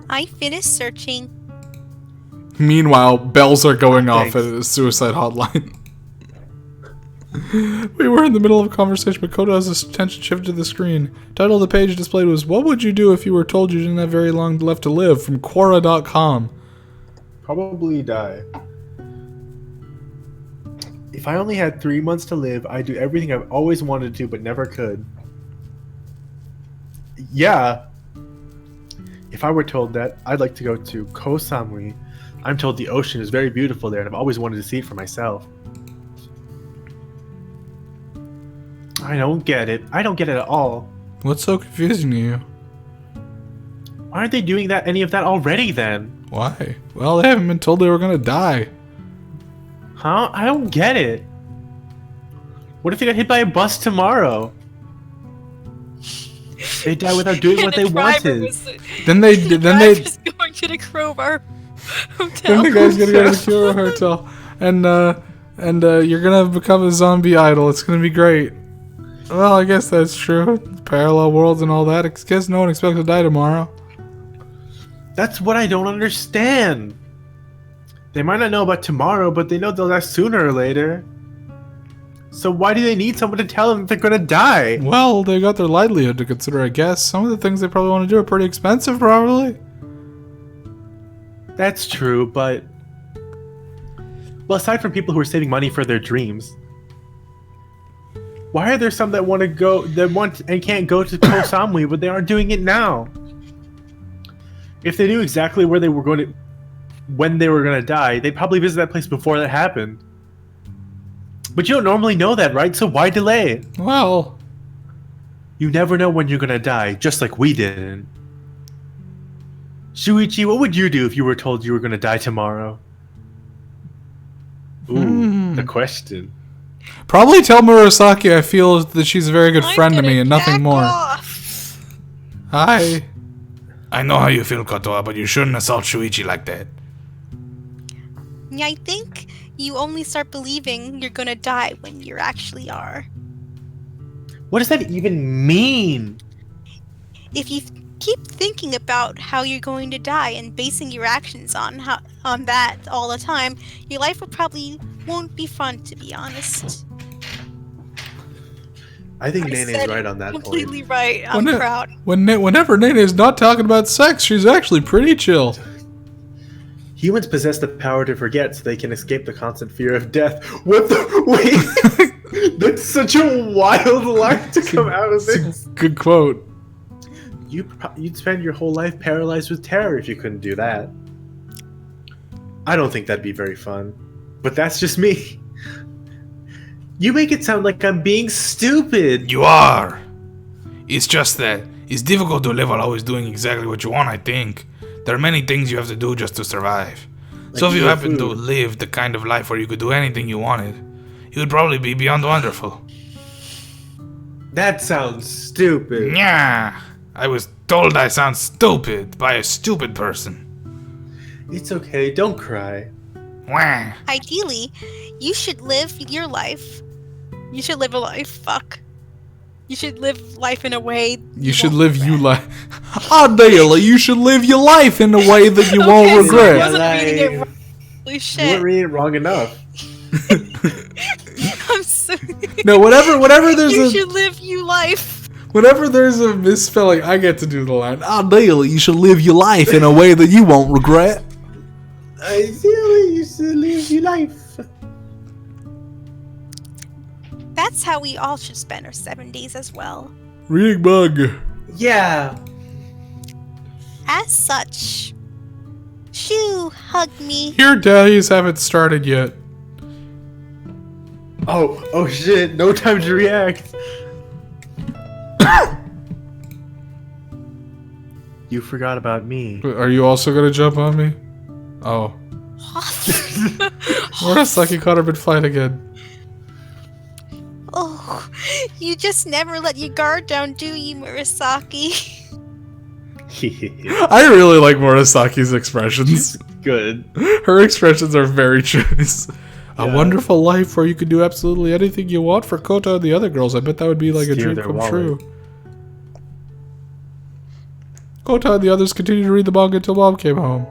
I finished searching. Meanwhile, bells are going off Thanks. at a suicide hotline. We were in the middle of a conversation, but Koda's attention shifted to the screen. Title of the page displayed was, "What would you do if you were told you didn't have very long left to live?" from Quora.com. Probably die. If I only had 3 months to live, I'd do everything I've always wanted to but never could. Yeah. If I were told that, I'd like to go to Koh Samui. I'm told the ocean is very beautiful there and I've always wanted to see it for myself. I don't get it. I don't get it at all. What's so confusing to you? Why aren't they doing any of that already then? Why? Well, they haven't been told they were gonna die. Huh? I don't get it. What if they got hit by a bus tomorrow? They die without doing what they wanted. Then they Driver's going to the Crowbar Hotel. then the guy's gonna go to the Kyoto Hotel, and you're gonna become a zombie idol. It's gonna be great. Well, I guess that's true. Parallel worlds and all that. I guess no one expects to die tomorrow. That's what I don't understand. They might not know about tomorrow, but they know they'll die sooner or later. So why do they need someone to tell them that they're gonna die? Well, they got their livelihood to consider, I guess. Some of the things they probably want to do are pretty expensive, probably. That's true, but... Well, aside from people who are saving money for their dreams, why are there some that want to go, that want and can't go to Koh Samui, but they aren't doing it now? If they knew exactly where they were going to, when they were going to die, they'd probably visit that place before that happened. But you don't normally know that, right? So why delay? Well, You never know when you're gonna die, just like we didn't. Shuichi, what would you do if you were told you were gonna die tomorrow? Ooh, the question. Probably tell Murasaki I feel that she's a very good I'm friend to gonna me and nothing back more. off. Hi. I know how you feel, Kotoa, but you shouldn't assault Shuichi like that. Yeah, I think you only start believing you're gonna die when you actually are. What does that even mean? If you keep thinking about how you're going to die and basing your actions on that all the time, your life will probably won't be fun, to be honest. I think I Nene's said right on that completely point. right. I'm proud. Whenever Nene is not talking about sex, she's actually pretty chill. Humans possess the power to forget so they can escape the constant fear of death. What the? Wait! That's such a wild line to come out of this. Good quote. You'd spend your whole life paralyzed with terror if you couldn't do that. I don't think that'd be very fun. But that's just me. You make it sound like I'm being stupid. You are. It's just that it's difficult to live while always doing exactly what you want, I think. There are many things you have to do just to survive. So if you happen to live the kind of life where you could do anything you wanted, it would probably be beyond wonderful. That sounds stupid. Yeah, I was told I sound stupid by a stupid person. It's okay, don't cry. Wah. Ideally, you should live your life. You should live a life. Fuck. You should live life in a way. You should won't live regret. you life. Ideally, you should live your life in a way that you won't Okay, so I regret. wasn't reading it wrong. Holy You shit. weren't reading it wrong enough. I'm so. No, whatever there's You a should live you life. whenever there's a misspelling, I get to do the line. Ideally, you should live your life in a way that you won't regret. Ideally, you should live your life. That's how we all should spend our 7 days as well. Reading bug. Yeah. As such, Shoo, hug me. Your days haven't started yet. Oh shit, no time to react. You forgot about me. Are you also gonna jump on me? Oh. Murasaki caught her mid-flight again. Oh, you just never let your guard down, do you, Murasaki? I really like Murasaki's expressions. Good. Her expressions are very choice. A Yeah. wonderful life where you could do absolutely anything you want for Kota and the other girls. I bet that would be like a Steer dream their come wallet. true. Kota and the others continued to read the manga until Mom came home.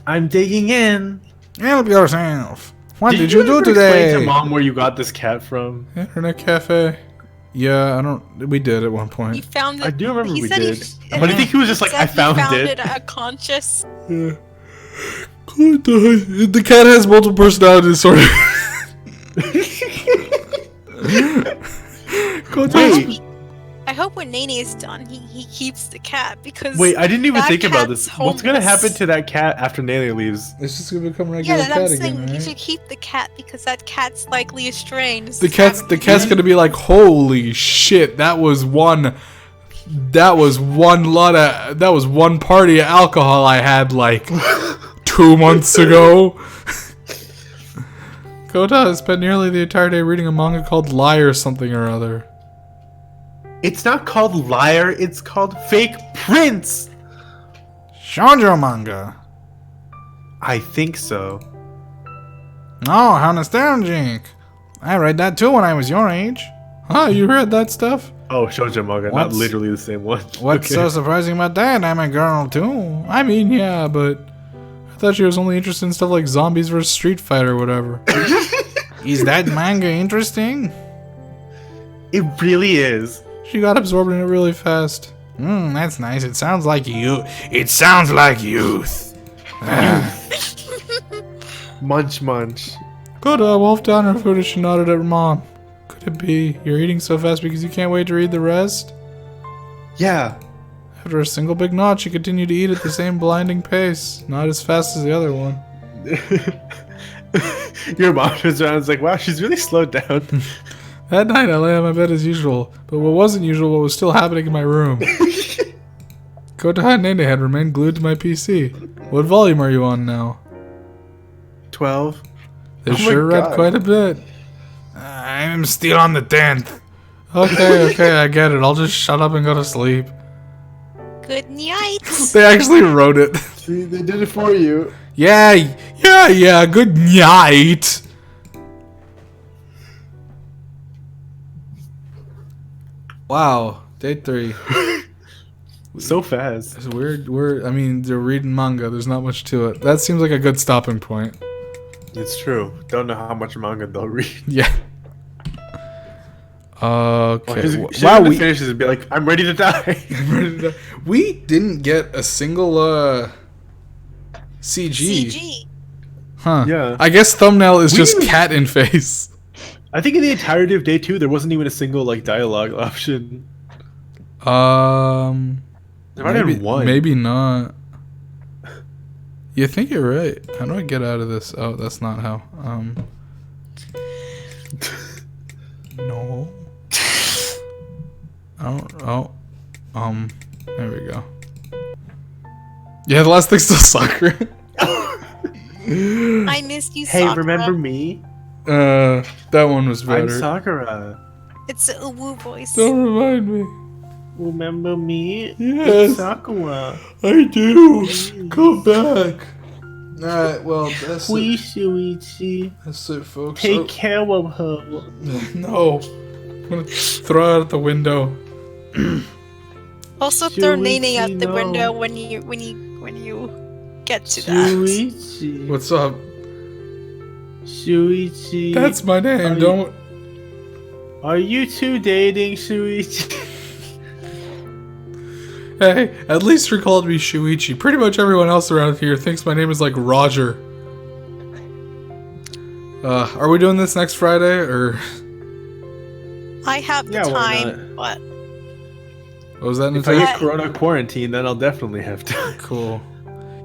I'm digging in. Help yourself. What did you you do ever explain today? to Mom where you got this cat from? Internet cafe. Yeah, I don't. We did at one You point. found it. I do remember he we said did. But I think he was just like, said I he found it it. unconscious. Yeah. Kota, the cat has multiple personality disorder. Kota. I hope when Nene is done, he keeps the cat because. Wait, I didn't even that think about this. cat's What's gonna homeless. happen to that cat after Nene leaves? It's just gonna become a Yeah, regular that's cat I'm saying. again, You right? should keep the cat because that cat's likely estranged. The cat's gonna be like, holy shit, that was one party of alcohol I had like 2 months ago. Kota has spent nearly the entire day reading a manga called Liar something or other. It's not called Liar, it's called Fake Prince! Shoujo manga. I think so. Oh, how nostalgic. I read that too when I was your age. Huh, you read that stuff? Oh, shoujo manga, not What's- literally the same one. What's Okay. so surprising about that? I'm a girl too. I mean, yeah, but I thought she was only interested in stuff like zombies versus Street Fighter or whatever. Is that manga interesting? It really is. She got absorbed in it really fast. That's nice. It sounds like you. It sounds like youth. Munch munch. Kota wolfed down her food as she nodded at her mom. Could it be you're eating so fast because you can't wait to read the rest? Yeah. After a single big nod, she continued to eat at the same blinding pace, not as fast as the other one. Your mom turns around and is like, wow, she's really slowed down. That night I lay on my bed as usual, but what wasn't usual was still happening in my room. Kota Nene had remained glued to my PC. What volume are you on now? 12. They Oh my sure read God. quite a bit. I'm still on the 10th. Okay, I get it. I'll just shut up and go to sleep. Good night. They actually wrote it. See, they did it for you. Yeah, good night. Wow, day 3. So fast. It's weird. I mean, they're reading manga. There's not much to it. That seems like a good stopping point. It's true. Don't know how much manga they'll read. Yeah. Okay. She's Wow, gonna we finish this and be like, I'm ready to die. we didn't get a single CG. CG. Huh. Yeah. I guess thumbnail is We just didn't- cat in face. I think in the entirety of day 2, there wasn't even a single like dialogue option. There might have been one. Maybe not. You think you're right. How do I get out of this? Oh, that's not how. No. There we go. Yeah, the last thing's still Sakura. I missed you, Hey, Sakura. remember me? That one was I'm better. Sakura. It's a Uwu voice. Don't remind me. Remember me? Yes. It's Sakura. I do. Come back. Alright, well, that's Please, Shuichi. That's it, folks. Take care of her. No. I'm gonna throw it out the window. Also, throw Shuichi, Nene out the no. window when you get to that. Shuichi. What's up? Shuichi. That's my name. Are Don't. Are you two dating, Shuichi? Hey, at least you're called me Shuichi. Pretty much everyone else around here thinks my name is like Roger. Are we doing this next Friday or? I have the Yeah, why time, but What was that? If I Nintendo? get Corona quarantine, then I'll definitely have time. Cool.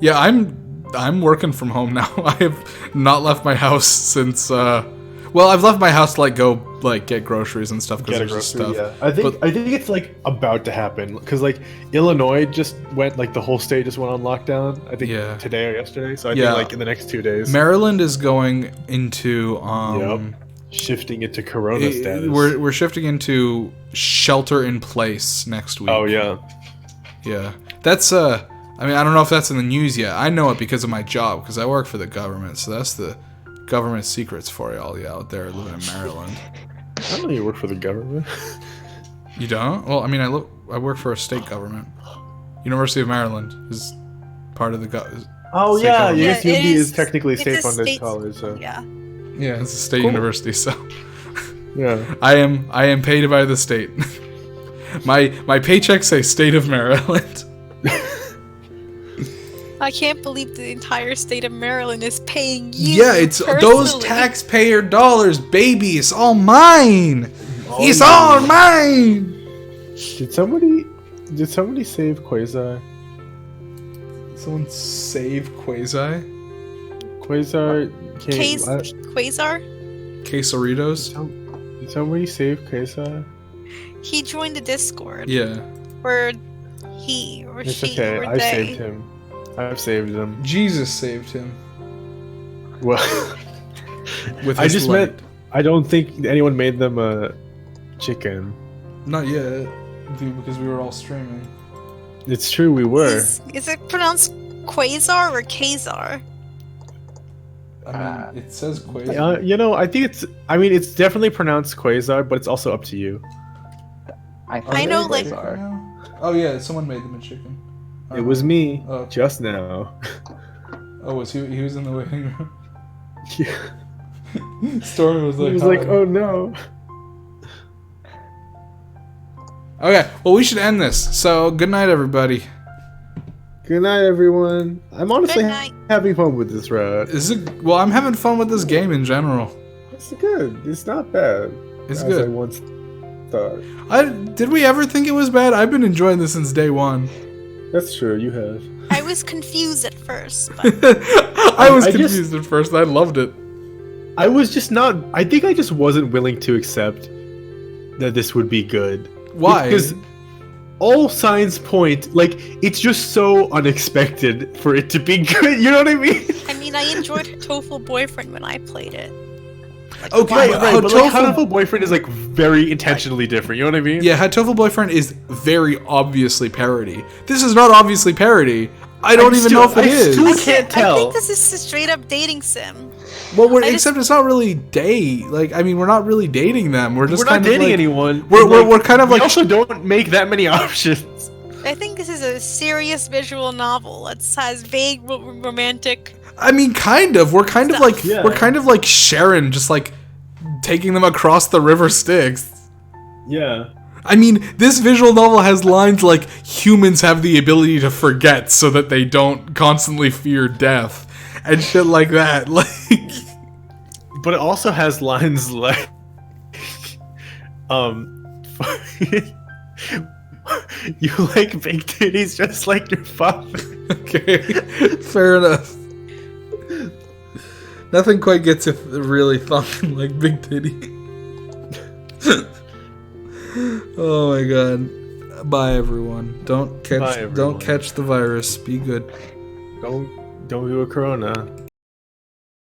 Yeah, I'm working from home now. I have not left my house since. Well, I've left my house to like get groceries and stuff because Get a there's just grocery, stuff. yeah. But- I think it's like about to happen because like Illinois just went like the whole state just went on lockdown. I think Yeah. today or yesterday. So I Yeah. think like in the next 2 days, Maryland is going into shifting it to Corona status. we're shifting into shelter in place next week. Oh yeah. Yeah. That's I mean, I don't know if that's in the news yet. I know it because of my job because I work for the government. So that's the government secrets for y'all out there living in Maryland. I don't know you work for the government. You don't? Well, I mean, I work for a state government. University of Maryland is part of the Oh State yeah, government. your Yeah, USD it is is- technically it's a state-funded state- college. So yeah. Yeah, it's a state Cool. university, so yeah. I am paid by the state. my paychecks say state of Maryland. I can't believe the entire state of Maryland is paying you. Yeah, it's those personally. taxpayer dollars, baby. It's all mine. It's you. all mine. Did somebody save Quasar? Someone save Quasi? Quasar came. Quasar? Quesaritos? Did somebody save Quasar? He joined the Discord. Yeah. Or he or It's she okay. or I they. saved him. I've saved him. Jesus saved him. Well, With I his just light. meant I don't think anyone made them a chicken. Not yet, dude, because we were all streaming. It's true, we were. Is it pronounced Quasar or Kazar? I mean, it says Quasi. You know, I think it's. I mean, it's definitely pronounced Quasar, but it's also up to you. I know, like- Oh yeah, someone made them a chicken. It was me Oh. just now. Oh, was he? He was in the waiting room. Yeah. Stormy was like, He was "Hi." like, "Oh no." Okay, well, we should end this. So, good night, everybody. Good night, everyone. I'm honestly Good night. having fun with this route. Well, I'm having fun with this game in general. It's good. It's not bad. It's as good. I once thought. Did we ever think it was bad? I've been enjoying this since day one. That's true. You have. I was confused at first, but I was I just- confused at first. I loved it. I was just not. I think I just wasn't willing to accept that this would be good. Why? Because all signs point, like, it's just so unexpected for it to be good. You know what I mean? I mean, I enjoyed Tofu Boyfriend when I played it. Okay, Right, but but like, Hatoful- Hatoful Boyfriend is like very intentionally different. You know what I mean? yeah, Hatoful Boyfriend is very obviously parody. This is not obviously parody. I don't even know if it is. still can't I tell. think this is a straight up dating sim. Well, I just- except it's not really date. Like, I mean, we're not really dating them. We're just We're not kind of dating like, anyone. We're kind of we like also don't make that many options. I think this is a serious visual novel that has vague romantic. I mean, kind of. We're kind of Stuff. like Yeah. we're kind of like Sharon, just like taking them across the river Styx. Yeah. I mean, this visual novel has lines like humans have the ability to forget so that they don't constantly fear death and shit like that. Like, But it also has lines like, you like big titties just like your father. okay, fair enough. Nothing quite gets it really thumping like Big Titty. Oh my god. Bye everyone. Don't catch Bye, everyone. don't catch the virus. Be good. Don't do a corona.